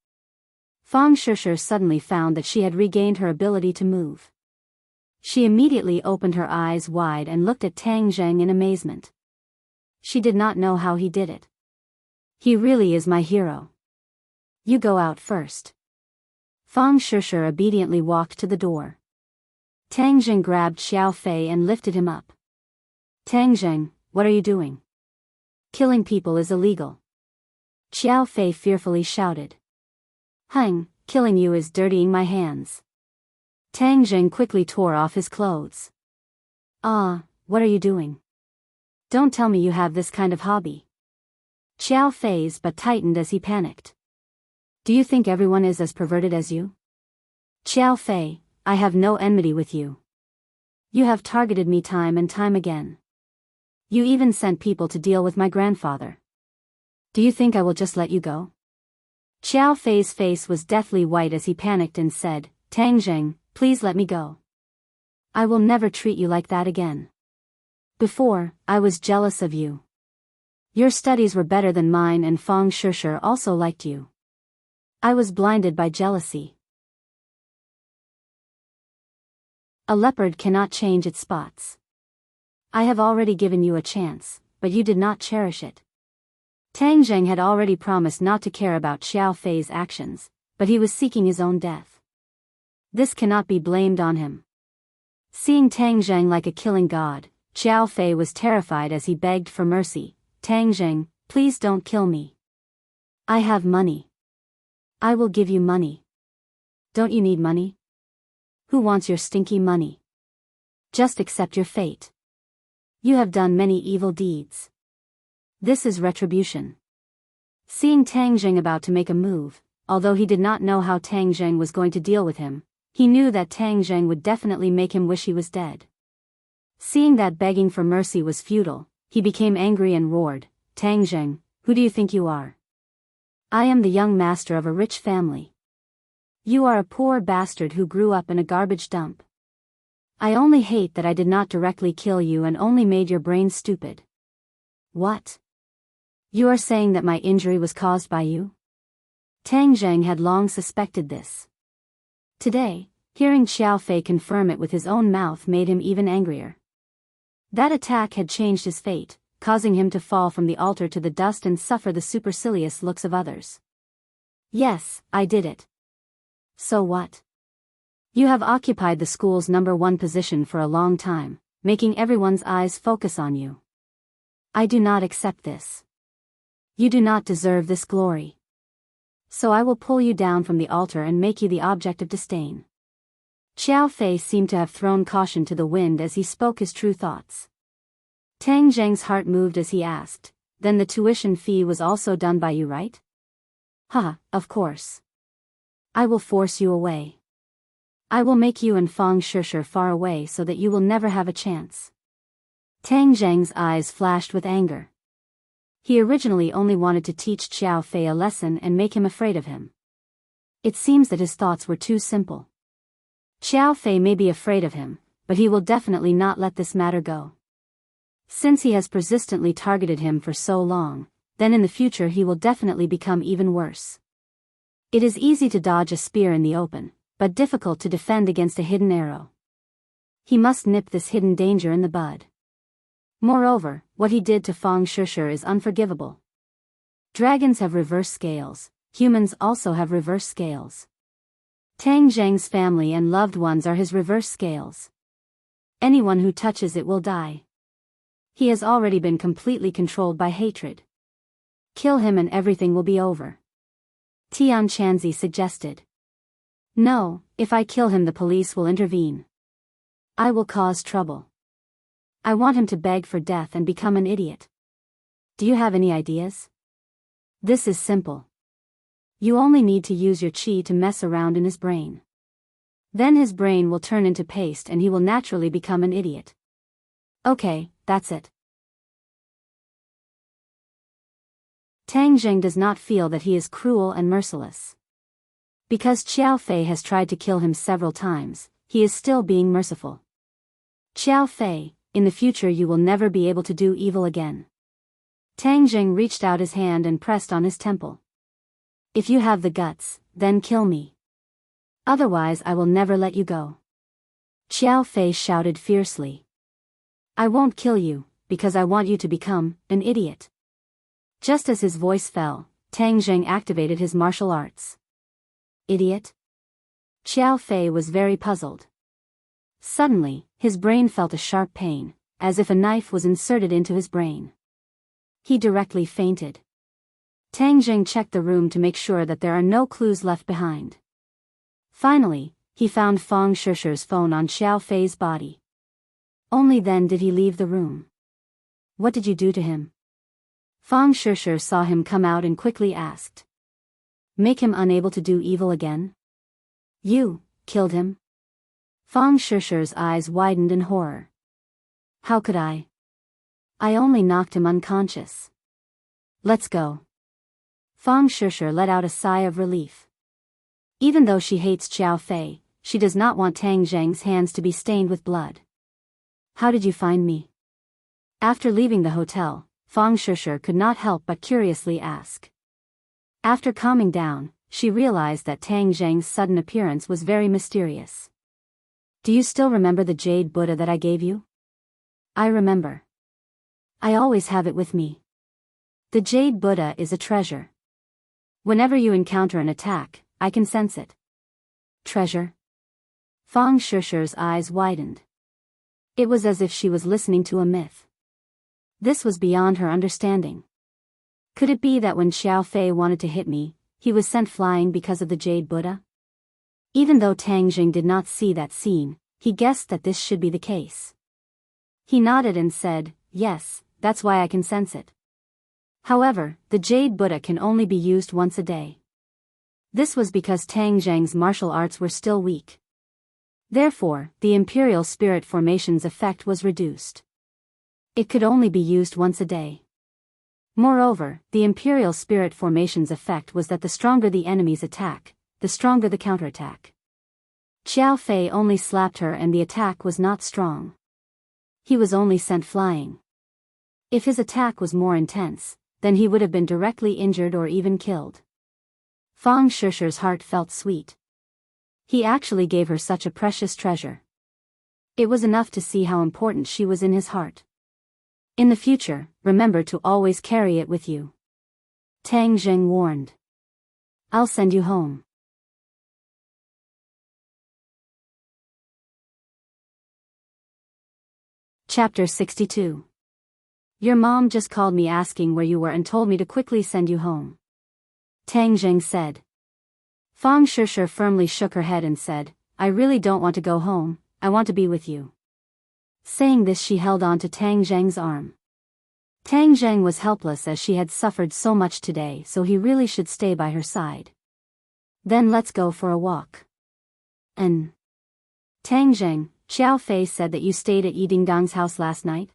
Fang Shishir suddenly found that she had regained her ability to move. She immediately opened her eyes wide and looked at Tang Zheng in amazement. She did not know how he did it. He really is my hero. You go out first. Fang Shishir obediently walked to the door. Tang Zheng grabbed Xiao Fei and lifted him up. Tang Zheng, what are you doing? Killing people is illegal. Xiao Fei fearfully shouted. Hang, killing you is dirtying my hands. Tang Zheng quickly tore off his clothes. Ah, what are you doing? Don't tell me you have this kind of hobby. Xiao Fei's but tightened as he panicked. Do you think everyone is as perverted as you? Xiao Fei, I have no enmity with you. You have targeted me time and time again. You even sent people to deal with my grandfather. Do you think I will just let you go? Xiao Fei's face was deathly white as he panicked and said, Tang Zheng, please let me go. I will never treat you like that again. Before, I was jealous of you. Your studies were better than mine and Fang Shishir also liked you. I was blinded by jealousy. A leopard cannot change its spots. I have already given you a chance, but you did not cherish it. Tang Zheng had already promised not to care about Xiao Fei's actions, but he was seeking his own death. This cannot be blamed on him. Seeing Tang Zheng like a killing god, Xiao Fei was terrified as he begged for mercy. Tang Zheng, please don't kill me. I have money. I will give you money. Don't you need money? Who wants your stinky money? Just accept your fate. You have done many evil deeds. This is retribution. Seeing Tang Zheng about to make a move, although he did not know how Tang Zheng was going to deal with him, he knew that Tang Zheng would definitely make him wish he was dead. Seeing that begging for mercy was futile, he became angry and roared, Tang Zheng, who do you think you are? I am the young master of a rich family. You are a poor bastard who grew up in a garbage dump. I only hate that I did not directly kill you and only made your brain stupid. What? You are saying that my injury was caused by you? Tang Zheng had long suspected this. Today, hearing Xiao Fei confirm it with his own mouth made him even angrier. That attack had changed his fate, causing him to fall from the altar to the dust and suffer the supercilious looks of others. Yes, I did it. So what? You have occupied the school's #1 position for a long time, making everyone's eyes focus on you. I do not accept this. You do not deserve this glory. So I will pull you down from the altar and make you the object of disdain. Xiao Fei seemed to have thrown caution to the wind as he spoke his true thoughts. Tang Zheng's heart moved as he asked, then the tuition fee was also done by you, right? Ha, of course. I will force you away. I will make you and Fang Shishir far away so that you will never have a chance. Tang Zheng's eyes flashed with anger. He originally only wanted to teach Xiao Fei a lesson and make him afraid of him. It seems that his thoughts were too simple. Xiao Fei may be afraid of him, but he will definitely not let this matter go. Since he has persistently targeted him for so long, then in the future he will definitely become even worse. It is easy to dodge a spear in the open, but difficult to defend against a hidden arrow. He must nip this hidden danger in the bud. Moreover, what he did to Fang Shishir is unforgivable. Dragons have reverse scales, humans also have reverse scales. Tang Zheng's family and loved ones are his reverse scales. Anyone who touches it will die. He has already been completely controlled by hatred. Kill him and everything will be over. Tian Chanzi suggested. No, if I kill him the police will intervene. I will cause trouble. I want him to beg for death and become an idiot. Do you have any ideas? This is simple. You only need to use your qi to mess around in his brain. Then his brain will turn into paste and he will naturally become an idiot. Okay, that's it. Tang Zheng does not feel that he is cruel and merciless. Because Xiao Fei has tried to kill him several times, he is still being merciful. Xiao Fei, in the future you will never be able to do evil again. Tang Zheng reached out his hand and pressed on his temple. If you have the guts, then kill me. Otherwise I will never let you go. Xiao Fei shouted fiercely. I won't kill you, because I want you to become an idiot. Just as his voice fell, Tang Zheng activated his martial arts. Idiot? Xiao Fei was very puzzled. Suddenly, his brain felt a sharp pain, as if a knife was inserted into his brain. He directly fainted. Tang Zheng checked the room to make sure that there are no clues left behind. Finally, he found Fang Shishir's phone on Xiao Fei's body. Only then did he leave the room. What did you do to him? Fang Shishir saw him come out and quickly asked. Make him unable to do evil again? You killed him? Fang Shishi's eyes widened in horror. How could I? I only knocked him unconscious. Let's go. Fang Shishi let out a sigh of relief. Even though she hates Xiao Fei, she does not want Tang Zheng's hands to be stained with blood. How did you find me? After leaving the hotel, Fang Shishi could not help but curiously ask. After calming down, she realized that Tang Zheng's sudden appearance was very mysterious. Do you still remember the jade Buddha that I gave you? I remember. I always have it with me. The jade Buddha is a treasure. Whenever you encounter an attack, I can sense it. Treasure? Fang Shishi's eyes widened. It was as if she was listening to a myth. This was beyond her understanding. Could it be that when Xiao Fei wanted to hit me, he was sent flying because of the jade Buddha? Even though Tang Jing did not see that scene, he guessed that this should be the case. He nodded and said, yes, that's why I can sense it. However, the jade Buddha can only be used once a day. This was because Tang Zheng's martial arts were still weak. Therefore, the Imperial Spirit Formation's effect was reduced. It could only be used once a day. Moreover, the Imperial Spirit Formation's effect was that the stronger the enemy's attack, the stronger the counterattack. Xiao Fei only slapped her and the attack was not strong. He was only sent flying. If his attack was more intense, then he would have been directly injured or even killed. Fang Shishi's heart felt sweet. He actually gave her such a precious treasure. It was enough to see how important she was in his heart. In the future, remember to always carry it with you. Tang Jing warned. I'll send you home. Chapter 62. Your mom just called me asking where you were and told me to quickly send you home. Tang Jing said. Fang Shishi firmly shook her head and said, I really don't want to go home, I want to be with you. Saying this, she held on to Tang Zheng's arm. Tang Zheng was helpless as she had suffered so much today, so he really should stay by her side. Then let's go for a walk. Tang Zheng, Xiao Fei said that you stayed at Yi Dingdang's house last night?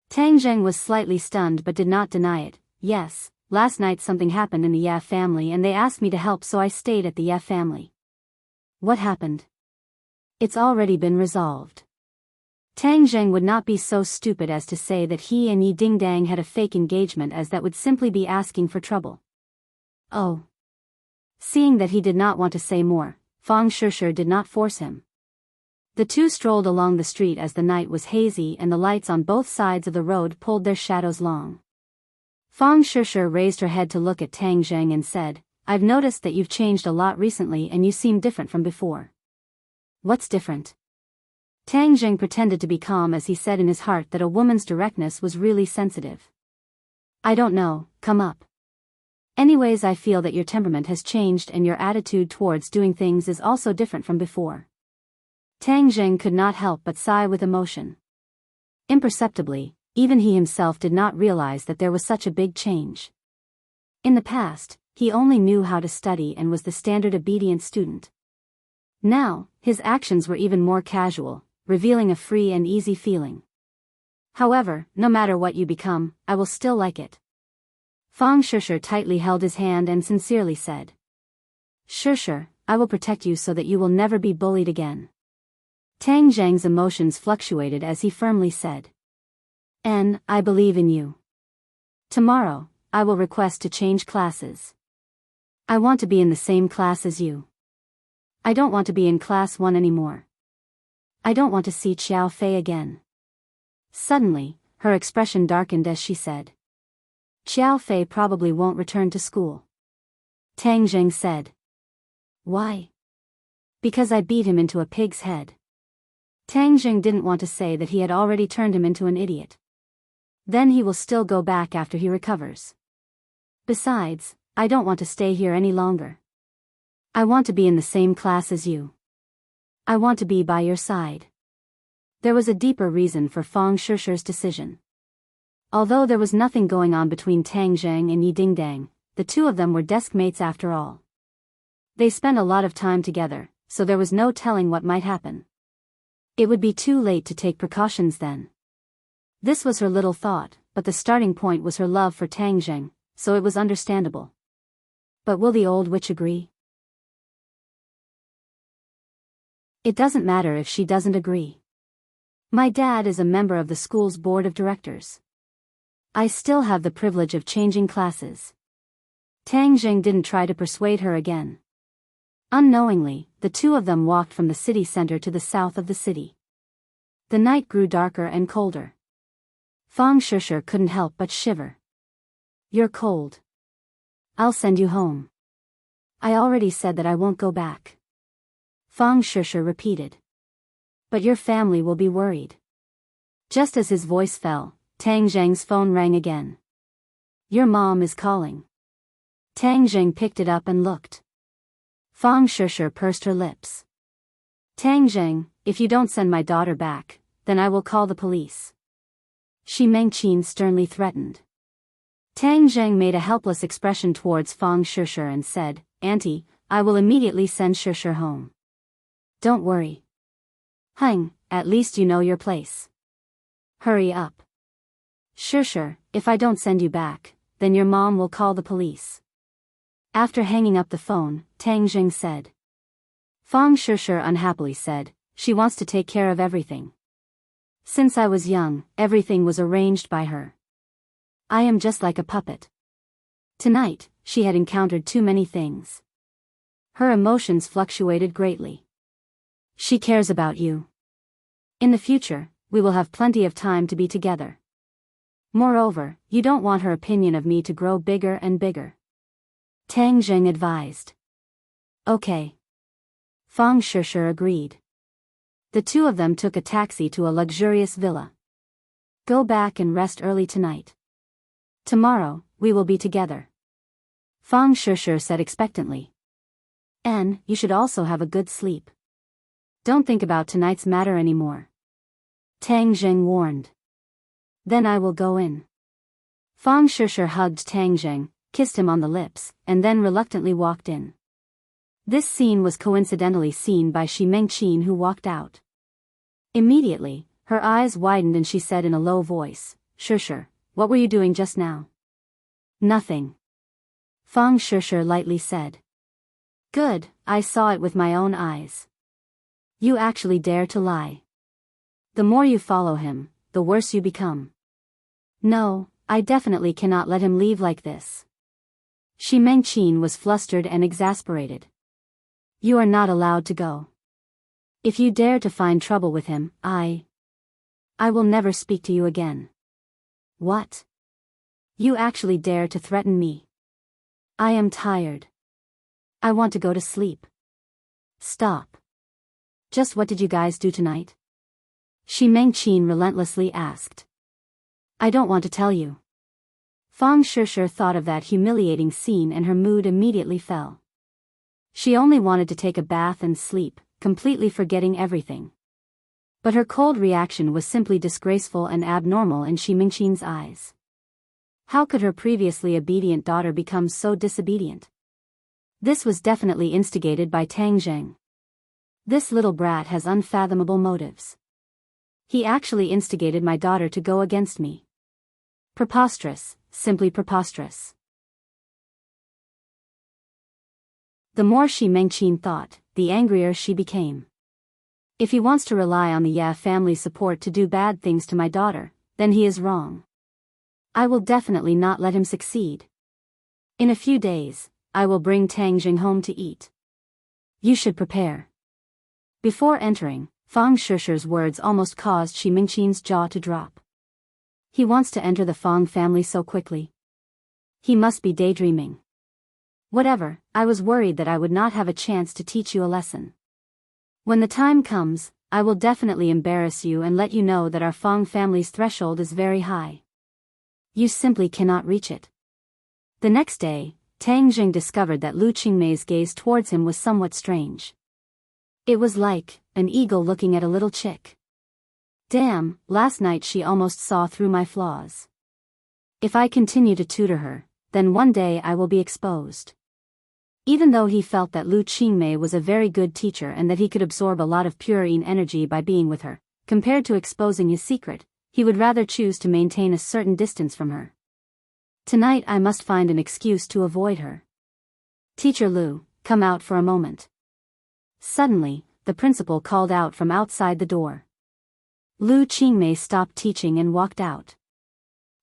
Tang Zheng was slightly stunned but did not deny it. Yes, last night something happened in the Ye family and they asked me to help, so I stayed at the Ye family. What happened? It's already been resolved. Tang Zheng would not be so stupid as to say that he and Yi Dingdang had a fake engagement, as that would simply be asking for trouble. Oh. Seeing that he did not want to say more, Fang Shishi did not force him. The two strolled along the street as the night was hazy and the lights on both sides of the road pulled their shadows long. Fang Shishi raised her head to look at Tang Zheng and said, I've noticed that you've changed a lot recently and you seem different from before. What's different? Tang Zheng pretended to be calm as he said in his heart that a woman's directness was really sensitive. I don't know, come up. Anyways, I feel that your temperament has changed and your attitude towards doing things is also different from before. Tang Zheng could not help but sigh with emotion. Imperceptibly, even he himself did not realize that there was such a big change. In the past, he only knew how to study and was the standard obedient student. Now, his actions were even more casual, revealing a free and easy feeling. However, no matter what you become, I will still like it. Fang Shishi tightly held his hand and sincerely said. Shishi, I will protect you so that you will never be bullied again. Tang Zheng's emotions fluctuated as he firmly said. I believe in you. Tomorrow, I will request to change classes. I want to be in the same class as you. I don't want to be in class 1 anymore. I don't want to see Xiao Fei again. Suddenly, her expression darkened as she said. Xiao Fei probably won't return to school. Tang Zheng said. Why? Because I beat him into a pig's head. Tang Zheng didn't want to say that he had already turned him into an idiot. Then he will still go back after he recovers. Besides, I don't want to stay here any longer. I want to be in the same class as you. I want to be by your side. There was a deeper reason for Fang Shishi's decision. Although there was nothing going on between Tang Zheng and Yi Dingdang, the two of them were desk mates after all. They spent a lot of time together, so there was no telling what might happen. It would be too late to take precautions then. This was her little thought, but the starting point was her love for Tang Zheng, so it was understandable. But will the old witch agree? It doesn't matter if she doesn't agree. My dad is a member of the school's board of directors. I still have the privilege of changing classes. Tang Zheng didn't try to persuade her again. Unknowingly, the two of them walked from the city center to the south of the city. The night grew darker and colder. Fang Shishir couldn't help but shiver. You're cold. I'll send you home. I already said that I won't go back. Fang Shishir repeated. But your family will be worried. Just as his voice fell, Tang Zheng's phone rang again. Your mom is calling. Tang Zheng picked it up and looked. Fang Shishir pursed her lips. Tang Zheng, if you don't send my daughter back, then I will call the police. Shi Mengqin sternly threatened. Tang Zheng made a helpless expression towards Fang Shishir and said, Auntie, I will immediately send Shishir home. Don't worry. Hang, at least you know your place. Hurry up. Shishir, if I don't send you back, then your mom will call the police. After hanging up the phone, Tang Zheng said. Fang Shishir unhappily said, she wants to take care of everything. Since I was young, everything was arranged by her. I am just like a puppet. Tonight, she had encountered too many things. Her emotions fluctuated greatly. She cares about you. In the future, we will have plenty of time to be together. Moreover, you don't want her opinion of me to grow bigger and bigger. Tang Zheng advised. Okay. Fang Shishir agreed. The two of them took a taxi to a luxurious villa. Go back and rest early tonight. Tomorrow, we will be together. Fang Shishir said expectantly. And you should also have a good sleep. Don't think about tonight's matter anymore. Tang Zheng warned. Then I will go in. Fang Shishir hugged Tang Zheng, kissed him on the lips, and then reluctantly walked in. This scene was coincidentally seen by Shi Mengqin, who walked out. Immediately, her eyes widened and she said in a low voice, Shishir, what were you doing just now? Nothing. Fang Shishir lightly said. Good, I saw it with my own eyes. You actually dare to lie. The more you follow him, the worse you become. No, I definitely cannot let him leave like this. Shi Mengqin was flustered and exasperated. You are not allowed to go. If you dare to find trouble with him, I will never speak to you again. What? You actually dare to threaten me? I am tired. I want to go to sleep. Stop. Just what did you guys do tonight? Shi Mengqin relentlessly asked. I don't want to tell you. Fang Shishir thought of that humiliating scene and her mood immediately fell. She only wanted to take a bath and sleep, completely forgetting everything. But her cold reaction was simply disgraceful and abnormal in Shi Mengqin's eyes. How could her previously obedient daughter become so disobedient? This was definitely instigated by Tang Zheng. This little brat has unfathomable motives. He actually instigated my daughter to go against me. Preposterous, simply preposterous. The more Shi Mengqin thought, the angrier she became. If he wants to rely on the Ya family's support to do bad things to my daughter, then he is wrong. I will definitely not let him succeed. In a few days, I will bring Tang Zheng home to eat. You should prepare. Before entering, Fang Shishir's words almost caused Shi Mengqin's jaw to drop. He wants to enter the Fang family so quickly. He must be daydreaming. Whatever, I was worried that I would not have a chance to teach you a lesson. When the time comes, I will definitely embarrass you and let you know that our Fang family's threshold is very high. You simply cannot reach it. The next day, Tang Zheng discovered that Lu Qingmei's gaze towards him was somewhat strange. It was like an eagle looking at a little chick. Damn, last night she almost saw through my flaws. If I continue to tutor her, then one day I will be exposed. Even though he felt that Lu Qingmei was a very good teacher and that he could absorb a lot of purine energy by being with her, compared to exposing his secret, he would rather choose to maintain a certain distance from her. Tonight I must find an excuse to avoid her. Teacher Lu, come out for a moment. Suddenly, the principal called out from outside the door. Lu Qingmei stopped teaching and walked out.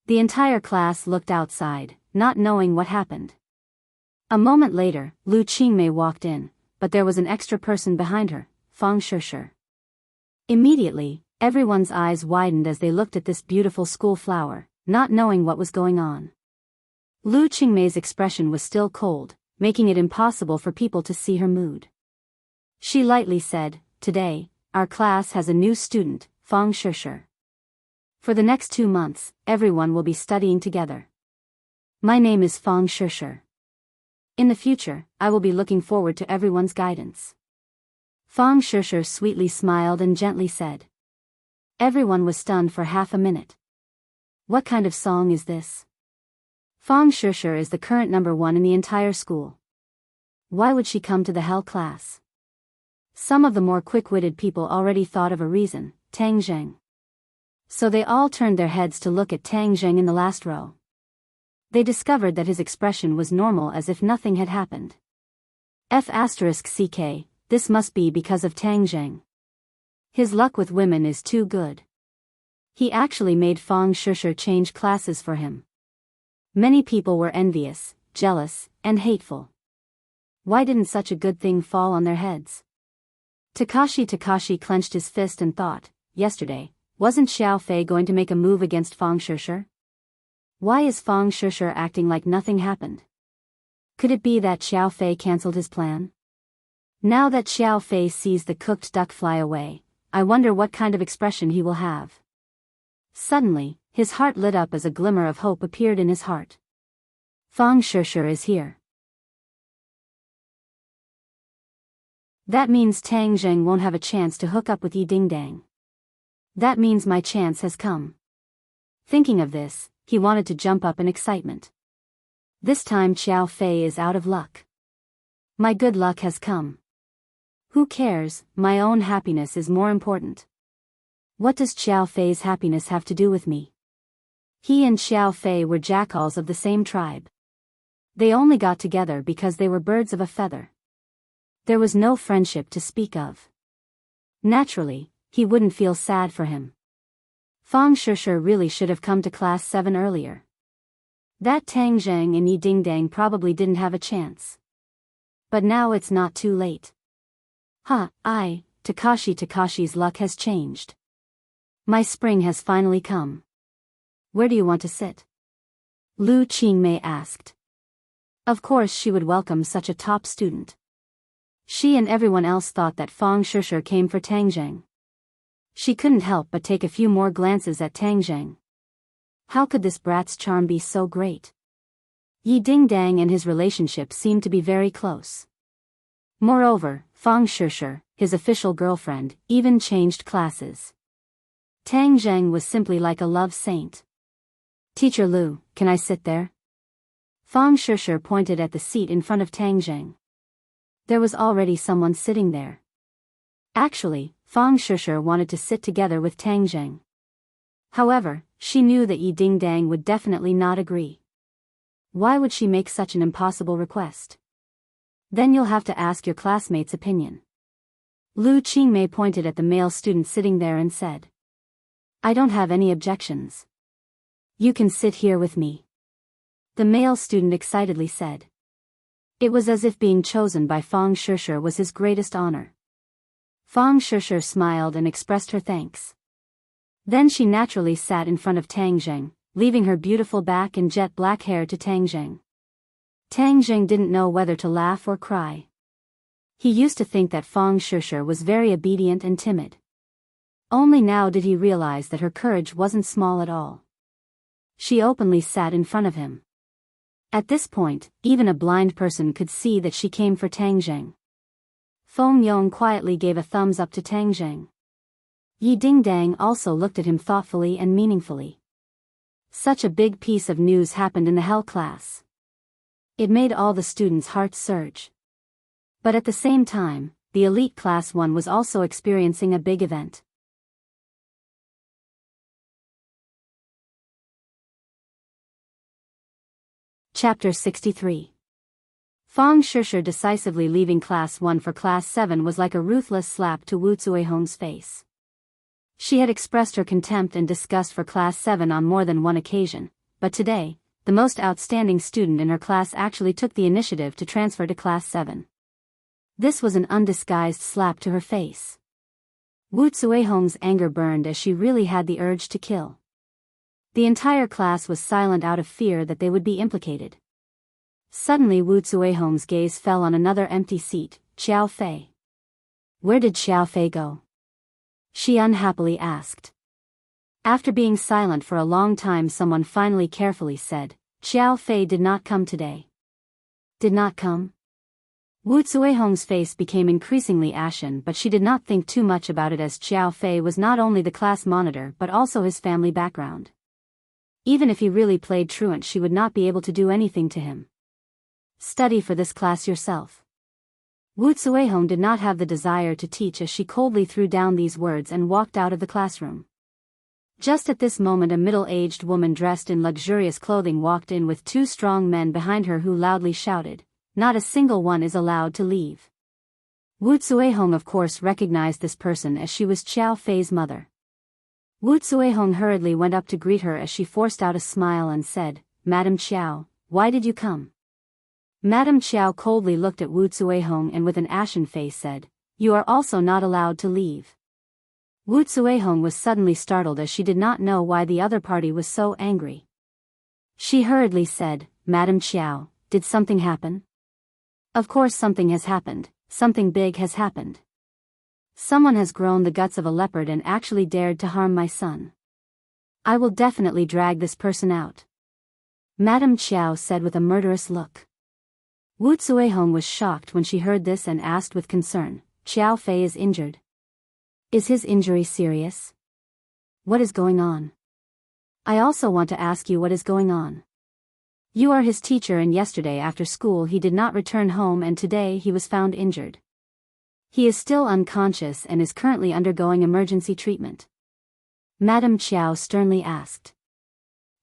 The entire class looked outside, not knowing what happened. A moment later, Lu Qingmei walked in, but there was an extra person behind her, Fang Shishir. Immediately, everyone's eyes widened as they looked at this beautiful school flower, not knowing what was going on. Lu Qingmei's expression was still cold, making it impossible for people to see her mood. She lightly said, "Today, our class has a new student, Fang Shishir. For the next 2 months, everyone will be studying together. My name is Fang Shishir. In the future, I will be looking forward to everyone's guidance." Fang Shishir sweetly smiled and gently said. Everyone was stunned for half a minute. What kind of song is this? Fang Shishir is the current #1 in the entire school. Why would she come to the hell class? Some of the more quick-witted people already thought of a reason, Tang Zheng. So they all turned their heads to look at Tang Zheng in the last row. They discovered that his expression was normal as if nothing had happened. F***ck, this must be because of Tang Zheng. His luck with women is too good. He actually made Fang Shishir change classes for him. Many people were envious, jealous, and hateful. Why didn't such a good thing fall on their heads? Takashi clenched his fist and thought, yesterday, wasn't Xiao Fei going to make a move against Fang Shishir? Why is Fang Shishir acting like nothing happened? Could it be that Xiao Fei cancelled his plan? Now that Xiao Fei sees the cooked duck fly away, I wonder what kind of expression he will have. Suddenly, his heart lit up as a glimmer of hope appeared in his heart. Fang Shishir is here. That means Tang Zheng won't have a chance to hook up with Yi Dingdang. That means my chance has come. Thinking of this, he wanted to jump up in excitement. This time Xiao Fei is out of luck. My good luck has come. Who cares, my own happiness is more important. What does Xiao Fei's happiness have to do with me? He and Xiao Fei were jackals of the same tribe. They only got together because they were birds of a feather. There was no friendship to speak of. Naturally, he wouldn't feel sad for him. Fang Shishir really should have come to class 7 earlier. That Tang Zheng and Yi Dingdang probably didn't have a chance. But now it's not too late. Takashi's luck has changed. My spring has finally come. Where do you want to sit? Lu Qingmei asked. Of course she would welcome such a top student. She and everyone else thought that Fang Shishir came for Tang Zheng. She couldn't help but take a few more glances at Tang Zheng. How could this brat's charm be so great? Yi Dingdang and his relationship seemed to be very close. Moreover, Fang Shishir, his official girlfriend, even changed classes. Tang Zheng was simply like a love saint. Teacher Lu, can I sit there? Fang Shishir pointed at the seat in front of Tang Zheng. There was already someone sitting there. Actually, Fang Shishir wanted to sit together with Tang Zheng. However, she knew that Yi Dingdang would definitely not agree. Why would she make such an impossible request? Then you'll have to ask your classmate's opinion. Lu Qingmei pointed at the male student sitting there and said. I don't have any objections. You can sit here with me. The male student excitedly said. It was as if being chosen by Fang Shishir was his greatest honor. Fang Shishir smiled and expressed her thanks. Then she naturally sat in front of Tang Zheng, leaving her beautiful back and jet black hair to Tang Zheng. Tang Zheng didn't know whether to laugh or cry. He used to think that Fang Shishir was very obedient and timid. Only now did he realize that her courage wasn't small at all. She openly sat in front of him. At this point, even a blind person could see that she came for Tang Zheng. Feng Yong quietly gave a thumbs up to Tang Zheng. Yi Dingdang also looked at him thoughtfully and meaningfully. Such a big piece of news happened in the hell class. It made all the students' hearts surge. But at the same time, the elite Class 1 was also experiencing a big event. Chapter 63. Fang Shishir decisively leaving Class 1 for Class 7 was like a ruthless slap to Wu Zuihong's face. She had expressed her contempt and disgust for Class 7 on more than one occasion, but today, the most outstanding student in her class actually took the initiative to transfer to Class 7. This was an undisguised slap to her face. Wu Zuihong's anger burned as she really had the urge to kill. The entire class was silent out of fear that they would be implicated. Suddenly Wu Zuihong's gaze fell on another empty seat, Xiao Fei. Where did Xiao Fei go? She unhappily asked. After being silent for a long time, someone finally carefully said, Xiao Fei did not come today. Did not come? Wu Zuihong's face became increasingly ashen, but she did not think too much about it as Xiao Fei was not only the class monitor but also his family background. Even if he really played truant, she would not be able to do anything to him. Study for this class yourself. Wu Zuihong did not have the desire to teach as she coldly threw down these words and walked out of the classroom. Just at this moment, a middle-aged woman dressed in luxurious clothing walked in with two strong men behind her who loudly shouted, "Not a single one is allowed to leave." Wu Zuihong of course recognized this person as she was Xiao Fei's mother. Wu Zuihong hurriedly went up to greet her as she forced out a smile and said, "Madam Xiao, why did you come?" Madam Xiao coldly looked at Wu Zuihong and with an ashen face said, "You are also not allowed to leave." Wu Zuihong was suddenly startled as she did not know why the other party was so angry. She hurriedly said, "Madam Xiao, did something happen?" "Of course something has happened, something big has happened. Someone has grown the guts of a leopard and actually dared to harm my son. I will definitely drag this person out," Madam Xiao said with a murderous look. Wu Zuihong was shocked when she heard this and asked with concern, "Xiao Fei is injured. Is his injury serious? What is going on? I also want to ask you what is going on. You are his teacher and yesterday after school he did not return home and today he was found injured. He is still unconscious and is currently undergoing emergency treatment," Madam Xiao sternly asked.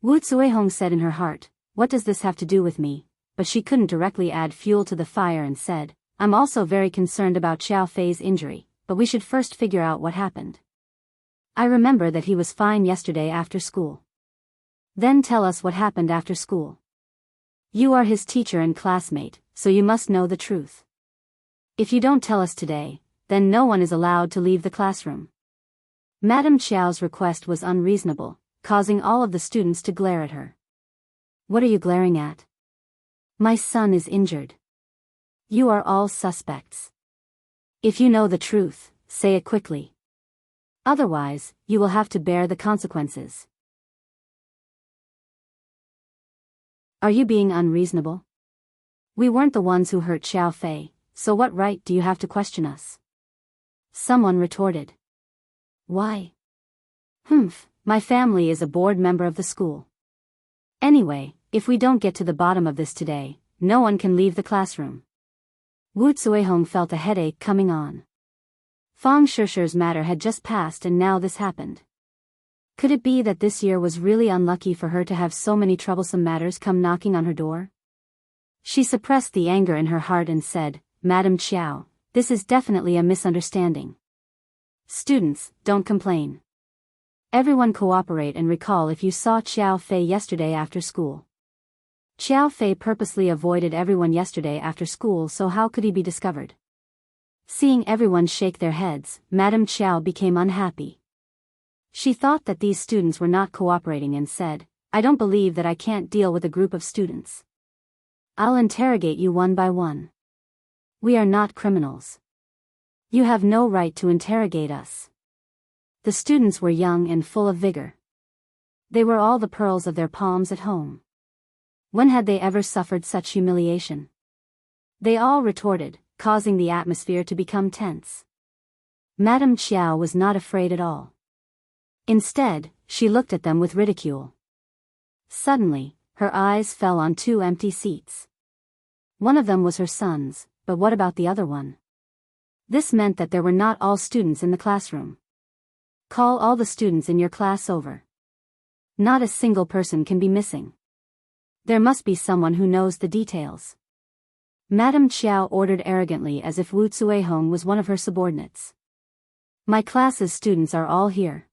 Wu Zuihong said in her heart, "What does this have to do with me?" But she couldn't directly add fuel to the fire and said, "I'm also very concerned about Xiao Fei's injury, but we should first figure out what happened. I remember that he was fine yesterday after school." "Then tell us what happened after school. You are his teacher and classmate, so you must know the truth. If you don't tell us today, then no one is allowed to leave the classroom." Madam Xiao's request was unreasonable, causing all of the students to glare at her. "What are you glaring at? My son is injured. You are all suspects. If you know the truth, say it quickly. Otherwise, you will have to bear the consequences." "Are you being unreasonable? We weren't the ones who hurt Xiao Fei, so what right do you have to question us?" Someone retorted. "Why? My family is a board member of the school. Anyway, if we don't get to the bottom of this today, no one can leave the classroom." Wu Zuihong felt a headache coming on. Fang Shishir's matter had just passed and now this happened. Could it be that this year was really unlucky for her to have so many troublesome matters come knocking on her door? She suppressed the anger in her heart and said, "Madam Xiao, this is definitely a misunderstanding. Students, don't complain. Everyone cooperate and recall if you saw Xiao Fei yesterday after school. Xiao Fei purposely avoided everyone yesterday after school, so how could he be discovered?" Seeing everyone shake their heads, Madam Xiao became unhappy. She thought that these students were not cooperating and said, "I don't believe that I can't deal with a group of students. I'll interrogate you one by one. We are not criminals. You have no right to interrogate us." The students were young and full of vigor. They were all the pearls of their palms at home. When had they ever suffered such humiliation? They all retorted, causing the atmosphere to become tense. Madam Xiao was not afraid at all. Instead, she looked at them with ridicule. Suddenly, her eyes fell on two empty seats. One of them was her son's, but what about the other one? This meant that there were not all students in the classroom. Call all the students in your class over. Not a single person can be missing. There must be someone who knows the details. Madame Chiao ordered arrogantly as if Wu Tsuehong was one of her subordinates. My class's students are all here.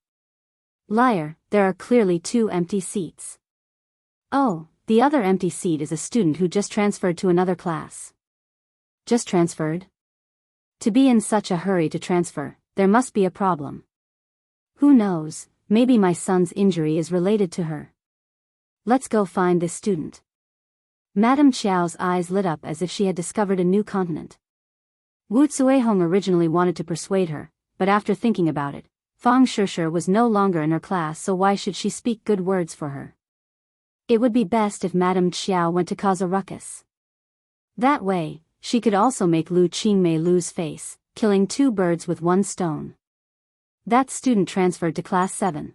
Liar, there are clearly 2 empty seats. Oh, the other empty seat is a student who just transferred to another class. Just transferred? To be in such a hurry to transfer, there must be a problem. Who knows, maybe my son's injury is related to her. Let's go find this student. Madame Chiao's eyes lit up as if she had discovered a new continent. Wu Tsuehong originally wanted to persuade her, but after thinking about it, Fang Shishir was no longer in her class, so why should she speak good words for her? It would be best if Madame Chiao went to cause a ruckus. That way, she could also make Lu Qingmei lose face, killing 2 birds with 1 stone. That student transferred to class 7.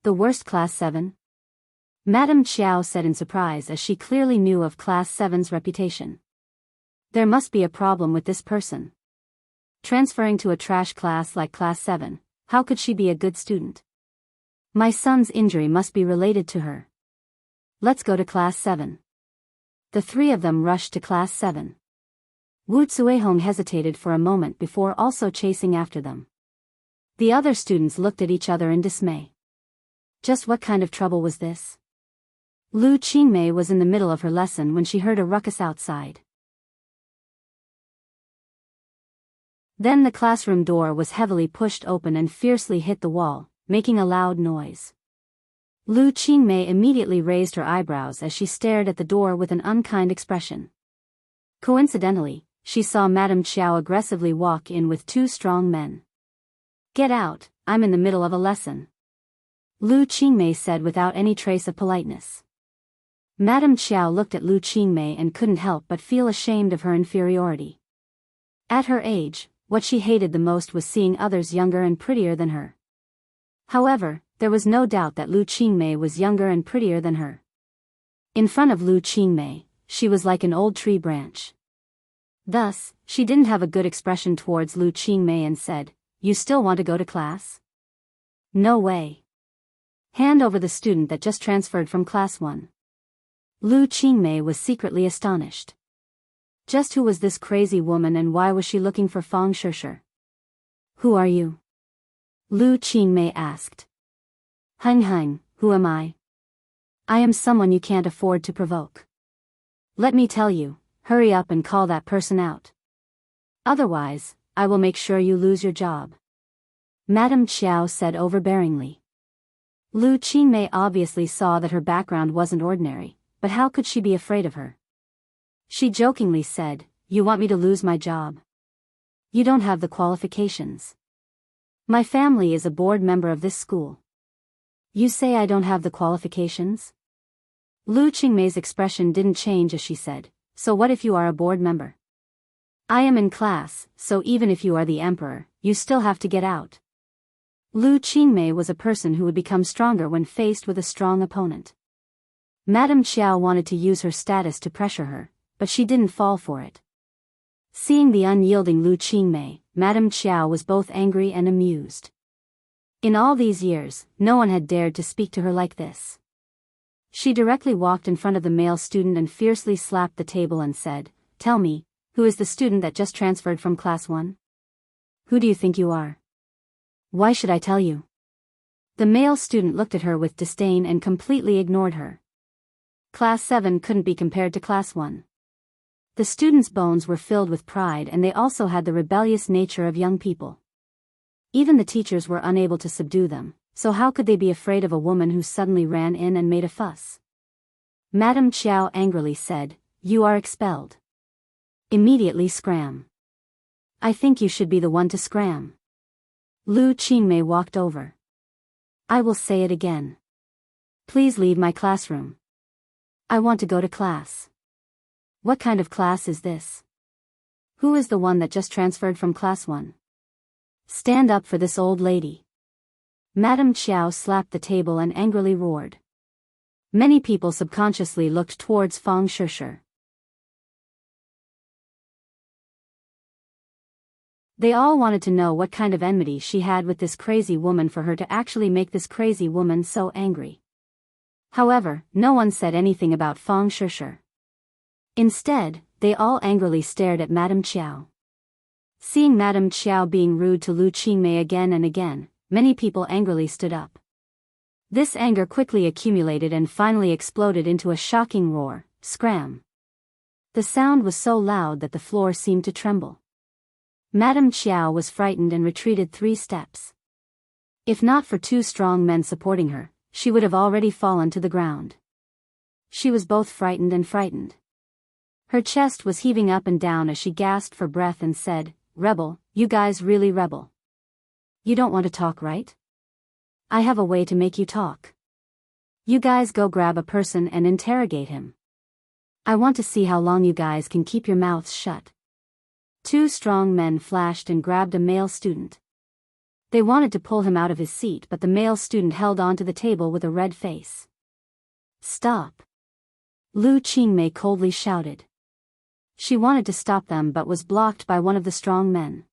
The worst class 7? Madame Chiao said in surprise as she clearly knew of class 7's reputation. There must be a problem with this person. Transferring to a trash class like class 7, how could she be a good student? My son's injury must be related to her. Let's go to class 7. The 3 of them rushed to class 7. Wu Tsuehong hesitated for a moment before also chasing after them. The other students looked at each other in dismay. Just what kind of trouble was this? Lu Qingmei was in the middle of her lesson when she heard a ruckus outside. Then the classroom door was heavily pushed open and fiercely hit the wall, making a loud noise. Lu Qingmei immediately raised her eyebrows as she stared at the door with an unkind expression. Coincidentally, she saw Madame Chiao aggressively walk in with 2 strong men. Get out, I'm in the middle of a lesson. Lu Qingmei said without any trace of politeness. Madame Chiao looked at Lu Qingmei and couldn't help but feel ashamed of her inferiority. At her age, what she hated the most was seeing others younger and prettier than her. However, there was no doubt that Lu Qingmei was younger and prettier than her. In front of Lu Qingmei, she was like an old tree branch. Thus, she didn't have a good expression towards Lu Qingmei and said, "You still want to go to class?" No way. Hand over the student that just transferred from class 1. Lu Qingmei was secretly astonished. Just who was this crazy woman and why was she looking for Fang Shishir? Who are you? Lu Qingmei asked. Heng, who am I? I am someone you can't afford to provoke. Let me tell you, hurry up and call that person out. Otherwise, I will make sure you lose your job. Madame Chiao said overbearingly. Lu Qingmei obviously saw that her background wasn't ordinary, but how could she be afraid of her? She jokingly said, "You want me to lose my job? You don't have the qualifications. My family is a board member of this school. You say I don't have the qualifications?" Lu Qingmei's expression didn't change as she said, "So what if you are a board member? I am in class, so even if you are the emperor, you still have to get out." Lu Qingmei was a person who would become stronger when faced with a strong opponent. Madame Chiao wanted to use her status to pressure her, but she didn't fall for it. Seeing the unyielding Lu Qingmei, Madame Chiao was both angry and amused. In all these years, no one had dared to speak to her like this. She directly walked in front of the male student and fiercely slapped the table and said, "Tell me, who is the student that just transferred from class 1? Who do you think you are? Why should I tell you?" The male student looked at her with disdain and completely ignored her. Class 7 couldn't be compared to class 1. The students' bones were filled with pride and they also had the rebellious nature of young people. Even the teachers were unable to subdue them, so how could they be afraid of a woman who suddenly ran in and made a fuss? Madame Chiao angrily said, "You are expelled. Immediately scram." "I think you should be the one to scram." Lu Qingmei walked over. "I will say it again. Please leave my classroom. I want to go to class." "What kind of class is this? Who is the one that just transferred from class 1? Stand up for this old lady." Madame Chiao slapped the table and angrily roared. Many people subconsciously looked towards Fang Shishir. They all wanted to know what kind of enmity she had with this crazy woman for her to actually make this crazy woman so angry. However, no one said anything about Fang Shishir. Instead, they all angrily stared at Madame Qiao. Seeing Madame Qiao being rude to Lu Qingmei again and again, many people angrily stood up. This anger quickly accumulated and finally exploded into a shocking roar, scram. The sound was so loud that the floor seemed to tremble. Madame Qiao was frightened and retreated 3 steps. If not for 2 strong men supporting her, she would have already fallen to the ground. She was both frightened and frightened. Her chest was heaving up and down as she gasped for breath and said, "Rebel, you guys really rebel. You don't want to talk, right? I have a way to make you talk. You guys go grab a person and interrogate him. I want to see how long you guys can keep your mouths shut." 2 strong men flashed and grabbed a male student. They wanted to pull him out of his seat, but the male student held onto the table with a red face. "Stop!" Lu Qingmei coldly shouted. She wanted to stop them but was blocked by one of the strong men.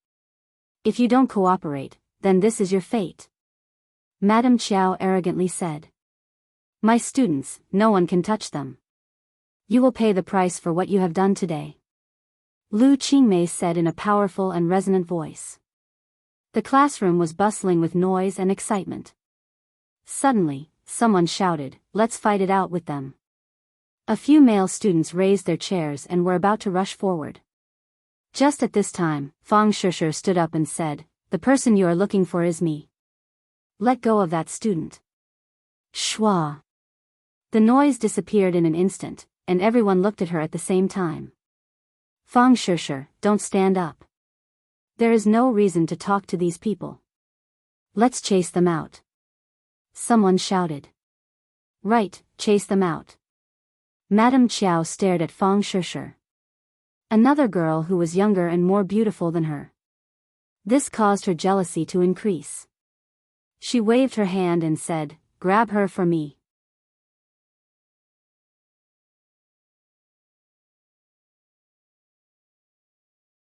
"If you don't cooperate, then this is your fate," Madame Qiao arrogantly said. "My students, no one can touch them. You will pay the price for what you have done today," Lu Qingmei said in a powerful and resonant voice. The classroom was bustling with noise and excitement. Suddenly, someone shouted, "Let's fight it out with them." A few male students raised their chairs and were about to rush forward. Just at this time, Fang Shishir stood up and said, "The person you are looking for is me. Let go of that student." Shwa. The noise disappeared in an instant, and everyone looked at her at the same time. "Fang Shishir, don't stand up. There is no reason to talk to these people. Let's chase them out." Someone shouted. "Right, chase them out." Madame Qiao stared at Fang Shishir. Another girl who was younger and more beautiful than her. This caused her jealousy to increase. She waved her hand and said, "Grab her for me."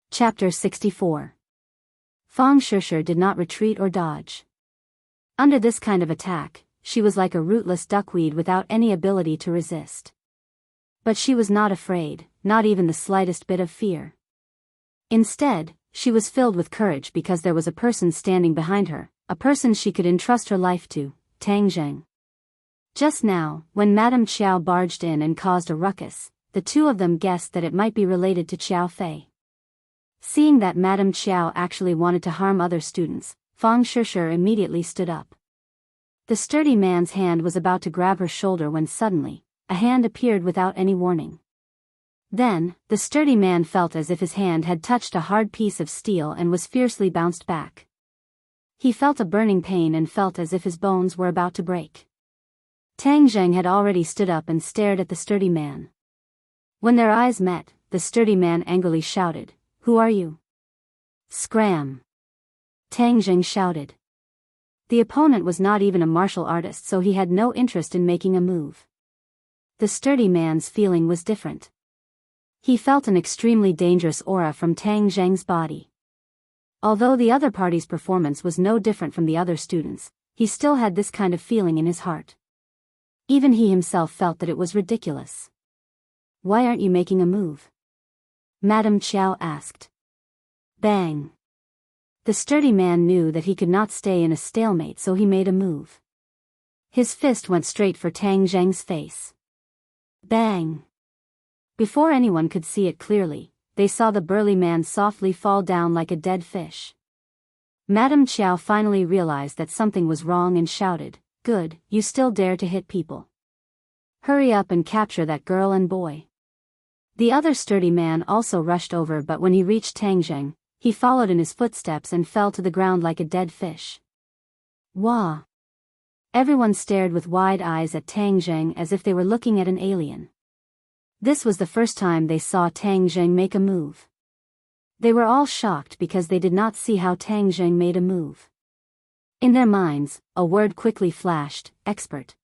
Chapter 64. Fang Shishir did not retreat or dodge. Under this kind of attack, she was like a rootless duckweed without any ability to resist. But she was not afraid, not even the slightest bit of fear. Instead, she was filled with courage because there was a person standing behind her, a person she could entrust her life to, Tang Zheng. Just now, when Madame Qiao barged in and caused a ruckus, the 2 of them guessed that it might be related to Qiao Fei. Seeing that Madame Qiao actually wanted to harm other students, Fang Shishir immediately stood up. The sturdy man's hand was about to grab her shoulder when suddenly, a hand appeared without any warning. Then, the sturdy man felt as if his hand had touched a hard piece of steel and was fiercely bounced back. He felt a burning pain and felt as if his bones were about to break. Tang Zheng had already stood up and stared at the sturdy man. When their eyes met, the sturdy man angrily shouted, "Who are you?" "Scram!" Tang Zheng shouted. The opponent was not even a martial artist, so he had no interest in making a move. The sturdy man's feeling was different. He felt an extremely dangerous aura from Tang Zheng's body. Although the other party's performance was no different from the other students, he still had this kind of feeling in his heart. Even he himself felt that it was ridiculous. "Why aren't you making a move?" Madame Qiao asked. Bang! The sturdy man knew that he could not stay in a stalemate, so he made a move. His fist went straight for Tang Zheng's face. Bang! Before anyone could see it clearly, they saw the burly man softly fall down like a dead fish. Madame Qiao finally realized that something was wrong and shouted, "Good, you still dare to hit people. Hurry up and capture that girl and boy." The other sturdy man also rushed over, but when he reached Tang Zheng, he followed in his footsteps and fell to the ground like a dead fish. Wah! Everyone stared with wide eyes at Tang Zheng as if they were looking at an alien. This was the first time they saw Tang Zheng make a move. They were all shocked because they did not see how Tang Zheng made a move. In their minds, a word quickly flashed: expert.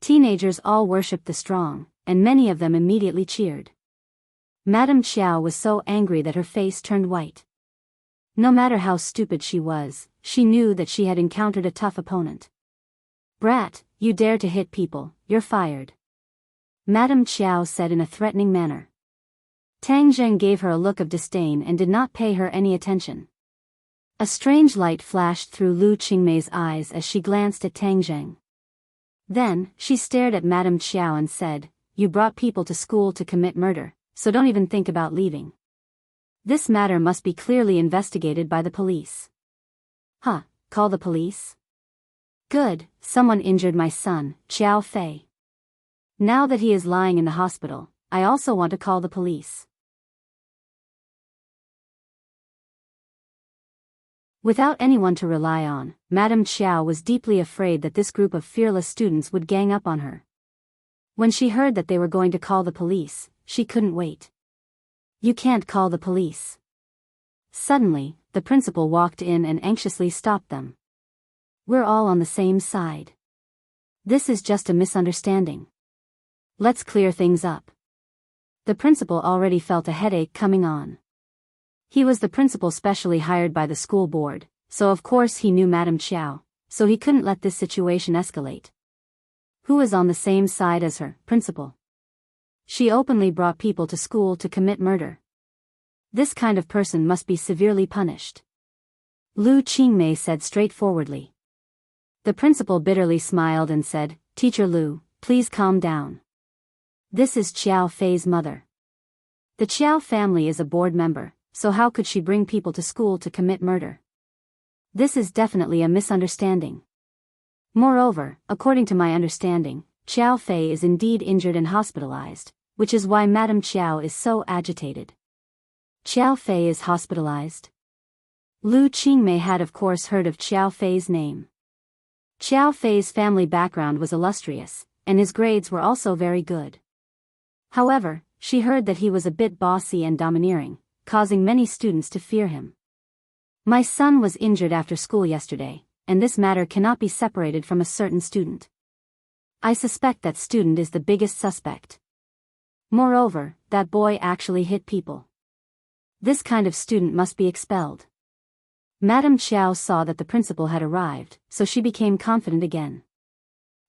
Teenagers all worshipped the strong, and many of them immediately cheered. Madame Qiao was so angry that her face turned white. No matter how stupid she was, she knew that she had encountered a tough opponent. "Brat, you dare to hit people, you're fired," Madame Chiao said in a threatening manner. Tang Zheng gave her a look of disdain and did not pay her any attention. A strange light flashed through Lu Qingmei's eyes as she glanced at Tang Zheng. Then, she stared at Madame Chiao and said, "You brought people to school to commit murder, so don't even think about leaving. This matter must be clearly investigated by the police." "Huh, call the police?" "Good, someone injured my son, Xiao Fei. Now that he is lying in the hospital, I also want to call the police." Without anyone to rely on, Madame Chiao was deeply afraid that this group of fearless students would gang up on her. When she heard that they were going to call the police, she couldn't wait. "You can't call the police." Suddenly, the principal walked in and anxiously stopped them. "We're all on the same side. This is just a misunderstanding. Let's clear things up." The principal already felt a headache coming on. He was the principal specially hired by the school board, so of course he knew Madame Chiao, so he couldn't let this situation escalate. Who is on the same side as her, principal? She openly brought people to school to commit murder. This kind of person must be severely punished. Lu Qingmei said straightforwardly. The principal bitterly smiled and said, "Teacher Lu, please calm down. This is Xiao Fei's mother. The Xiao family is a board member, so how could she bring people to school to commit murder? This is definitely a misunderstanding. Moreover, according to my understanding, Xiao Fei is indeed injured and hospitalized, which is why Madame Chiao is so agitated." "Xiao Fei is hospitalized?" Lu Qingmei had of course heard of Xiao Fei's name. Xiao Fei's family background was illustrious, and his grades were also very good. However, she heard that he was a bit bossy and domineering, causing many students to fear him. "My son was injured after school yesterday, and this matter cannot be separated from a certain student. I suspect that student is the biggest suspect. Moreover, that boy actually hit people. This kind of student must be expelled." Madame Chiao saw that the principal had arrived, so she became confident again.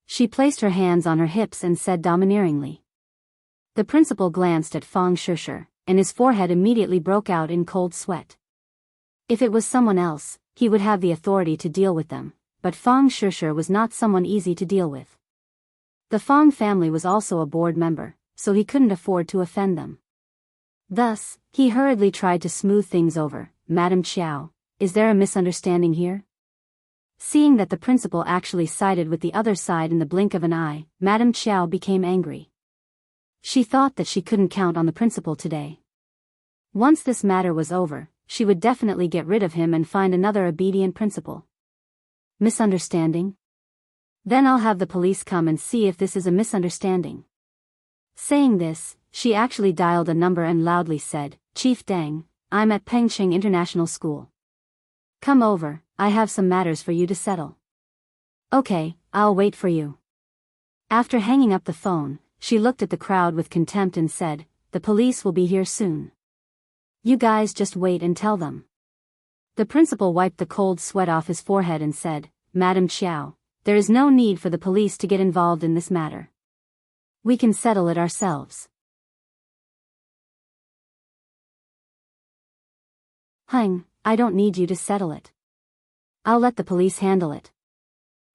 She placed her hands on her hips and said domineeringly. The principal glanced at Fang Shishir, and his forehead immediately broke out in cold sweat. If it was someone else, he would have the authority to deal with them, but Fang Shishir was not someone easy to deal with. The Fang family was also a board member, so he couldn't afford to offend them. Thus, he hurriedly tried to smooth things over. "Madame Chiao, is there a misunderstanding here?" Seeing that the principal actually sided with the other side in the blink of an eye, Madame Chiao became angry. She thought that she couldn't count on the principal today. Once this matter was over, she would definitely get rid of him and find another obedient principal. Misunderstanding? Then I'll have the police come and see if this is a misunderstanding. Saying this, she actually dialed a number and loudly said, "Chief Deng, I'm at Pengcheng International School. Come over, I have some matters for you to settle." "Okay, I'll wait for you." After hanging up the phone, she looked at the crowd with contempt and said, "The police will be here soon. You guys just wait and tell them." The principal wiped the cold sweat off his forehead and said, "Madame Chiao, there is no need for the police to get involved in this matter. We can settle it ourselves." "Hung, I don't need you to settle it. I'll let the police handle it.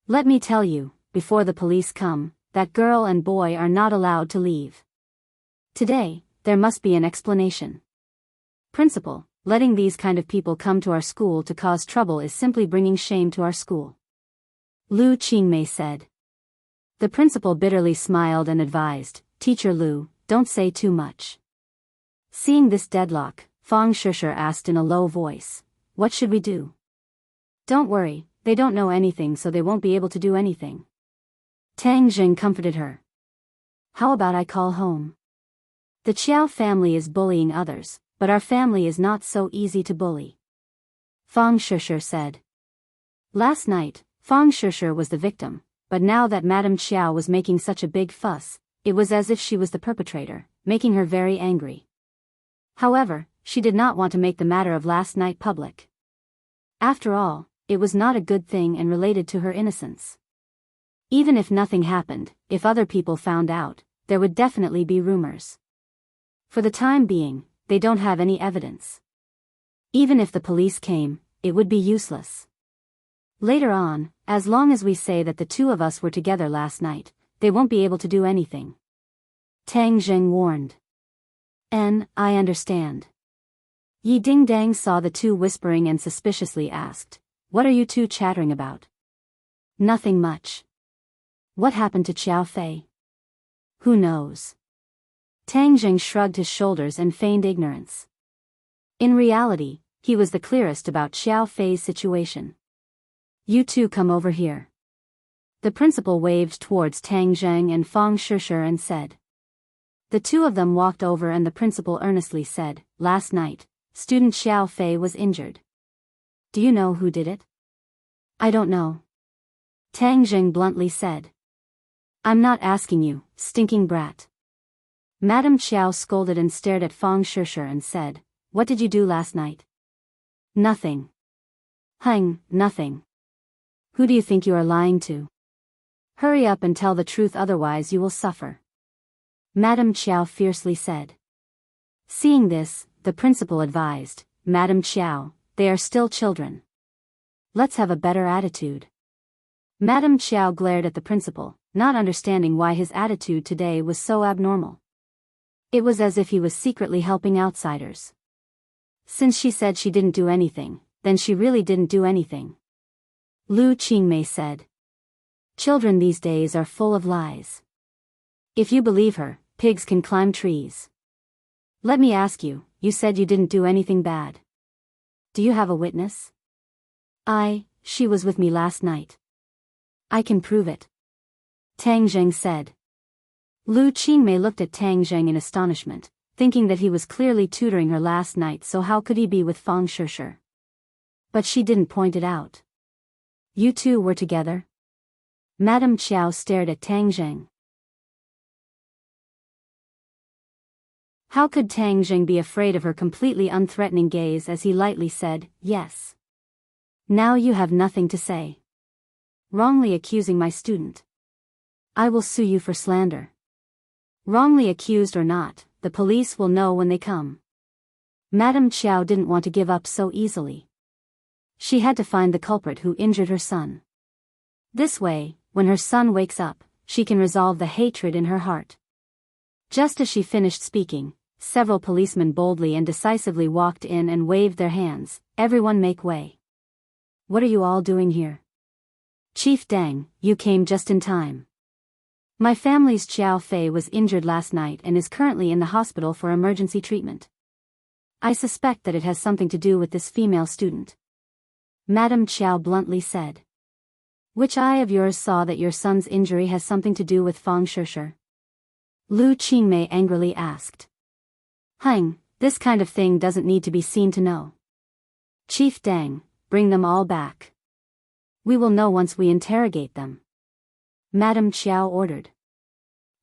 Let me tell you, before the police come, that girl and boy are not allowed to leave. Today, there must be an explanation. Principal, letting these kind of people come to our school to cause trouble is simply bringing shame to our school," Lu Qingmei said. The principal bitterly smiled and advised, "Teacher Lu, don't say too much." Seeing this deadlock, Fang Shishir asked in a low voice, "What should we do?" "Don't worry, they don't know anything so they won't be able to do anything." Tang Zheng comforted her. "How about I call home? The Qiao family is bullying others, but our family is not so easy to bully," Fang Shishir said. Last night, Fang Shishir was the victim, but now that Madame Chiao was making such a big fuss, it was as if she was the perpetrator, making her very angry. However, she did not want to make the matter of last night public. After all, it was not a good thing and related to her innocence. Even if nothing happened, if other people found out, there would definitely be rumors. For the time being, they don't have any evidence. Even if the police came, it would be useless. Later on, as long as we say that the two of us were together last night, they won't be able to do anything. Tang Zheng warned. I understand. Yi Dingdang saw the two whispering and suspiciously asked, "What are you two chattering about?" "Nothing much." "What happened to Xiao Fei?" "Who knows?" Tang Zheng shrugged his shoulders and feigned ignorance. In reality, he was the clearest about Xiao Fei's situation. "You two come over here." The principal waved towards Tang Zheng and Fang Shishir and said. The two of them walked over and the principal earnestly said, "Last night, student Xiao Fei was injured. Do you know who did it?" "I don't know." Tang Zheng bluntly said. "I'm not asking you, stinking brat." Madame Xiao scolded and stared at Fang Shishir and said, "What did you do last night?" "Nothing." Nothing. Who do you think you are lying to? Hurry up and tell the truth, otherwise you will suffer." Madame Xiao fiercely said. Seeing this, the principal advised, "Madame Xiao, they are still children. Let's have a better attitude." Madame Xiao glared at the principal, not understanding why his attitude today was so abnormal. It was as if he was secretly helping outsiders. Since she said she didn't do anything, then she really didn't do anything. Lu Qingmei said. "Children these days are full of lies. If you believe her, pigs can climb trees. Let me ask you, you said you didn't do anything bad. Do you have a witness?" She was with me last night." "I can prove it." Tang Zheng said. Lu Qingmei looked at Tang Zheng in astonishment, thinking that he was clearly tutoring her last night, so how could he be with Fang Shishir? But she didn't point it out. "You two were together?" Madame Xiao stared at Tang Zheng. How could Tang Zheng be afraid of her completely unthreatening gaze as he lightly said, "Yes." "Now you have nothing to say. Wrongly accusing my student. I will sue you for slander. Wrongly accused or not, the police will know when they come." Madame Xiao didn't want to give up so easily. She had to find the culprit who injured her son. This way, when her son wakes up, she can resolve the hatred in her heart. Just as she finished speaking, several policemen boldly and decisively walked in and waved their hands. "Everyone make way." "What are you all doing here?" "Chief Deng, you came just in time. My family's Xiao Fei was injured last night and is currently in the hospital for emergency treatment. I suspect that it has something to do with this female student." Madame Xiao bluntly said. "Which eye of yours saw that your son's injury has something to do with Fang Shishir?" Lu Qingmei angrily asked. This kind of thing doesn't need to be seen to know. Chief Deng, bring them all back. We will know once we interrogate them." Madame Xiao ordered.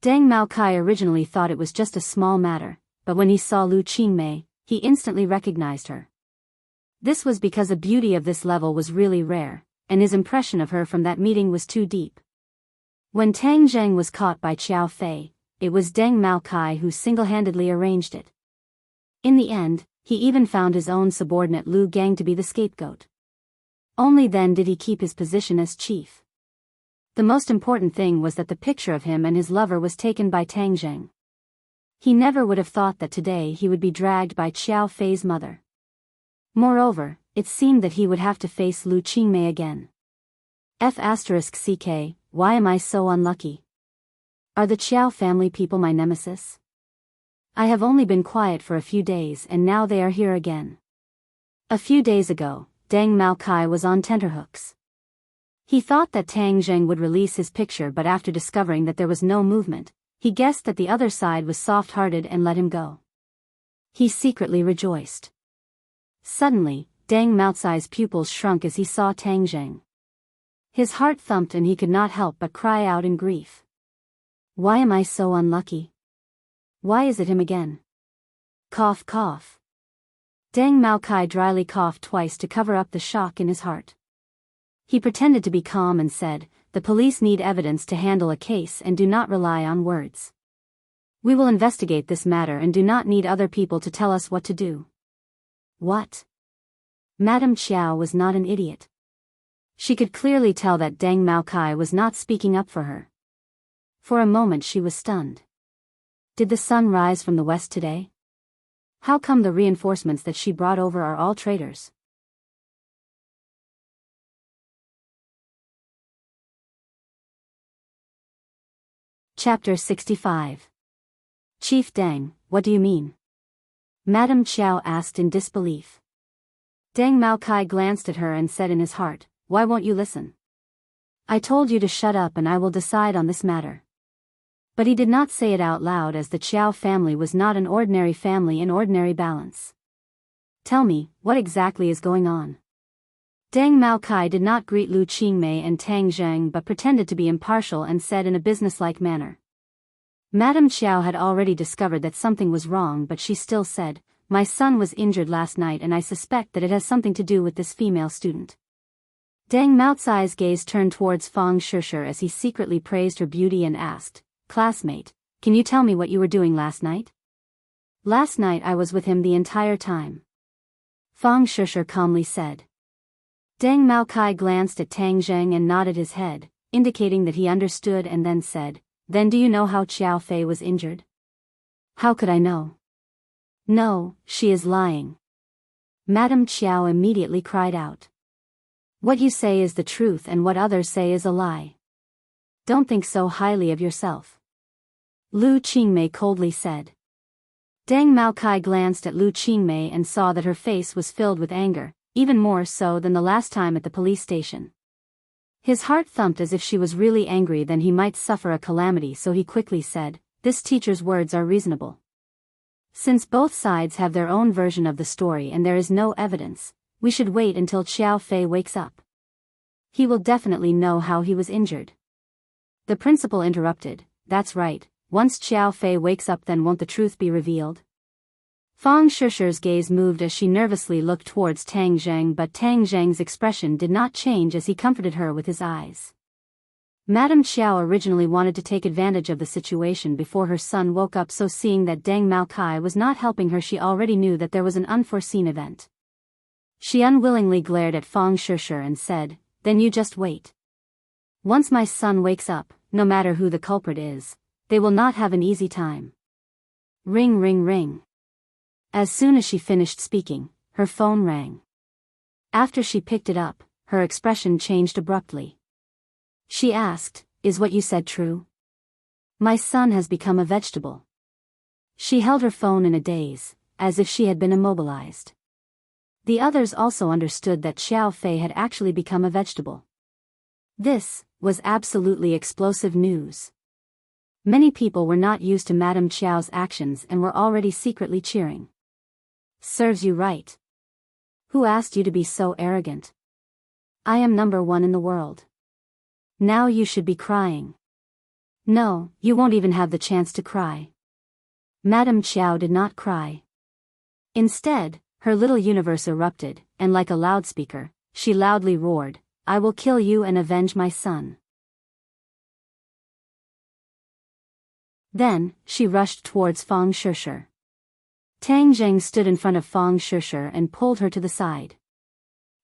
Deng Maokai originally thought it was just a small matter, but when he saw Lu Qingmei, he instantly recognized her. This was because the beauty of this level was really rare, and his impression of her from that meeting was too deep. When Tang Zheng was caught by Xiao Fei, it was Deng Maokai who single-handedly arranged it. In the end, he even found his own subordinate Lu Gang to be the scapegoat. Only then did he keep his position as chief. The most important thing was that the picture of him and his lover was taken by Tang Zheng. He never would have thought that today he would be dragged by Xiao Fei's mother. Moreover, it seemed that he would have to face Lu Qingmei again. F***ck, why am I so unlucky? Are the Xiao family people my nemesis? I have only been quiet for a few days and now they are here again. A few days ago, Deng Maokai was on tenterhooks. He thought that Tang Zheng would release his picture, but after discovering that there was no movement, he guessed that the other side was soft-hearted and let him go. He secretly rejoiced. Suddenly, Deng Maocai's pupils shrunk as he saw Tang Zheng. His heart thumped and he could not help but cry out in grief. Why am I so unlucky? Why is it him again? Cough cough. Deng Maokai dryly coughed twice to cover up the shock in his heart. He pretended to be calm and said, "The police need evidence to handle a case and do not rely on words. We will investigate this matter and do not need other people to tell us what to do." What? Madame Chiao was not an idiot. She could clearly tell that Deng Maokai was not speaking up for her. For a moment she was stunned. Did the sun rise from the west today? How come the reinforcements that she brought over are all traitors? Chapter 65. Chief Deng, what do you mean? Madame Chiao asked in disbelief. Deng Maokai glanced at her and said in his heart, "Why won't you listen? I told you to shut up and I will decide on this matter." But he did not say it out loud, as the Chiao family was not an ordinary family in ordinary balance. "Tell me, what exactly is going on?" Deng Maokai did not greet Lu Qingmei and Tang Zheng but pretended to be impartial and said in a businesslike manner. Madame Chiao had already discovered that something was wrong, but she still said, "My son was injured last night and I suspect that it has something to do with this female student." Deng Maocai's gaze turned towards Fang Shishir as he secretly praised her beauty and asked, "Classmate, can you tell me what you were doing last night?" "Last night I was with him the entire time," Fang Shishir calmly said. Deng Maokai glanced at Tang Zheng and nodded his head, indicating that he understood, and then said, "Then do you know how Xiao Fei was injured?" "How could I know?" "No, she is lying." Madame Chiao immediately cried out. "What you say is the truth and what others say is a lie. Don't think so highly of yourself," Lu Qingmei coldly said. Deng Maokai glanced at Lu Qingmei and saw that her face was filled with anger, even more so than the last time at the police station. His heart thumped as if she was really angry, then he might suffer a calamity, so he quickly said, "This teacher's words are reasonable. Since both sides have their own version of the story and there is no evidence, we should wait until Xiao Fei wakes up. He will definitely know how he was injured." The principal interrupted, "That's right, once Xiao Fei wakes up, then won't the truth be revealed?" Fang Shishir's gaze moved as she nervously looked towards Tang Zheng, but Tang Zheng's expression did not change as he comforted her with his eyes. Madame Chiao originally wanted to take advantage of the situation before her son woke up, so seeing that Deng Maokai was not helping her, she already knew that there was an unforeseen event. She unwillingly glared at Fang Shishir and said, "Then you just wait. Once my son wakes up, no matter who the culprit is, they will not have an easy time." Ring ring ring. As soon as she finished speaking, her phone rang. After she picked it up, her expression changed abruptly. She asked, "Is what you said true? My son has become a vegetable." She held her phone in a daze, as if she had been immobilized. The others also understood that Xiao Fei had actually become a vegetable. This was absolutely explosive news. Many people were not used to Madame Chiao's actions and were already secretly cheering. "Serves you right. Who asked you to be so arrogant? I am number one in the world. Now you should be crying." "No, you won't even have the chance to cry." Madame Chiao did not cry. Instead, her little universe erupted, and like a loudspeaker, she loudly roared, "I will kill you and avenge my son." Then, she rushed towards Fang Shishir. Tang Zheng stood in front of Fang Shishir and pulled her to the side.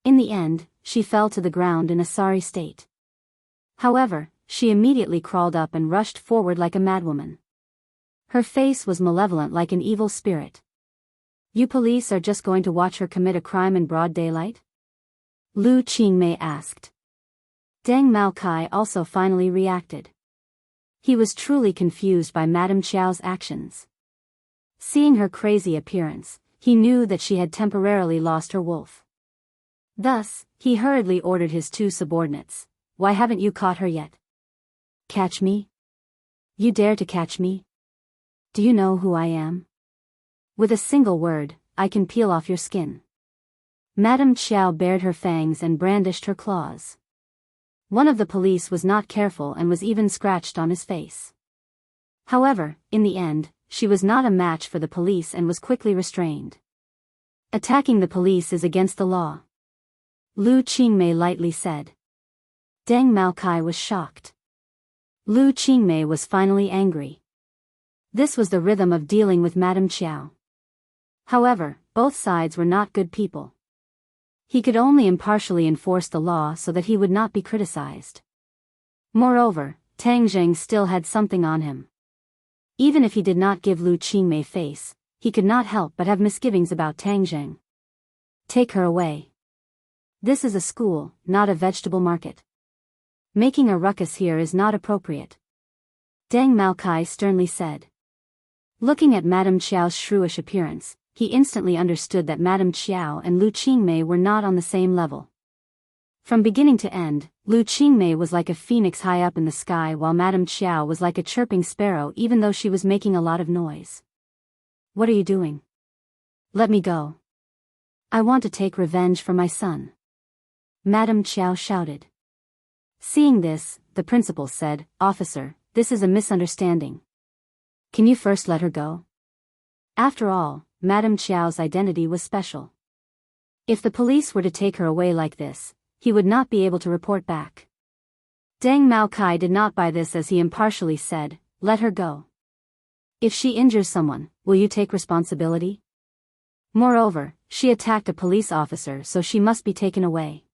In the end, she fell to the ground in a sorry state. However, she immediately crawled up and rushed forward like a madwoman. Her face was malevolent like an evil spirit. "You police are just going to watch her commit a crime in broad daylight?" Lu Qingmei asked. Deng Maokai also finally reacted. He was truly confused by Madame Chiao's actions. Seeing her crazy appearance, he knew that she had temporarily lost her wolf. Thus, he hurriedly ordered his two subordinates, "Why haven't you caught her yet?" "Catch me? You dare to catch me? Do you know who I am? With a single word, I can peel off your skin." Madame Chiao bared her fangs and brandished her claws. One of the police was not careful and was even scratched on his face. However, in the end, she was not a match for the police and was quickly restrained. Attacking the police is against the law, Lu Qingmei lightly said. Deng Maokai was shocked. Lu Qingmei was finally angry. This was the rhythm of dealing with Madame Qiao. However, both sides were not good people. He could only impartially enforce the law so that he would not be criticized. Moreover, Tang Zheng still had something on him. Even if he did not give Lu Qingmei face, he could not help but have misgivings about Tang Zheng. Take her away. This is a school, not a vegetable market. Making a ruckus here is not appropriate, Deng Maokai sternly said. Looking at Madame Qiao's shrewish appearance, he instantly understood that Madame Qiao and Lu Qingmei were not on the same level. From beginning to end, Lu Qingmei was like a phoenix high up in the sky while Madame Qiao was like a chirping sparrow even though she was making a lot of noise. What are you doing? Let me go. I want to take revenge for my son, Madame Qiao shouted. Seeing this, the principal said, Officer, this is a misunderstanding. Can you first let her go? After all, Madame Qiao's identity was special. If the police were to take her away like this, he would not be able to report back. Deng Maokai did not buy this as he impartially said, let her go. If she injures someone, will you take responsibility? Moreover, she attacked a police officer so she must be taken away.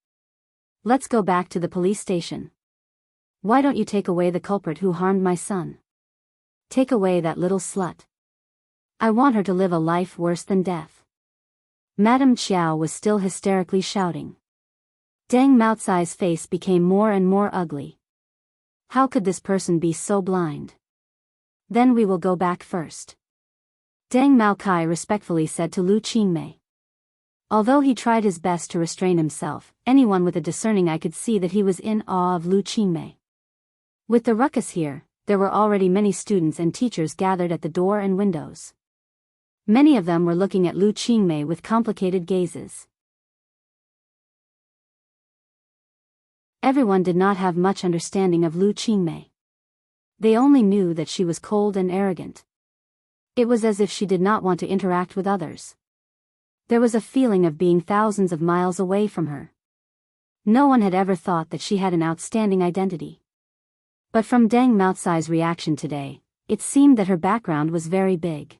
Let's go back to the police station. Why don't you take away the culprit who harmed my son? Take away that little slut. I want her to live a life worse than death. Madame Qiao was still hysterically shouting. Deng Maotsai's face became more and more ugly. How could this person be so blind? Then we will go back first, Deng Maokai respectfully said to Lu Qingmei. Although he tried his best to restrain himself, anyone with a discerning eye could see that he was in awe of Lu Qingmei. With the ruckus here, there were already many students and teachers gathered at the door and windows. Many of them were looking at Lu Qingmei with complicated gazes. Everyone did not have much understanding of Lu Qingmei. They only knew that she was cold and arrogant. It was as if she did not want to interact with others. There was a feeling of being thousands of miles away from her. No one had ever thought that she had an outstanding identity. But from Deng Maotsai's reaction today, it seemed that her background was very big.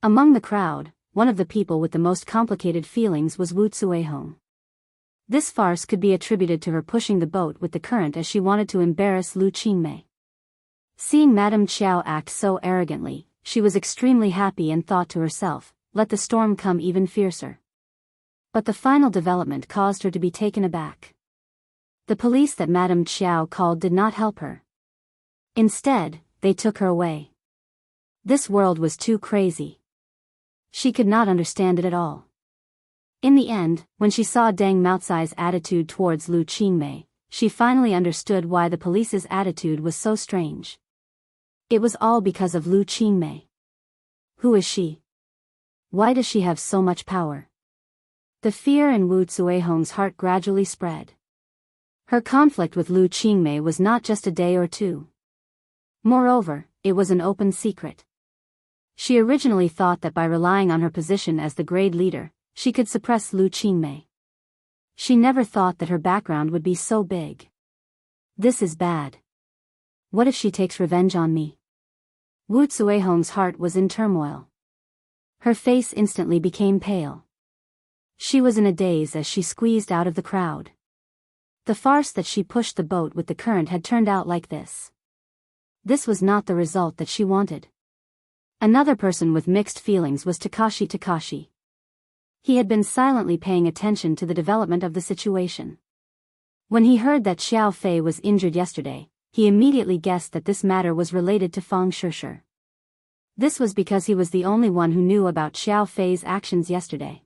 Among the crowd, one of the people with the most complicated feelings was Wu Zuehong. This farce could be attributed to her pushing the boat with the current as she wanted to embarrass Lu Qingmei. Seeing Madame Qiao act so arrogantly, she was extremely happy and thought to herself, let the storm come even fiercer. But the final development caused her to be taken aback. The police that Madame Qiao called did not help her. Instead, they took her away. This world was too crazy. She could not understand it at all. In the end, when she saw Deng Maotsai's attitude towards Lu Qingmei, she finally understood why the police's attitude was so strange. It was all because of Lu Qingmei. Who is she? Why does she have so much power? The fear in Wu Zuehong's heart gradually spread. Her conflict with Lu Qingmei was not just a day or two. Moreover, it was an open secret. She originally thought that by relying on her position as the grade leader, she could suppress Lu Qingmei. She never thought that her background would be so big. This is bad. What if she takes revenge on me? Wu Zuehong's heart was in turmoil. Her face instantly became pale. She was in a daze as she squeezed out of the crowd. The farce that she pushed the boat with the current had turned out like this. This was not the result that she wanted. Another person with mixed feelings was Takashi. He had been silently paying attention to the development of the situation. When he heard that Xiao Fei was injured yesterday, he immediately guessed that this matter was related to Fang Shishir. This was because he was the only one who knew about Xiao Fei's actions yesterday.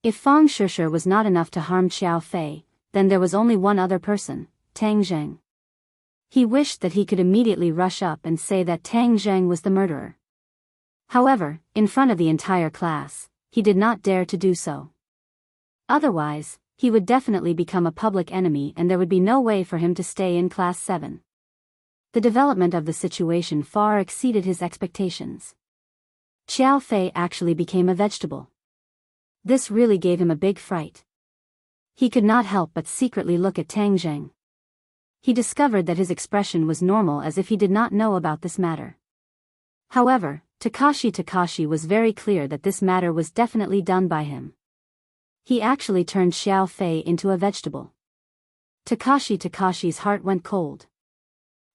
If Fang Shishir was not enough to harm Xiao Fei, then there was only one other person, Tang Zheng. He wished that he could immediately rush up and say that Tang Zheng was the murderer. However, in front of the entire class, he did not dare to do so. Otherwise, he would definitely become a public enemy and there would be no way for him to stay in Class 7. The development of the situation far exceeded his expectations. Xiao Fei actually became a vegetable. This really gave him a big fright. He could not help but secretly look at Tang Zheng. He discovered that his expression was normal, as if he did not know about this matter. However, Takashi was very clear that this matter was definitely done by him. He actually turned Xiao Fei into a vegetable. Takashi's heart went cold.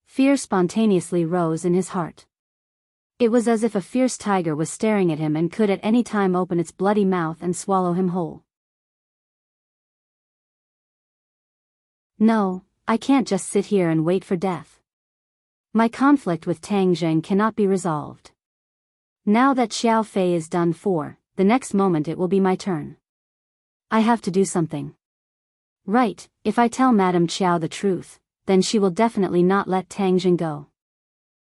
Fear spontaneously rose in his heart. It was as if a fierce tiger was staring at him and could at any time open its bloody mouth and swallow him whole. No, I can't just sit here and wait for death. My conflict with Tang Zheng cannot be resolved. Now that Xiao Fei is done for, the next moment it will be my turn. I have to do something. Right, if I tell Madame Qiao the truth, then she will definitely not let Tang Zheng go.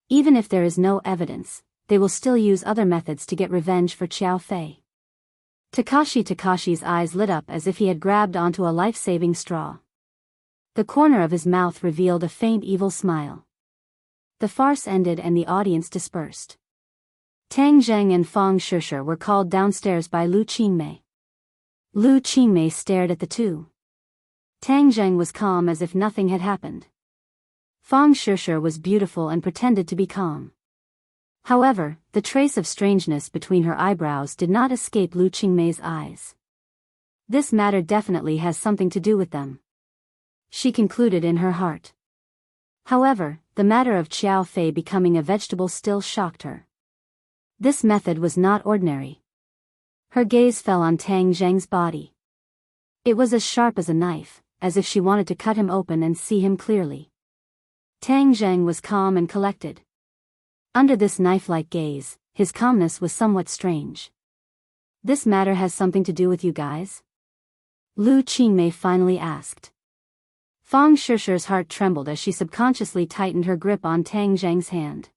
Even if there is no evidence, they will still use other methods to get revenge for Xiao Fei. Takashi's eyes lit up as if he had grabbed onto a life-saving straw. The corner of his mouth revealed a faint evil smile. The farce ended and the audience dispersed. Tang Zheng and Fang Shishir were called downstairs by Lu Qingmei. Lu Qingmei stared at the two. Tang Zheng was calm as if nothing had happened. Fang Shishir was beautiful and pretended to be calm. However, the trace of strangeness between her eyebrows did not escape Lu Qingmei's eyes. This matter definitely has something to do with them, she concluded in her heart. However, the matter of Xiao Fei becoming a vegetable still shocked her. This method was not ordinary. Her gaze fell on Tang Zheng's body. It was as sharp as a knife, as if she wanted to cut him open and see him clearly. Tang Zheng was calm and collected. Under this knife-like gaze, his calmness was somewhat strange. This matter has something to do with you guys? Lu Qingmei finally asked. Fang Shishir's heart trembled as she subconsciously tightened her grip on Tang Zheng's hand.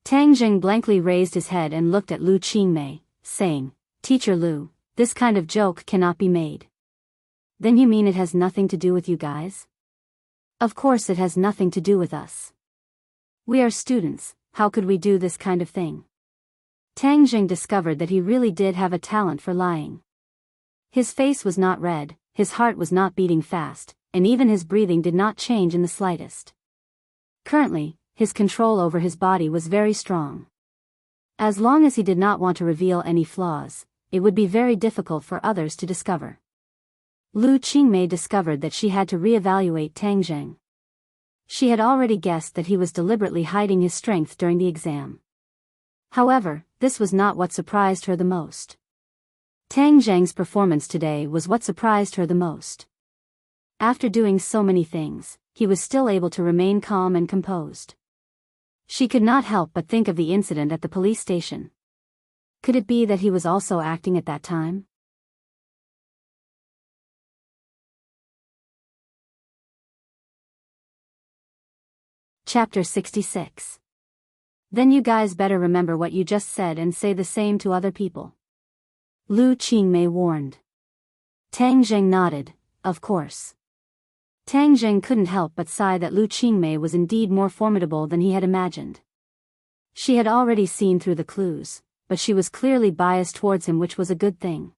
Tang Zheng blankly raised his head and looked at Lu Qingmei, saying, "Teacher Lu, this kind of joke cannot be made." "Then you mean it has nothing to do with you guys?" "Of course it has nothing to do with us. We are students, how could we do this kind of thing?" Tang Zheng discovered that he really did have a talent for lying. His face was not red, his heart was not beating fast, and even his breathing did not change in the slightest. Currently, his control over his body was very strong. As long as he did not want to reveal any flaws, it would be very difficult for others to discover. Lu Qingmei discovered that she had to reevaluate Tang Zheng. She had already guessed that he was deliberately hiding his strength during the exam. However, this was not what surprised her the most. Tang Zheng's performance today was what surprised her the most. After doing so many things, he was still able to remain calm and composed. She could not help but think of the incident at the police station. Could it be that he was also acting at that time? Chapter 66. Then you guys better remember what you just said and say the same to other people, Lu Qingmei warned. Tang Zheng nodded, of course. Tang Zheng couldn't help but sigh that Lu Qingmei was indeed more formidable than he had imagined. She had already seen through the clues, but she was clearly biased towards him, which was a good thing.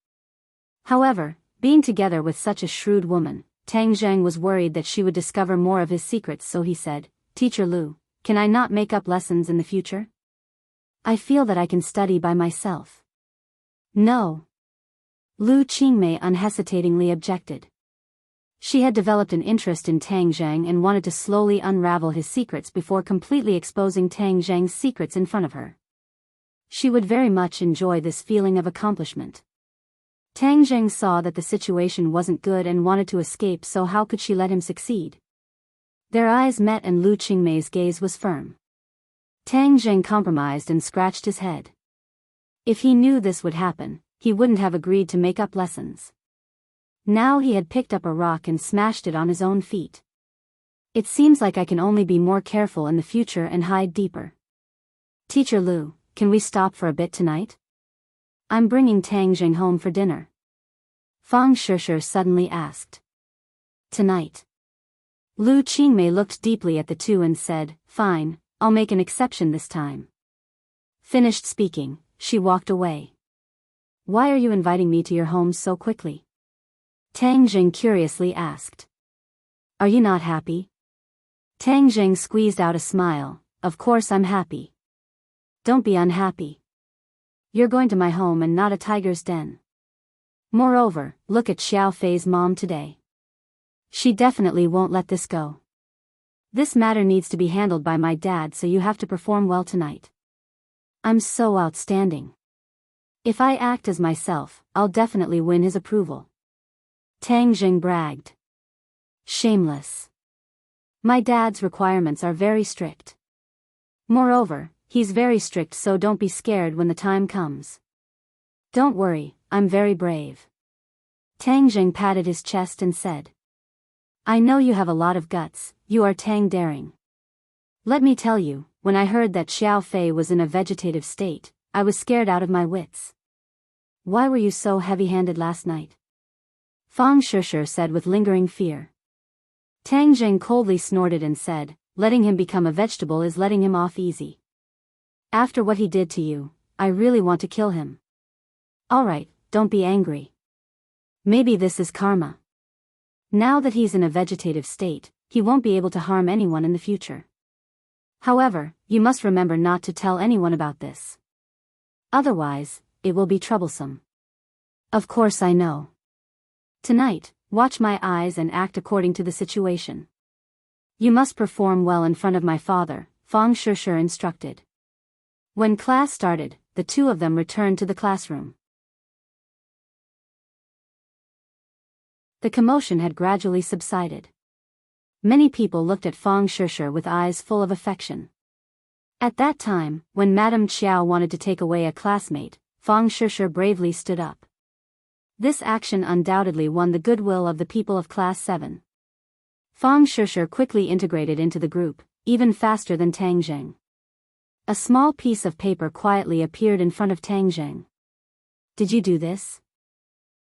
However, being together with such a shrewd woman, Tang Zheng was worried that she would discover more of his secrets, so he said, "Teacher Lu, can I not make up lessons in the future? I feel that I can study by myself." "No." Lu Qingmei unhesitatingly objected. She had developed an interest in Tang Zheng and wanted to slowly unravel his secrets before completely exposing Tang Zheng's secrets in front of her. She would very much enjoy this feeling of accomplishment. Tang Zheng saw that the situation wasn't good and wanted to escape, so how could she let him succeed? Their eyes met and Lu Qingmei's gaze was firm. Tang Zheng compromised and scratched his head. If he knew this would happen, he wouldn't have agreed to make up lessons. Now he had picked up a rock and smashed it on his own feet. It seems like I can only be more careful in the future and hide deeper. Teacher Lu, can we stop for a bit tonight? I'm bringing Tang Zheng home for dinner. Fang Shishir suddenly asked. Tonight? Lu Qingmei looked deeply at the two and said, "Fine, I'll make an exception this time." Finished speaking, she walked away. Why are you inviting me to your home so quickly? Tang Jing curiously asked. Are you not happy? Tang Jing squeezed out a smile. Of course I'm happy. Don't be unhappy. You're going to my home and not a tiger's den. Moreover, look at Xiao Fei's mom today. She definitely won't let this go. This matter needs to be handled by my dad, so you have to perform well tonight. I'm so outstanding. If I act as myself, I'll definitely win his approval. Tang Jing bragged. Shameless. My dad's requirements are very strict. Moreover, he's very strict, so don't be scared when the time comes. Don't worry, I'm very brave. Tang Jing patted his chest and said. I know you have a lot of guts, you are Tang Daring. Let me tell you, when I heard that Xiao Fei was in a vegetative state, I was scared out of my wits. Why were you so heavy-handed last night? Fang Shishir said with lingering fear. Tang Jing coldly snorted and said, letting him become a vegetable is letting him off easy. After what he did to you, I really want to kill him. Alright, don't be angry. Maybe this is karma. Now that he's in a vegetative state, he won't be able to harm anyone in the future. However, you must remember not to tell anyone about this. Otherwise, it will be troublesome. Of course I know. Tonight, watch my eyes and act according to the situation. You must perform well in front of my father, Fang Shishir instructed. When class started, the two of them returned to the classroom. The commotion had gradually subsided. Many people looked at Fang Shishir with eyes full of affection. At that time, when Madame Qiao wanted to take away a classmate, Fang Shishir bravely stood up. This action undoubtedly won the goodwill of the people of Class 7. Fang Shishir quickly integrated into the group, even faster than Tang Jing. A small piece of paper quietly appeared in front of Tang Jing. Did you do this?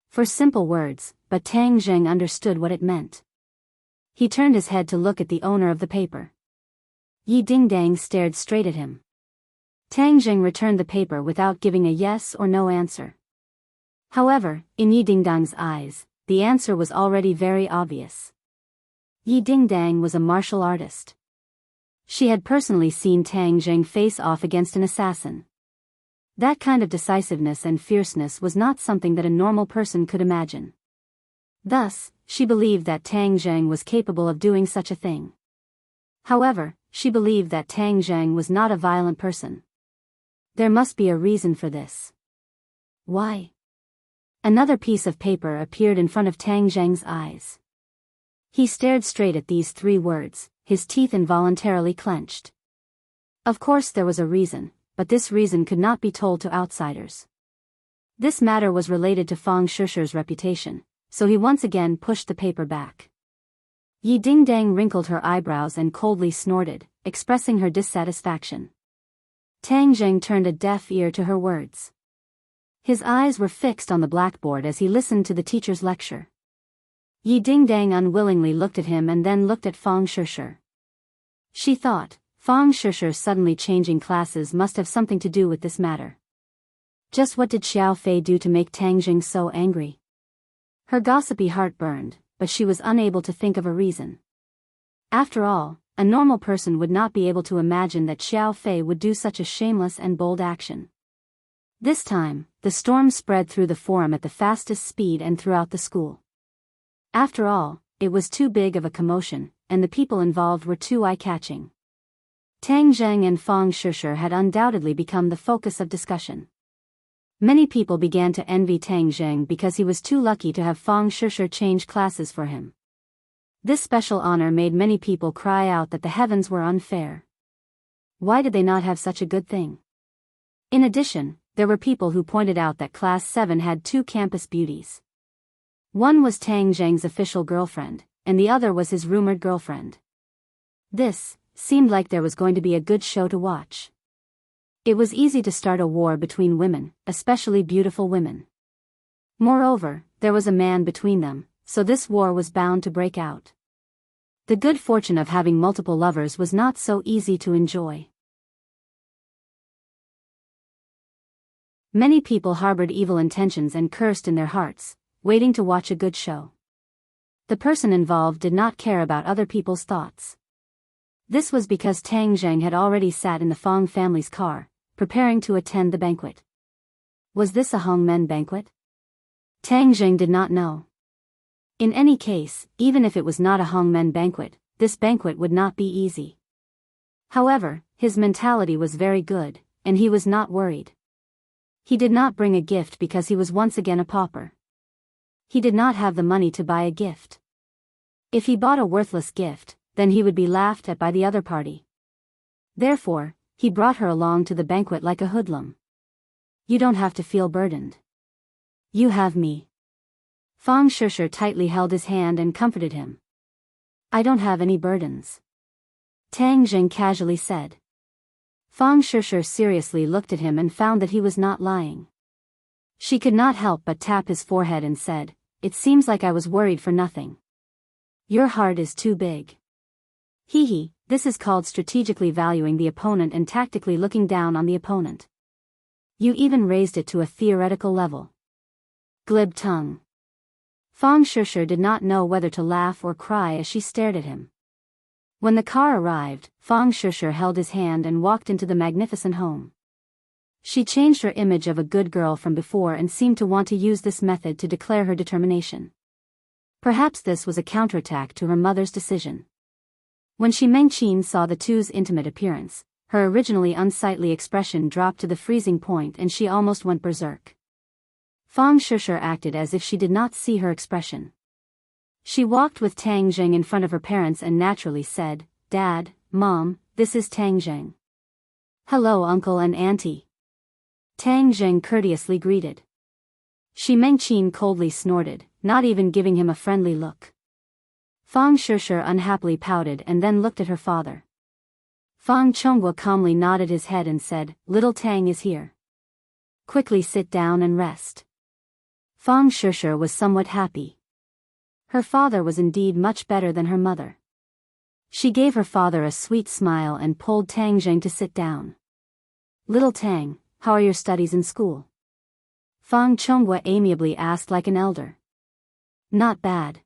For simple words, but Tang Jing understood what it meant. He turned his head to look at the owner of the paper. Yi Dingdang stared straight at him. Tang Jing returned the paper without giving a yes or no answer. However, in Yi Dingdang's eyes, the answer was already very obvious. Yi Dingdang was a martial artist. She had personally seen Tang Jing face off against an assassin. That kind of decisiveness and fierceness was not something that a normal person could imagine. Thus, she believed that Tang Jing was capable of doing such a thing. However, she believed that Tang Jing was not a violent person. There must be a reason for this. Why? Another piece of paper appeared in front of Tang Jing's eyes. He stared straight at these three words, his teeth involuntarily clenched. Of course there was a reason, but this reason could not be told to outsiders. This matter was related to Fang Shishir's reputation, so he once again pushed the paper back. Yi Dingdang wrinkled her eyebrows and coldly snorted, expressing her dissatisfaction. Tang Jing turned a deaf ear to her words. His eyes were fixed on the blackboard as he listened to the teacher's lecture. Yi Dingdang unwillingly looked at him and then looked at Fang Shishir. She thought, Fang Shishir suddenly changing classes must have something to do with this matter. Just what did Xiao Fei do to make Tang Jing so angry? Her gossipy heart burned, but she was unable to think of a reason. After all, a normal person would not be able to imagine that Xiao Fei would do such a shameless and bold action. This time, the storm spread through the forum at the fastest speed and throughout the school. After all, it was too big of a commotion, and the people involved were too eye-catching. Tang Jing and Fang Shishir had undoubtedly become the focus of discussion. Many people began to envy Tang Jing because he was too lucky to have Fang Shishir change classes for him. This special honor made many people cry out that the heavens were unfair. Why did they not have such a good thing? In addition, there were people who pointed out that Class 7 had two campus beauties. One was Tang Jing's official girlfriend, and the other was his rumored girlfriend. This seemed like there was going to be a good show to watch. It was easy to start a war between women, especially beautiful women. Moreover, there was a man between them, so this war was bound to break out. The good fortune of having multiple lovers was not so easy to enjoy. Many people harbored evil intentions and cursed in their hearts, waiting to watch a good show. The person involved did not care about other people's thoughts. This was because Tang Zheng had already sat in the Fang family's car, preparing to attend the banquet. Was this a Hongmen banquet? Tang Zheng did not know. In any case, even if it was not a Hongmen banquet, this banquet would not be easy. However, his mentality was very good, and he was not worried. He did not bring a gift because he was once again a pauper. He did not have the money to buy a gift. If he bought a worthless gift, then he would be laughed at by the other party. Therefore, he brought her along to the banquet like a hoodlum. You don't have to feel burdened. You have me. Fang Shishir tightly held his hand and comforted him. I don't have any burdens. Tang Jing casually said. Fang Shishir seriously looked at him and found that he was not lying. She could not help but tap his forehead and said, It seems like I was worried for nothing. Your heart is too big. Hee, this is called strategically valuing the opponent and tactically looking down on the opponent. You even raised it to a theoretical level. Glib tongue. Fang Shishir did not know whether to laugh or cry as she stared at him. When the car arrived, Fang Shishir held his hand and walked into the magnificent home. She changed her image of a good girl from before and seemed to want to use this method to declare her determination. Perhaps this was a counterattack to her mother's decision. When Shi Mengqin saw the two's intimate appearance, her originally unsightly expression dropped to the freezing point and she almost went berserk. Fang Shishir acted as if she did not see her expression. She walked with Tang Zheng in front of her parents and naturally said, Dad, Mom, this is Tang Zheng. Hello Uncle and Auntie. Tang Zheng courteously greeted. Shi Mengqin coldly snorted, not even giving him a friendly look. Fang Shishir unhappily pouted and then looked at her father. Fang Chonghua calmly nodded his head and said, Little Tang is here. Quickly sit down and rest. Fang Shishir was somewhat happy. Her father was indeed much better than her mother. She gave her father a sweet smile and pulled Tang Zheng to sit down. Little Tang, how are your studies in school? Fang Chonghua amiably asked like an elder. Not bad.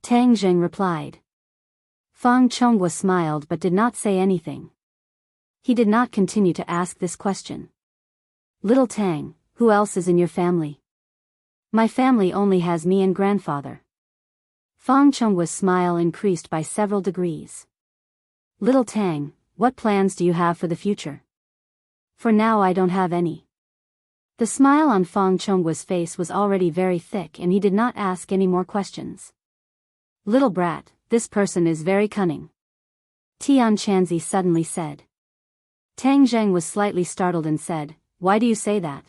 Tang Zheng replied. Fang Chonghua smiled but did not say anything. He did not continue to ask this question. Little Tang, who else is in your family? My family only has me and grandfather. Fang Chonghua's smile increased by several degrees. Little Tang, what plans do you have for the future? For now I don't have any. The smile on Fang Chonghua's face was already very thick and he did not ask any more questions. Little brat, this person is very cunning. Tian Chanzi suddenly said. Tang Zheng was slightly startled and said, Why do you say that?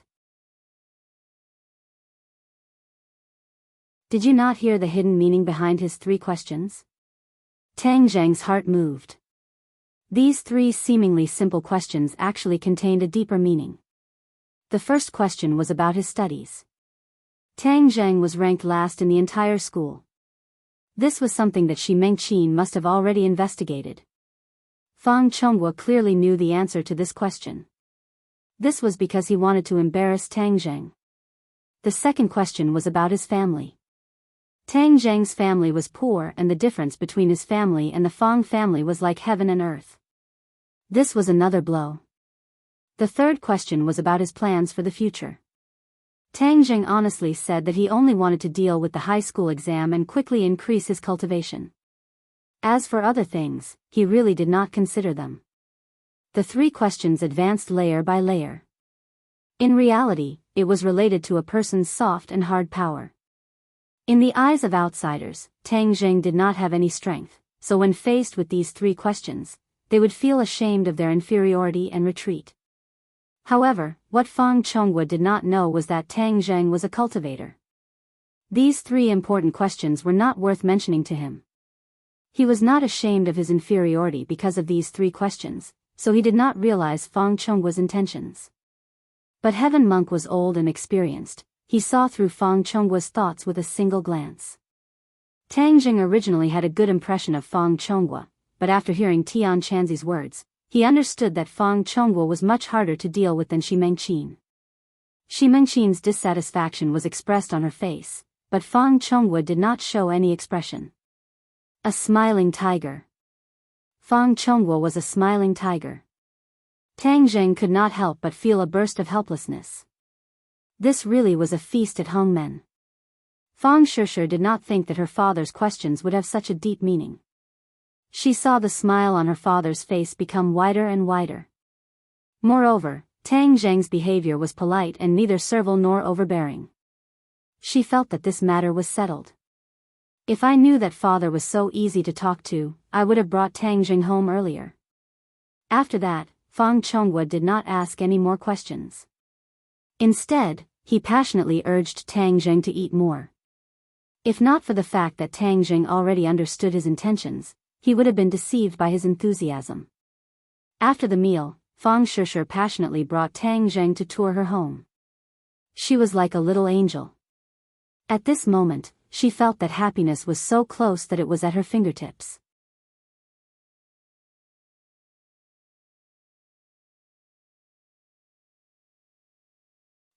Did you not hear the hidden meaning behind his 3 questions? Tang Zheng's heart moved. These 3 seemingly simple questions actually contained a deeper meaning. The first question was about his studies. Tang Zheng was ranked last in the entire school. This was something that Shi Mengqin must have already investigated. Fang Chonghua clearly knew the answer to this question. This was because he wanted to embarrass Tang Zheng. The second question was about his family. Tang Zheng's family was poor and the difference between his family and the Fang family was like heaven and earth. This was another blow. The third question was about his plans for the future. Tang Zheng honestly said that he only wanted to deal with the high school exam and quickly increase his cultivation. As for other things, he really did not consider them. The 3 questions advanced layer by layer. In reality, it was related to a person's soft and hard power. In the eyes of outsiders, Tang Zheng did not have any strength, so when faced with these 3 questions, they would feel ashamed of their inferiority and retreat. However, what Fang Chonghua did not know was that Tang Zheng was a cultivator. These 3 important questions were not worth mentioning to him. He was not ashamed of his inferiority because of these 3 questions, so he did not realize Fang Chonghua's intentions. But Heaven Monk was old and experienced, he saw through Fang Chonghua's thoughts with a single glance. Tang Zheng originally had a good impression of Fang Chonghua, but after hearing Tian Chanzi's words, he understood that Fang Chonghua was much harder to deal with than Shi Mengqin. Shi Mengqin's dissatisfaction was expressed on her face, but Fang Chongwu did not show any expression. A smiling tiger. Fang Chongwu was a smiling tiger. Tang Zheng could not help but feel a burst of helplessness. This really was a feast at Hongmen. Fang Shishir did not think that her father's questions would have such a deep meaning. She saw the smile on her father's face become wider and wider. Moreover, Tang Zheng's behavior was polite and neither servile nor overbearing. She felt that this matter was settled. If I knew that father was so easy to talk to, I would have brought Tang Zheng home earlier. After that, Fang Chongwu did not ask any more questions. Instead, he passionately urged Tang Zheng to eat more. If not for the fact that Tang Zheng already understood his intentions, he would have been deceived by his enthusiasm. After the meal, Fang Shishir passionately brought Tang Zheng to tour her home. She was like a little angel. At this moment, she felt that happiness was so close that it was at her fingertips.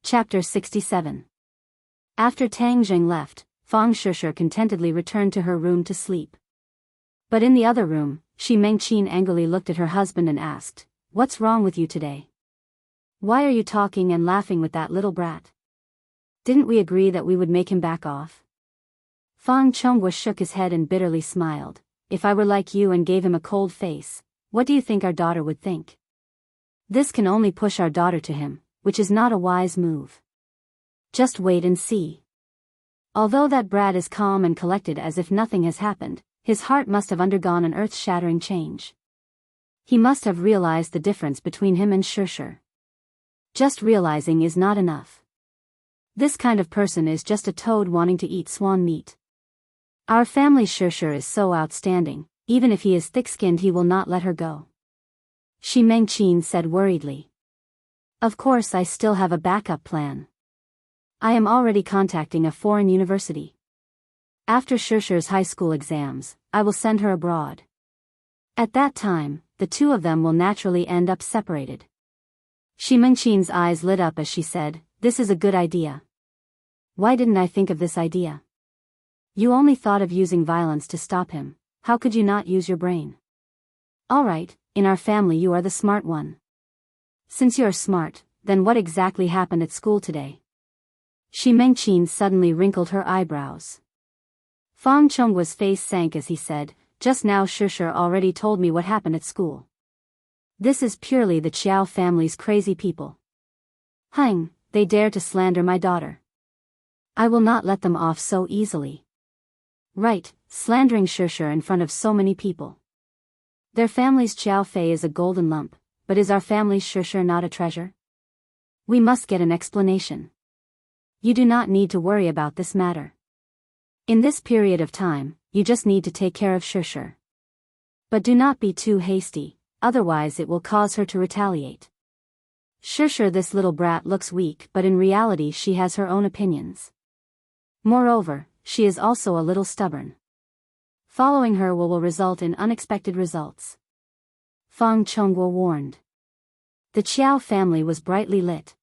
Chapter 67. After Tang Zheng left, Fang Shishir contentedly returned to her room to sleep. But in the other room, Shi Mengqin angrily looked at her husband and asked, "What's wrong with you today? Why are you talking and laughing with that little brat? Didn't we agree that we would make him back off?" Fang Chongwu shook his head and bitterly smiled. "If I were like you and gave him a cold face, what do you think our daughter would think? This can only push our daughter to him, which is not a wise move. Just wait and see." Although that brat is calm and collected as if nothing has happened, his heart must have undergone an earth-shattering change. He must have realized the difference between him and Shishir. Just realizing is not enough. This kind of person is just a toad wanting to eat swan meat. Our family Shishir is so outstanding, even if he is thick-skinned he will not let her go. Shi Mengqin said worriedly. Of course I still have a backup plan. I am already contacting a foreign university. After Shishir's high school exams, I will send her abroad. At that time, the two of them will naturally end up separated. Shi Mengqin's eyes lit up as she said, "This is a good idea. Why didn't I think of this idea? You only thought of using violence to stop him, how could you not use your brain? Alright, in our family you are the smart one. Since you are smart, then what exactly happened at school today?" Shi Mengqin suddenly wrinkled her eyebrows. Fang Chongwu's face sank as he said, "Just now Shishir already told me what happened at school. This is purely the Qiao family's crazy people. Hang, they dare to slander my daughter. I will not let them off so easily. Right, slandering Shishir in front of so many people. Their family's Qiao Fei is a golden lump, but is our family's Shishir not a treasure? We must get an explanation. You do not need to worry about this matter. In this period of time, you just need to take care of Shishir. But do not be too hasty, otherwise it will cause her to retaliate. Shishir, this little brat, looks weak, but in reality she has her own opinions. Moreover, she is also a little stubborn. Following her will result in unexpected results." Fang Chongwu warned. The Qiao family was brightly lit.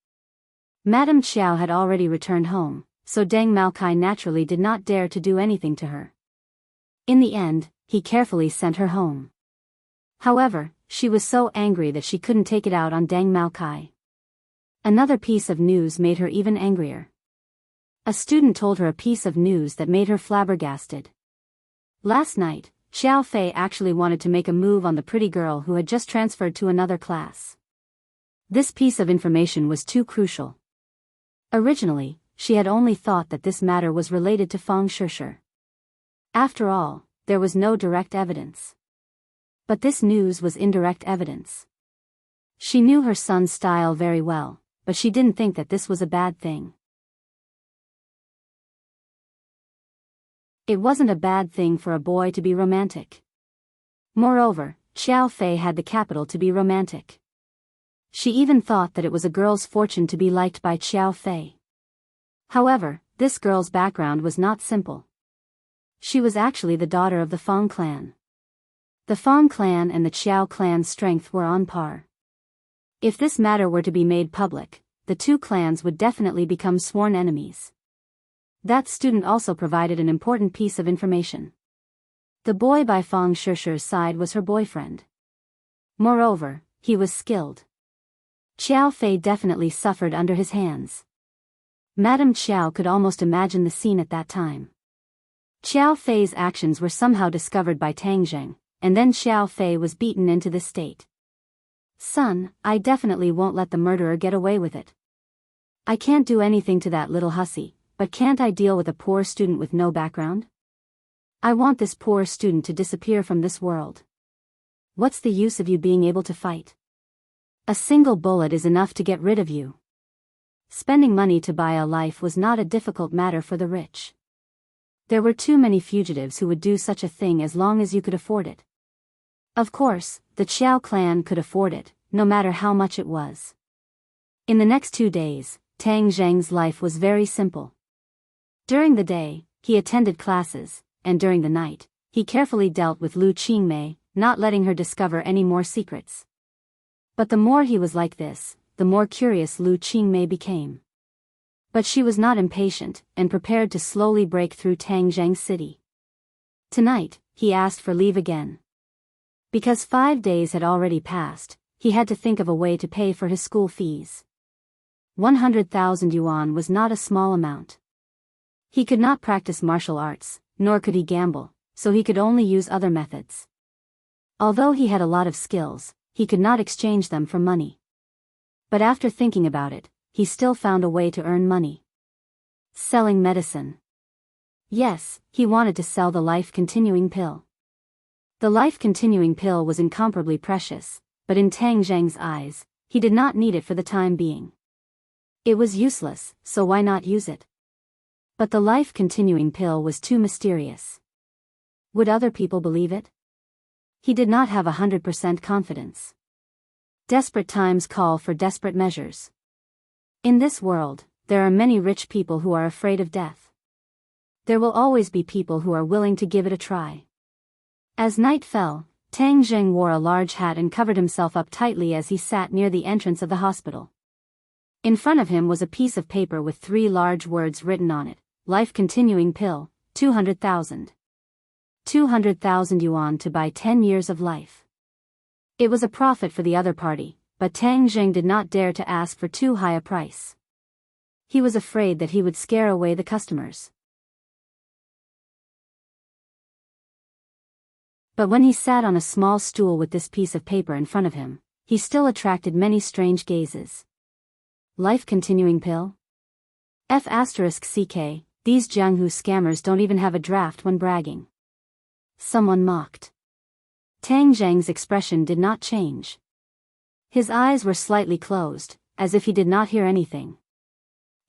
Madame Qiao had already returned home, so Deng Maokai naturally did not dare to do anything to her. In the end, he carefully sent her home. However, she was so angry that she couldn't take it out on Deng Maokai. Another piece of news made her even angrier. A student told her a piece of news that made her flabbergasted. Last night, Xiao Fei actually wanted to make a move on the pretty girl who had just transferred to another class. This piece of information was too crucial. Originally, she had only thought that this matter was related to Fang Shishir. After all, there was no direct evidence. But this news was indirect evidence. She knew her son's style very well, but she didn't think that this was a bad thing. It wasn't a bad thing for a boy to be romantic. Moreover, Xiao Fei had the capital to be romantic. She even thought that it was a girl's fortune to be liked by Xiao Fei. However, this girl's background was not simple. She was actually the daughter of the Fang clan. The Fang clan and the Qiao clan's strength were on par. If this matter were to be made public, the two clans would definitely become sworn enemies. That student also provided an important piece of information. The boy by Fang Shishi's side was her boyfriend. Moreover, he was skilled. Qiao Fei definitely suffered under his hands. Madame Qiao could almost imagine the scene at that time. Qiao Fei's actions were somehow discovered by Tang Zheng, and then Qiao Fei was beaten into this state. Son, I definitely won't let the murderer get away with it. I can't do anything to that little hussy, but can't I deal with a poor student with no background? I want this poor student to disappear from this world. What's the use of you being able to fight? A single bullet is enough to get rid of you. Spending money to buy a life was not a difficult matter for the rich. There were too many fugitives who would do such a thing as long as you could afford it. Of course, the Qiao clan could afford it, no matter how much it was. In the next 2 days, Tang Zheng's life was very simple. During the day, he attended classes, and during the night, he carefully dealt with Lu Qingmei, not letting her discover any more secrets. But the more he was like this, the more curious Lu Qingmei became. But she was not impatient, and prepared to slowly break through Tang Zheng's city. Tonight, he asked for leave again. Because 5 days had already passed, he had to think of a way to pay for his school fees. 100,000 yuan was not a small amount. He could not practice martial arts, nor could he gamble, so he could only use other methods. Although he had a lot of skills, he could not exchange them for money. But after thinking about it, he still found a way to earn money. Selling medicine. Yes, he wanted to sell the life-continuing pill. The life-continuing pill was incomparably precious, but in Tang Zheng's eyes, he did not need it for the time being. It was useless, so why not use it? But the life-continuing pill was too mysterious. Would other people believe it? He did not have 100% confidence. Desperate times call for desperate measures. In this world, there are many rich people who are afraid of death. There will always be people who are willing to give it a try. As night fell, Tang Zheng wore a large hat and covered himself up tightly as he sat near the entrance of the hospital. In front of him was a piece of paper with 3 large words written on it: life-continuing pill, 200,000. 200,000 yuan to buy 10 years of life. It was a profit for the other party, but Tang Zheng did not dare to ask for too high a price. He was afraid that he would scare away the customers. But when he sat on a small stool with this piece of paper in front of him, he still attracted many strange gazes. Life-continuing pill? F***ck, these Jianghu scammers don't even have a draft when bragging. Someone mocked. Tang Zheng's expression did not change. His eyes were slightly closed, as if he did not hear anything.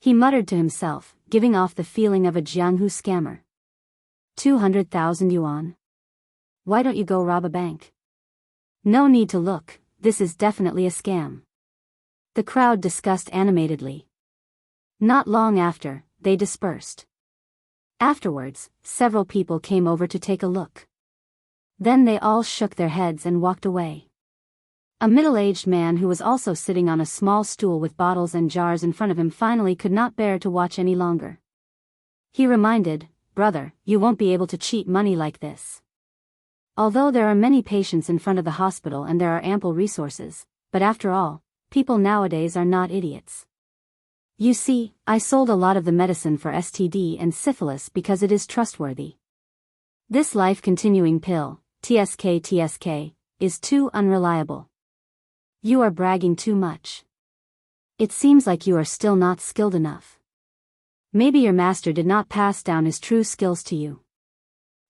He muttered to himself, giving off the feeling of a Jianghu scammer. 200,000 yuan. Why don't you go rob a bank? No need to look, this is definitely a scam. The crowd discussed animatedly. Not long after, they dispersed. Afterwards, several people came over to take a look. Then they all shook their heads and walked away. A middle-aged man who was also sitting on a small stool with bottles and jars in front of him finally could not bear to watch any longer. He reminded, "Brother, you won't be able to cheat money like this. Although there are many patients in front of the hospital and there are ample resources, but after all, people nowadays are not idiots. You see, I sold a lot of the medicine for STD and syphilis because it is trustworthy. This life-continuing pill, TSK, is too unreliable. You are bragging too much. It seems like you are still not skilled enough. Maybe your master did not pass down his true skills to you."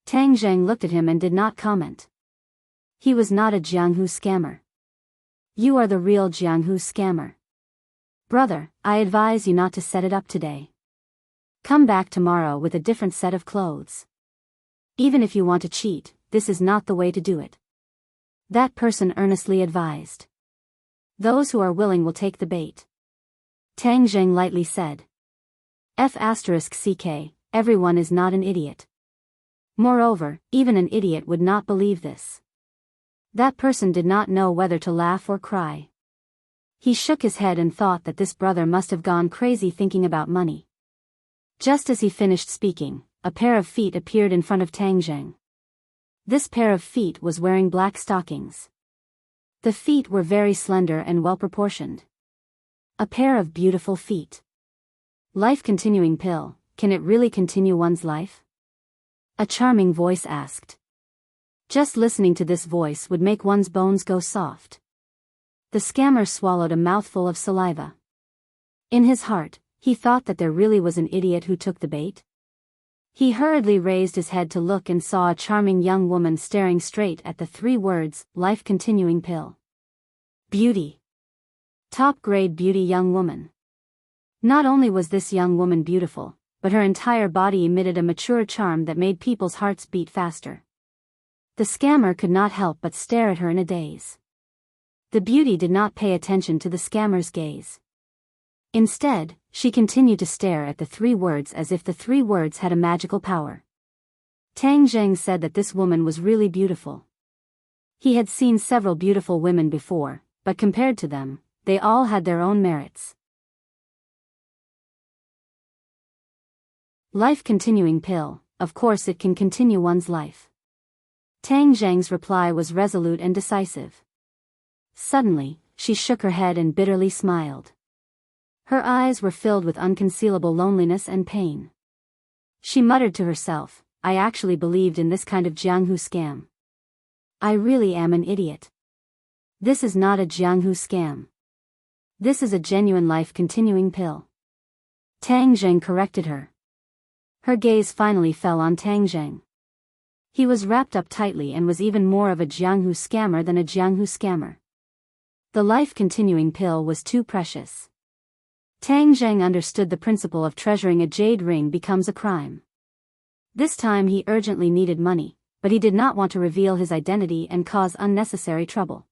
Tang Zheng looked at him and did not comment. He was not a Jianghu scammer. You are the real Jianghu scammer. Brother, I advise you not to set it up today. Come back tomorrow with a different set of clothes. Even if you want to cheat, this is not the way to do it. That person earnestly advised. Those who are willing will take the bait. Tang Zheng lightly said. F***ck, everyone is not an idiot. Moreover, even an idiot would not believe this. That person did not know whether to laugh or cry. He shook his head and thought that this brother must have gone crazy thinking about money. Just as he finished speaking, a pair of feet appeared in front of Tang Zheng. This pair of feet was wearing black stockings. The feet were very slender and well-proportioned. A pair of beautiful feet. Life-continuing pill, can it really continue one's life? A charming voice asked. Just listening to this voice would make one's bones go soft. The scammer swallowed a mouthful of saliva. In his heart, he thought that there really was an idiot who took the bait. He hurriedly raised his head to look and saw a charming young woman staring straight at the 3 words, life-continuing pill. Beauty. Top-grade beauty young woman. Not only was this young woman beautiful, but her entire body emitted a mature charm that made people's hearts beat faster. The scammer could not help but stare at her in a daze. The beauty did not pay attention to the scammer's gaze. Instead, she continued to stare at the 3 words as if the 3 words had a magical power. Tang Zheng said that this woman was really beautiful. He had seen several beautiful women before, but compared to them, they all had their own merits. Life-continuing pill, of course it can continue one's life. Tang Zheng's reply was resolute and decisive. Suddenly, she shook her head and bitterly smiled. Her eyes were filled with unconcealable loneliness and pain. She muttered to herself, I actually believed in this kind of Jianghu scam. I really am an idiot. This is not a Jianghu scam. This is a genuine life-continuing pill. Tang Zheng corrected her. Her gaze finally fell on Tang Zheng. He was wrapped up tightly and was even more of a Jianghu scammer than a Jianghu scammer. The life-continuing pill was too precious. Tang Zheng understood the principle of treasuring a jade ring becomes a crime. This time he urgently needed money, but he did not want to reveal his identity and cause unnecessary trouble.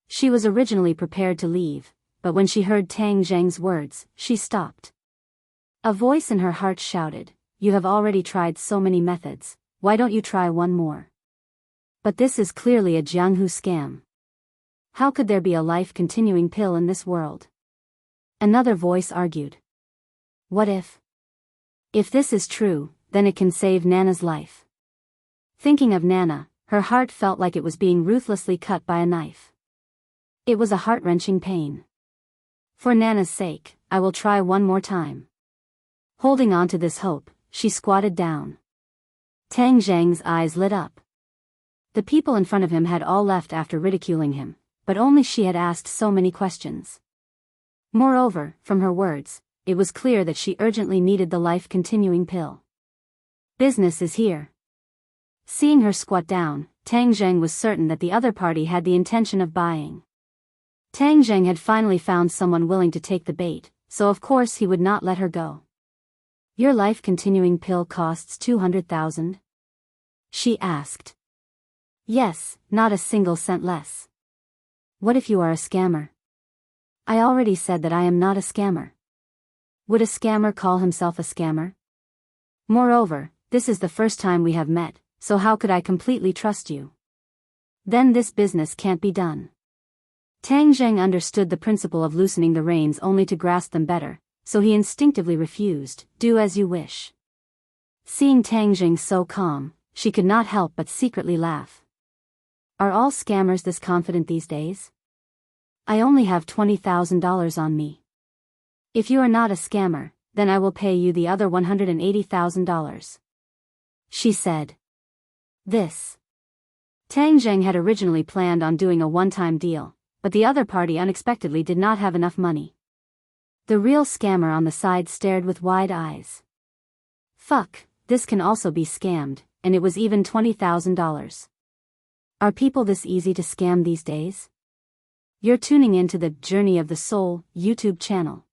She was originally prepared to leave, but when she heard Tang Zheng's words, she stopped. A voice in her heart shouted, You have already tried so many methods, why don't you try one more? But this is clearly a Jianghu scam. How could there be a life-continuing pill in this world? Another voice argued. What if? If this is true, then it can save Nana's life. Thinking of Nana, her heart felt like it was being ruthlessly cut by a knife. It was a heart-wrenching pain. For Nana's sake, I will try one more time. Holding on to this hope, she squatted down. Tang Zheng's eyes lit up. The people in front of him had all left after ridiculing him, but only she had asked so many questions. Moreover, from her words, it was clear that she urgently needed the life-continuing pill. Business is here. Seeing her squat down, Tang Zheng was certain that the other party had the intention of buying. Tang Zheng had finally found someone willing to take the bait, so of course he would not let her go. Your life-continuing pill costs 200,000? She asked. Yes, not a single cent less. What if you are a scammer? I already said that I am not a scammer. Would a scammer call himself a scammer? Moreover, this is the first time we have met, so how could I completely trust you? Then this business can't be done. Tang Zheng understood the principle of loosening the reins only to grasp them better, so he instinctively refused, do as you wish. Seeing Tang Zheng so calm, she could not help but secretly laugh. Are all scammers this confident these days? I only have $20,000 on me. If you are not a scammer, then I will pay you the other $180,000. She said. This. Tang Zheng had originally planned on doing a one-time deal, but the other party unexpectedly did not have enough money. The real scammer on the side stared with wide eyes. Fuck, this can also be scammed, and it was even $20,000. Are people this easy to scam these days? You're tuning into the Journey of the Soul YouTube channel.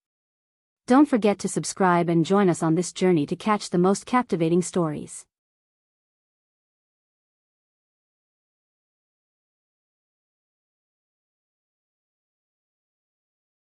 Don't forget to subscribe and join us on this journey to catch the most captivating stories.